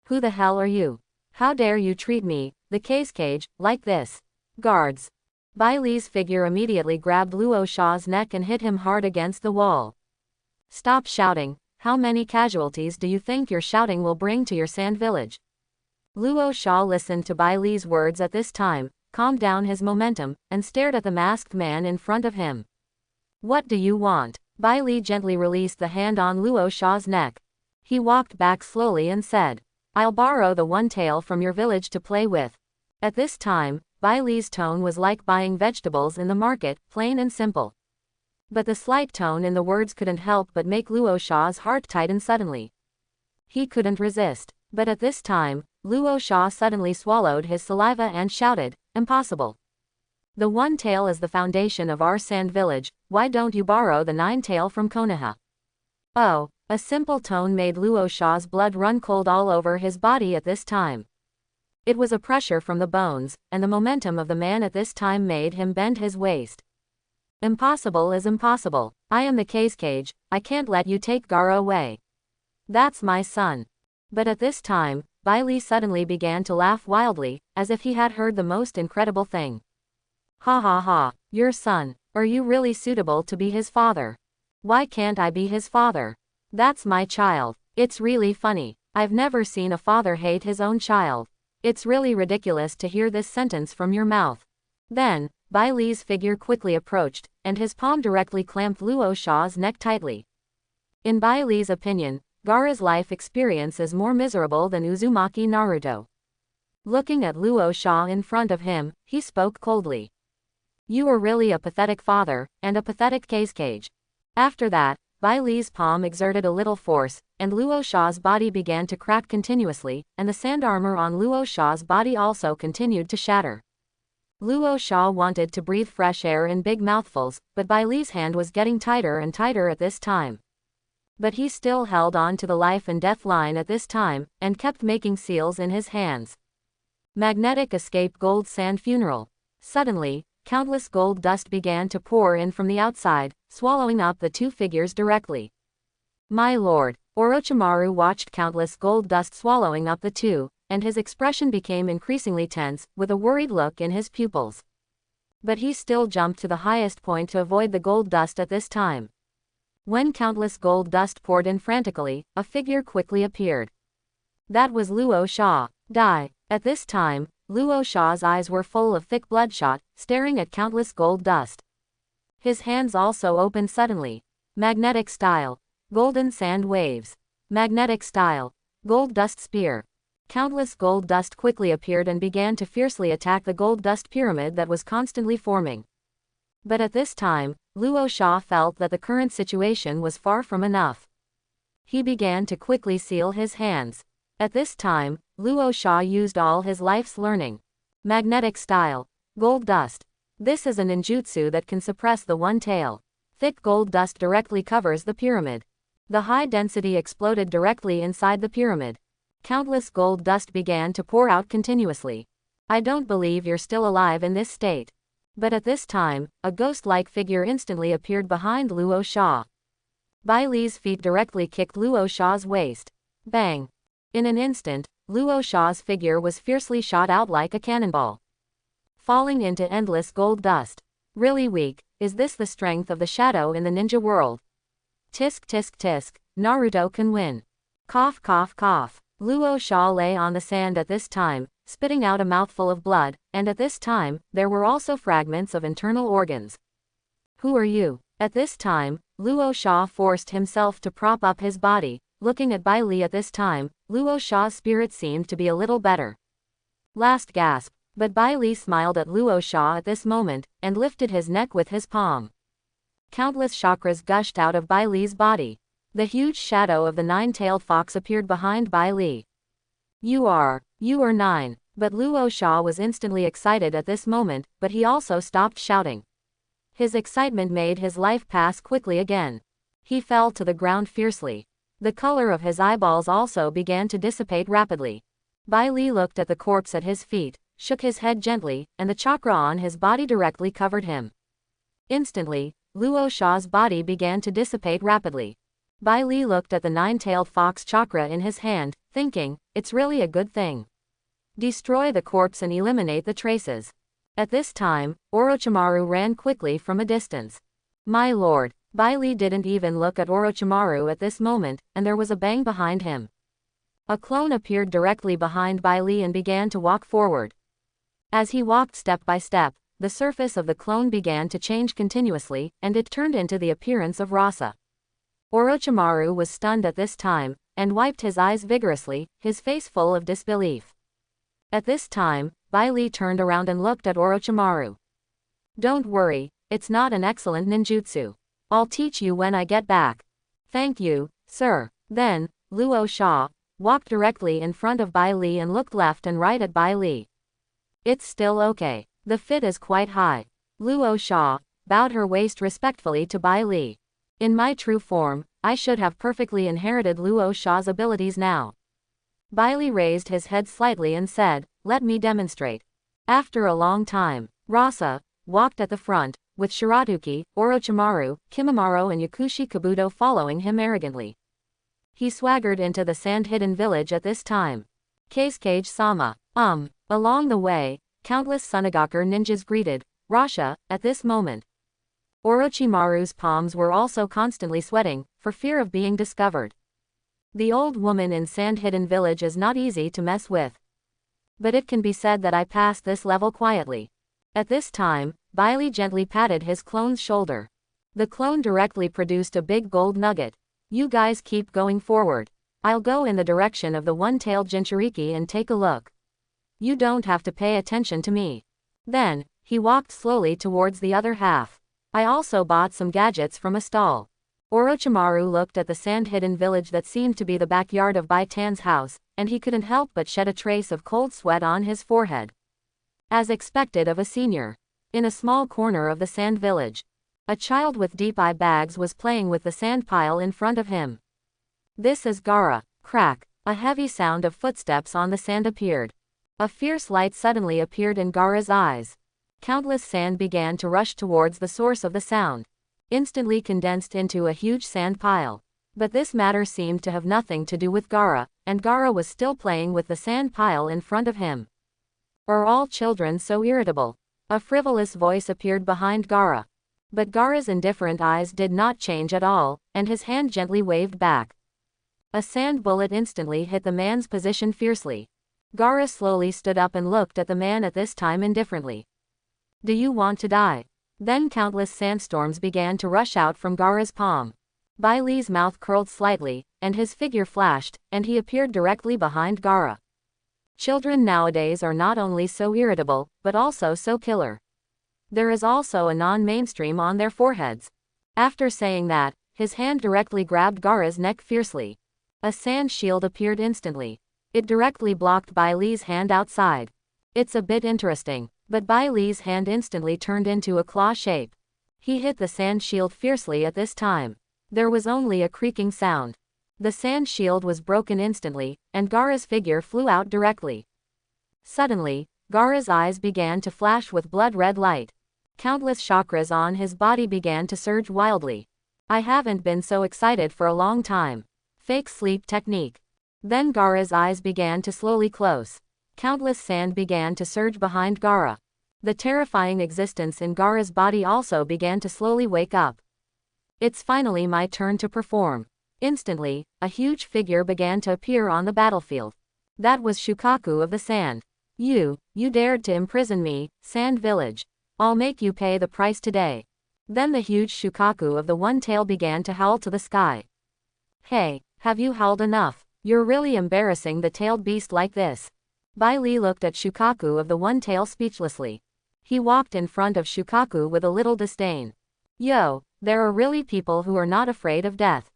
Who the hell are you? How dare you treat me, the Kazekage, like this? Guards! Bai Li's figure immediately grabbed Luo Sha's neck and hit him hard against the wall. Stop shouting. How many casualties do you think your shouting will bring to your sand village? Luo Sha listened to Bai Li's words at this time, calmed down his momentum, and stared at the masked man in front of him. What do you want? Bai Li gently released the hand on Luo Sha's neck. He walked back slowly and said, I'll borrow the one tail from your village to play with. At this time, Bai Li's tone was like buying vegetables in the market, plain and simple. But the slight tone in the words couldn't help but make Luo Sha's heart tighten suddenly. He couldn't resist. But at this time, Luo Sha suddenly swallowed his saliva and shouted, Impossible. The one tail is the foundation of our sand village, why don't you borrow the 9 tail from Konoha? Oh, a simple tone made Luo Sha's blood run cold all over his body at this time. It was a pressure from the bones, and the momentum of the man at this time made him bend his waist. Impossible is impossible. I am the Kazekage, I can't let you take Gaara away. That's my son. But at this time, Bai Li suddenly began to laugh wildly, as if he had heard the most incredible thing. Ha ha ha, your son, are you really suitable to be his father? Why can't I be his father? That's my child. It's really funny. I've never seen a father hate his own child. It's really ridiculous to hear this sentence from your mouth. Then, Bai Li's figure quickly approached, and his palm directly clamped Luo Sha's neck tightly. In Bai Li's opinion, Gaara's life experience is more miserable than Uzumaki Naruto. Looking at Luo Sha in front of him, he spoke coldly. You are really a pathetic father, and a pathetic Kazekage. After that, Bai Li's palm exerted a little force, and Luo Sha's body began to crack continuously, and the sand armor on Luo Sha's body also continued to shatter. Luo Sha wanted to breathe fresh air in big mouthfuls, but Bai Li's hand was getting tighter and tighter at this time. But he still held on to the life and death line at this time, and kept making seals in his hands. Magnetic escape gold sand funeral. Suddenly, countless gold dust began to pour in from the outside, swallowing up the two figures directly. My lord, Orochimaru watched countless gold dust swallowing up the two, and his expression became increasingly tense, with a worried look in his pupils. But he still jumped to the highest point to avoid the gold dust at this time. When countless gold dust poured in frantically, a figure quickly appeared. That was Luo Sha. Die. At this time, Luo Sha's eyes were full of thick bloodshot, staring at countless gold dust. His hands also opened suddenly. Magnetic style. Golden sand waves. Magnetic style. Gold dust spear. Countless gold dust quickly appeared and began to fiercely attack the gold dust pyramid that was constantly forming. But at this time, Luo Sha felt that the current situation was far from enough. He began to quickly seal his hands. At this time, Luo Sha used all his life's learning. Magnetic style. Gold dust. This is a ninjutsu that can suppress the one tail. Thick gold dust directly covers the pyramid. The high density exploded directly inside the pyramid. Countless gold dust began to pour out continuously. I don't believe you're still alive in this state. But at this time, a ghost-like figure instantly appeared behind Luo Sha. Bai Li's feet directly kicked Luo Sha's waist. Bang! In an instant, Luo Sha's figure was fiercely shot out like a cannonball, falling into endless gold dust. Really weak, is this the strength of the shadow in the ninja world? Tisk tisk tisk, Naruto can win. Cough cough cough. Luo Sha lay on the sand at this time, spitting out a mouthful of blood, and at this time, there were also fragments of internal organs. Who are you? At this time, Luo Sha forced himself to prop up his body. Looking at Bai Li at this time, Luo Sha's spirit seemed to be a little better. Last gasp. But Bai Li smiled at Luo Sha at this moment, and lifted his neck with his palm. Countless chakras gushed out of Bai Li's body. The huge shadow of the nine-tailed fox appeared behind Bai Li. You are 9. But Luo Sha was instantly excited at this moment, but he also stopped shouting. His excitement made his life pass quickly again. He fell to the ground fiercely. The color of his eyeballs also began to dissipate rapidly. Bai Li looked at the corpse at his feet, shook his head gently, and the chakra on his body directly covered him. Instantly, Luo Sha's body began to dissipate rapidly. Bai Li looked at the nine-tailed fox chakra in his hand, thinking, it's really a good thing. Destroy the corpse and eliminate the traces. At this time, Orochimaru ran quickly from a distance. My lord, Bai Li didn't even look at Orochimaru at this moment, and there was a bang behind him. A clone appeared directly behind Bai Li and began to walk forward. As he walked step by step, the surface of the clone began to change continuously, and it turned into the appearance of Rasa. Orochimaru was stunned at this time, and wiped his eyes vigorously, his face full of disbelief. At this time, Bai Li turned around and looked at Orochimaru. Don't worry, it's not an excellent ninjutsu. I'll teach you when I get back. Thank you, sir. Then, Luo Sha walked directly in front of Bai Li and looked left and right at Bai Li. It's still okay. The fit is quite high. Luo Sha bowed her waist respectfully to Bai Li. In my true form, I should have perfectly inherited Luo Sha's abilities now. Bai Li raised his head slightly and said, let me demonstrate. After a long time, Rasa walked at the front, with Shiratuki, Orochimaru, Kimimaro and Yakushi Kabuto following him arrogantly. He swaggered into the sand-hidden village at this time. Kazekage-sama. Along the way, countless Sunagaku ninjas greeted Rasha at this moment. Orochimaru's palms were also constantly sweating, for fear of being discovered. The old woman in sand-hidden village is not easy to mess with. But it can be said that I passed this level quietly. At this time, Bai Li gently patted his clone's shoulder. The clone directly produced a big gold nugget. You guys keep going forward. I'll go in the direction of the one-tailed Jinchuriki and take a look. You don't have to pay attention to me. Then, he walked slowly towards the other half. I also bought some gadgets from a stall. Orochimaru looked at the sand-hidden village that seemed to be the backyard of Bai Tan's house, and he couldn't help but shed a trace of cold sweat on his forehead. As expected of a senior. In a small corner of the sand village, a child with deep eye bags was playing with the sand pile in front of him. This is Gaara. Crack. A heavy sound of footsteps on the sand appeared. A fierce light suddenly appeared in Gaara's eyes. Countless sand began to rush towards the source of the sound, instantly condensed into a huge sand pile. But this matter seemed to have nothing to do with Gaara, and Gaara was still playing with the sand pile in front of him. Are all children so irritable? A frivolous voice appeared behind Gaara. But Gaara's indifferent eyes did not change at all, and his hand gently waved back. A sand bullet instantly hit the man's position fiercely. Gaara slowly stood up and looked at the man at this time indifferently. Do you want to die? Then countless sandstorms began to rush out from Gaara's palm. Bai Li's mouth curled slightly, and his figure flashed, and he appeared directly behind Gaara. Children nowadays are not only so irritable, but also so killer. There is also a non-mainstream on their foreheads. After saying that, his hand directly grabbed Gaara's neck fiercely. A sand shield appeared instantly. It directly blocked Bai Li's hand outside. It's a bit interesting, but Bai Li's hand instantly turned into a claw shape. He hit the sand shield fiercely at this time. There was only a creaking sound. The sand shield was broken instantly, and Gaara's figure flew out directly. Suddenly, Gaara's eyes began to flash with blood-red light. Countless chakras on his body began to surge wildly. I haven't been so excited for a long time. Fake sleep technique. Then Gaara's eyes began to slowly close. Countless sand began to surge behind Gaara. The terrifying existence in Gaara's body also began to slowly wake up. It's finally my turn to perform. Instantly, a huge figure began to appear on the battlefield. That was Shukaku of the Sand. You dared to imprison me, Sand Village. I'll make you pay the price today. Then the huge Shukaku of the One Tail began to howl to the sky. Hey, have you howled enough? You're really embarrassing the tailed beast like this. Bai Li looked at Shukaku of the One Tail speechlessly. He walked in front of Shukaku with a little disdain. Yo, there are really people who are not afraid of death.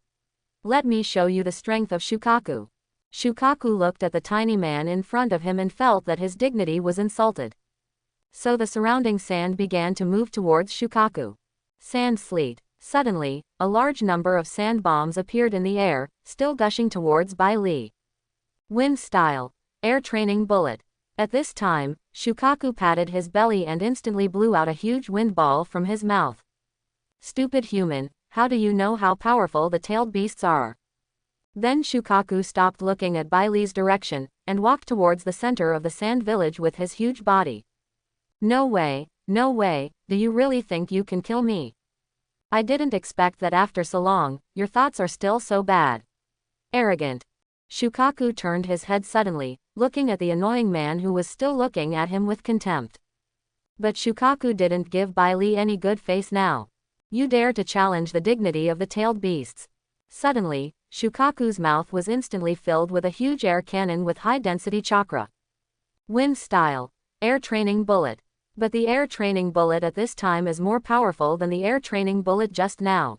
Let me show you the strength of Shukaku. Shukaku looked at the tiny man in front of him and felt that his dignity was insulted. So the surrounding sand began to move towards Shukaku. Sand sleet. Suddenly, a large number of sand bombs appeared in the air, still gushing towards Bai Li. Wind style. Air training bullet. At this time, Shukaku patted his belly and instantly blew out a huge wind ball from his mouth. Stupid human, how do you know how powerful the tailed beasts are? Then Shukaku stopped looking at Bai Li's direction, and walked towards the center of the sand village with his huge body. No way, do you really think you can kill me? I didn't expect that after so long, your thoughts are still so bad. Arrogant. Shukaku turned his head suddenly, looking at the annoying man who was still looking at him with contempt. But Shukaku didn't give Bai Li any good face now. You dare to challenge the dignity of the tailed beasts. Suddenly, Shukaku's mouth was instantly filled with a huge air cannon with high-density chakra. Wind style. Air training bullet. But the air training bullet at this time is more powerful than the air training bullet just now.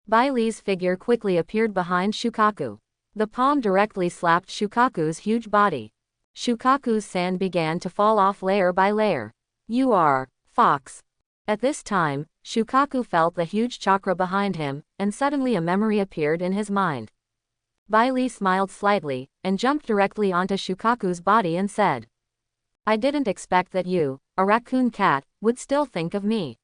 Bai Li's figure quickly appeared behind Shukaku. The palm directly slapped Shukaku's huge body. Shukaku's sand began to fall off layer by layer. You are, fox. At this time, Shukaku felt the huge chakra behind him, and suddenly a memory appeared in his mind. Bai Li smiled slightly, and jumped directly onto Shukaku's body and said, I didn't expect that you, a raccoon cat, would still think of me.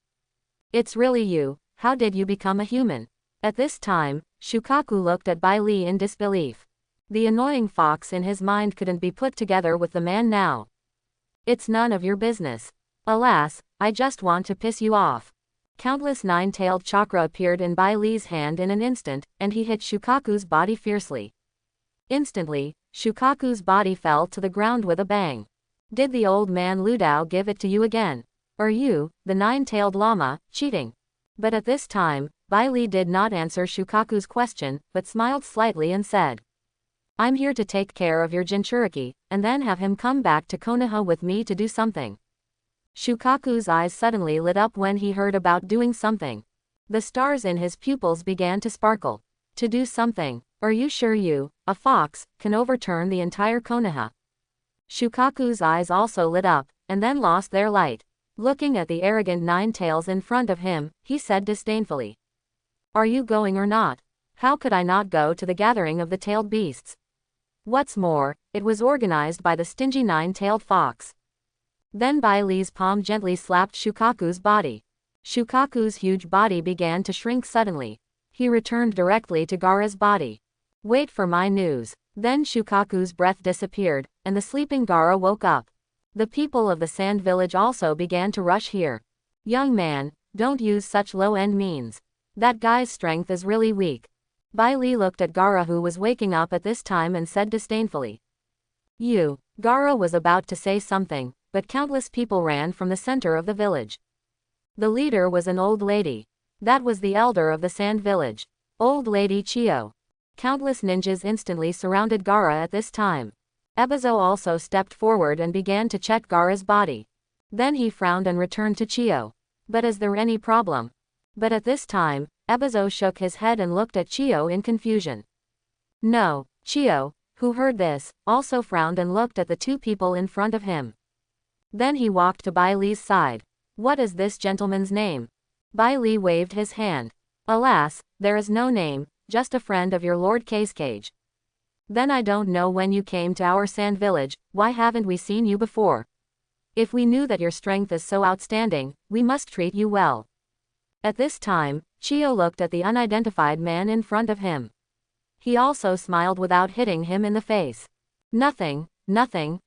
It's really you, how did you become a human? At this time, Shukaku looked at Bai Li in disbelief. The annoying fox in his mind couldn't be put together with the man now. It's none of your business. Alas, I just want to piss you off. Countless nine-tailed chakra appeared in Bai Li's hand in an instant, and he hit Shukaku's body fiercely. Instantly, Shukaku's body fell to the ground with a bang. Did the old man Ludao give it to you again? Or you, the nine-tailed llama, cheating? But at this time, Bai Li did not answer Shukaku's question, but smiled slightly and said, I'm here to take care of your Jinchuriki, and then have him come back to Konoha with me to do something. Shukaku's eyes suddenly lit up when he heard about doing something. The stars in his pupils began to sparkle. To do something? Are you sure you, a fox, can overturn the entire Konoha? Shukaku's eyes also lit up, and then lost their light. Looking at the arrogant nine tails in front of him, he said disdainfully, Are you going or not? How could I not go to the gathering of the tailed beasts? What's more, it was organized by the stingy nine-tailed fox. Then Bai Li's palm gently slapped Shukaku's body. Shukaku's huge body began to shrink suddenly. He returned directly to Gaara's body. Wait for my news. Then Shukaku's breath disappeared, and the sleeping Gaara woke up. The people of the sand village also began to rush here. Young man, don't use such low-end means. That guy's strength is really weak. Bai Li looked at Gaara, who was waking up at this time, and said disdainfully. You. Gaara was about to say something, but countless people ran from the center of the village. The leader was an old lady. That was the elder of the sand village. Old Lady Chio. Countless ninjas instantly surrounded Gaara at this time. Ebizo also stepped forward and began to check Gaara's body. Then he frowned and returned to Chio. But is there any problem? But at this time, Ebizo shook his head and looked at Chio in confusion. No. Chio, who heard this, also frowned and looked at the two people in front of him. Then he walked to Bai Li's side. What is this gentleman's name? Bai Li waved his hand. Alas, there is no name, just a friend of your Lord Casecage. Then I don't know when you came to our sand village, why haven't we seen you before? If we knew that your strength is so outstanding, we must treat you well. At this time, Chio looked at the unidentified man in front of him. He also smiled without hitting him in the face. Nothing,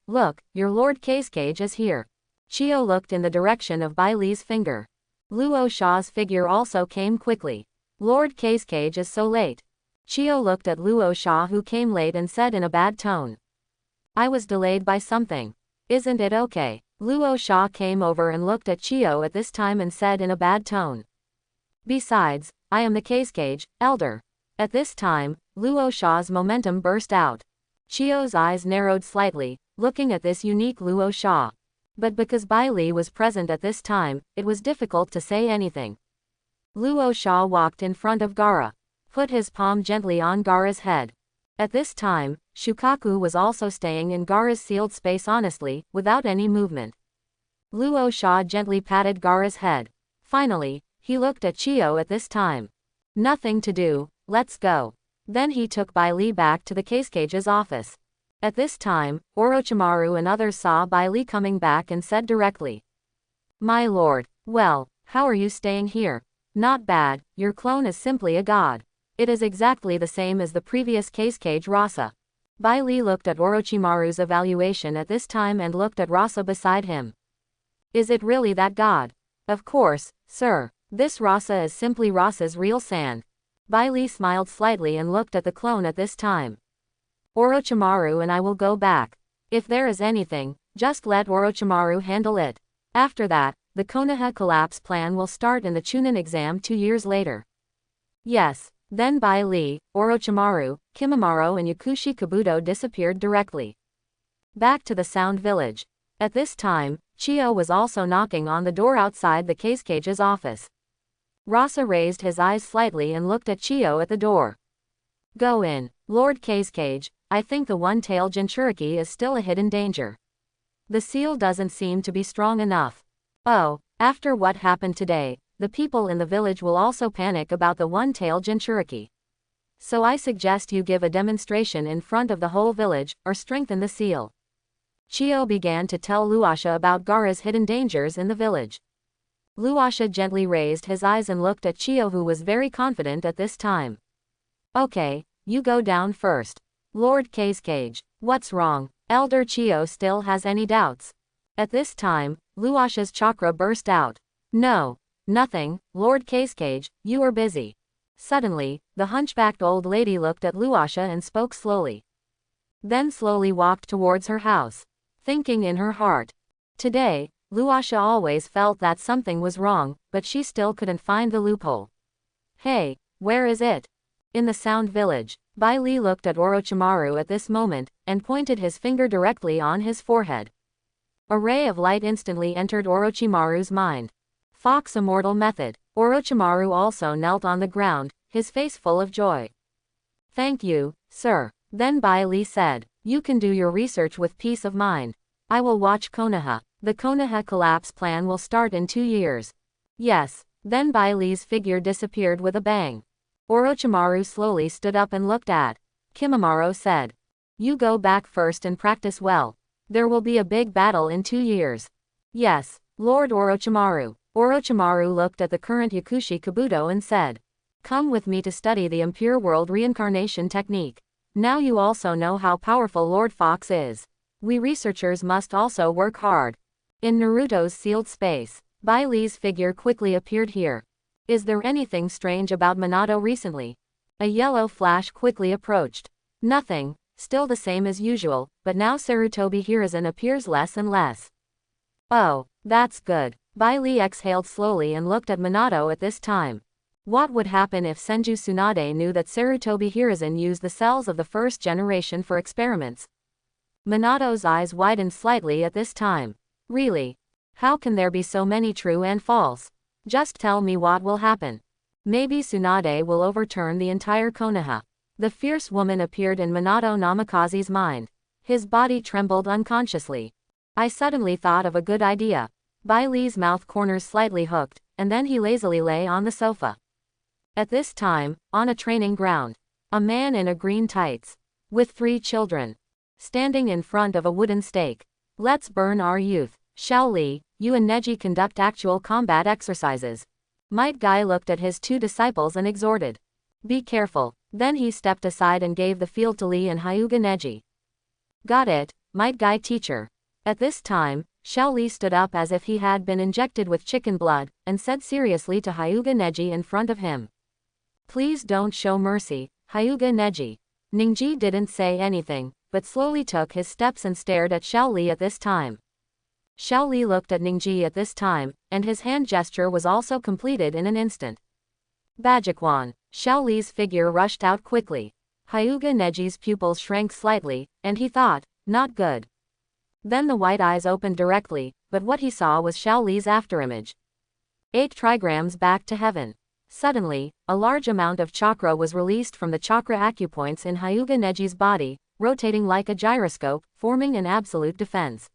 look, your Lord Casecage is here. Chio looked in the direction of Bai Li's finger. Luo Sha's figure also came quickly. Lord Cascage is so late. Chio looked at Luo Sha, who came late, and said in a bad tone. I was delayed by something. Isn't it okay? Luo Sha came over and looked at Chio at this time and said in a bad tone. Besides, I am the Cascage, elder. At this time, Luo Sha's momentum burst out. Chio's eyes narrowed slightly, looking at this unique Luo Sha. But because Bai Li was present at this time, it was difficult to say anything. Luo Sha walked in front of Gaara, put his palm gently on Gaara's head. At this time, Shukaku was also staying in Gaara's sealed space honestly, without any movement. Luo Sha gently patted Gaara's head. Finally, he looked at Chio at this time. Nothing to do, let's go. Then he took Bai Li back to the Casecage's office. At this time, Orochimaru and others saw Bai Li coming back and said directly. My lord, well, how are you staying here? Not bad, your clone is simply a god. It is exactly the same as the previous Casecage Rasa. Bai Li looked at Orochimaru's evaluation at this time and looked at Rasa beside him. Is it really that god? Of course, sir. This Rasa is simply Rasa's real sand. Bai Li smiled slightly and looked at the clone at this time. Orochimaru and I will go back. If there is anything, just let Orochimaru handle it. After that, the Konoha collapse plan will start in the Chunin exam 2 years later. Yes. Then Bai Li, Orochimaru, Kimimaro and Yakushi Kabuto disappeared directly. Back to the Sound Village. At this time, Chio was also knocking on the door outside the Casecage's office. Rasa raised his eyes slightly and looked at Chio at the door. Go in, Lord Casecage. I think the one-tailed Jinchuriki is still a hidden danger. The seal doesn't seem to be strong enough. Oh, after what happened today, the people in the village will also panic about the one-tailed Jinchuriki. So I suggest you give a demonstration in front of the whole village, or strengthen the seal. Chio began to tell Luasha about Gaara's hidden dangers in the village. Luasha gently raised his eyes and looked at Chio, who was very confident at this time. Okay, you go down first. Lord Casecage, what's wrong? Elder Chio still has any doubts? At this time, Luasha's chakra burst out. No. Nothing, Lord Casecage, you are busy. Suddenly, the hunchbacked old lady looked at Luasha and spoke slowly. Then slowly walked towards her house, thinking in her heart. Today, Luasha always felt that something was wrong, but she still couldn't find the loophole. Hey, where is it? In the Sound Village. Bai Li looked at Orochimaru at this moment, and pointed his finger directly on his forehead. A ray of light instantly entered Orochimaru's mind. Fox Immortal Method. Orochimaru also knelt on the ground, his face full of joy. Thank you, sir. Then Bai Li said, you can do your research with peace of mind. I will watch Konoha. The Konoha collapse plan will start in 2 years. Yes. Then Bai Li's figure disappeared with a bang. Orochimaru slowly stood up and looked at. Kimimaro said. You go back first and practice well. There will be a big battle in 2 years. Yes, Lord Orochimaru. Orochimaru looked at the current Yakushi Kabuto and said. Come with me to study the impure world reincarnation technique. Now you also know how powerful Lord Fox is. We researchers must also work hard. In Naruto's sealed space, Bai Li's figure quickly appeared here. Is there anything strange about Minato recently? A yellow flash quickly approached. Nothing, still the same as usual, but now Sarutobi Hiruzen appears less and less. Oh, that's good. Bai Li exhaled slowly and looked at Minato at this time. What would happen if Senju Tsunade knew that Sarutobi Hiruzen used the cells of the first generation for experiments? Minato's eyes widened slightly at this time. Really? How can there be so many true and false? Just tell me what will happen. Maybe Tsunade will overturn the entire Konoha. The fierce woman appeared in Minato Namikaze's mind. His body trembled unconsciously. I suddenly thought of a good idea. Bai Li's mouth corners slightly hooked, and then he lazily lay on the sofa. At this time, on a training ground, a man in a green tights, with 3 children, standing in front of a wooden stake. Let's burn our youth. Xiao Li, you and Neji conduct actual combat exercises. Might Guy looked at his 2 disciples and exhorted. Be careful. Then he stepped aside and gave the field to Li and Hyuga Neji. Got it, Might Guy teacher. At this time, Xiao Li stood up as if he had been injected with chicken blood, and said seriously to Hyuga Neji in front of him. Please don't show mercy, Hyuga Neji. Ningji didn't say anything, but slowly took his steps and stared at Xiao Li at this time. Xiao Li looked at Ningji at this time, and his hand gesture was also completed in an instant. Bajikwan. Xiao Li's figure rushed out quickly. Hyuga Neji's pupils shrank slightly, and he thought, not good. Then the white eyes opened directly, but what he saw was Xiao Li's afterimage. 8 trigrams back to heaven. Suddenly, a large amount of chakra was released from the chakra acupoints in Hyuga Neji's body, rotating like a gyroscope, forming an absolute defense.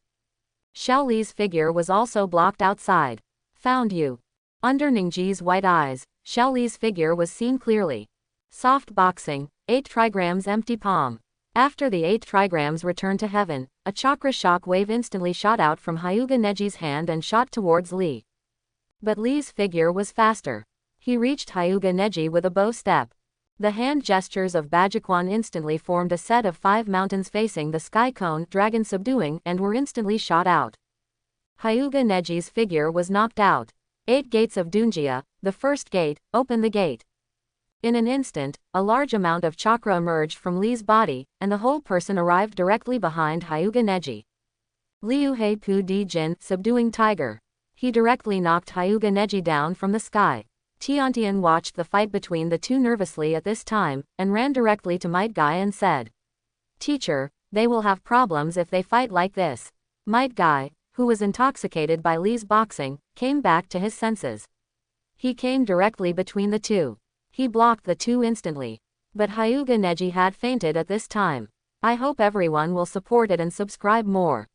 Xiao Li's figure was also blocked outside. Found you. Under Ningji's white eyes, Xiao Li's figure was seen clearly. Soft boxing, 8 trigrams empty palm. After the 8 trigrams returned to heaven, a chakra shock wave instantly shot out from Hyuga Neji's hand and shot towards Li. But Li's figure was faster. He reached Hyuga Neji with a bow step. The hand gestures of Bajikwan instantly formed a set of 5 mountains facing the sky cone dragon subduing and were instantly shot out. Hyuga Neji's figure was knocked out. 8 gates of Dunjia, the first gate, open the gate. In an instant, a large amount of chakra emerged from Li's body, and the whole person arrived directly behind Hyuga Neji. Liu Hei Pu Di Jin, subduing tiger. He directly knocked Hyuga Neji down from the sky. Tiantian watched the fight between the two nervously at this time, and ran directly to Might Guy and said, "Teacher, they will have problems if they fight like this." Might Guy, who was intoxicated by Li's boxing, came back to his senses. He came directly between the two. He blocked the two instantly. But Hyuga Neji had fainted at this time. I hope everyone will support it and subscribe more.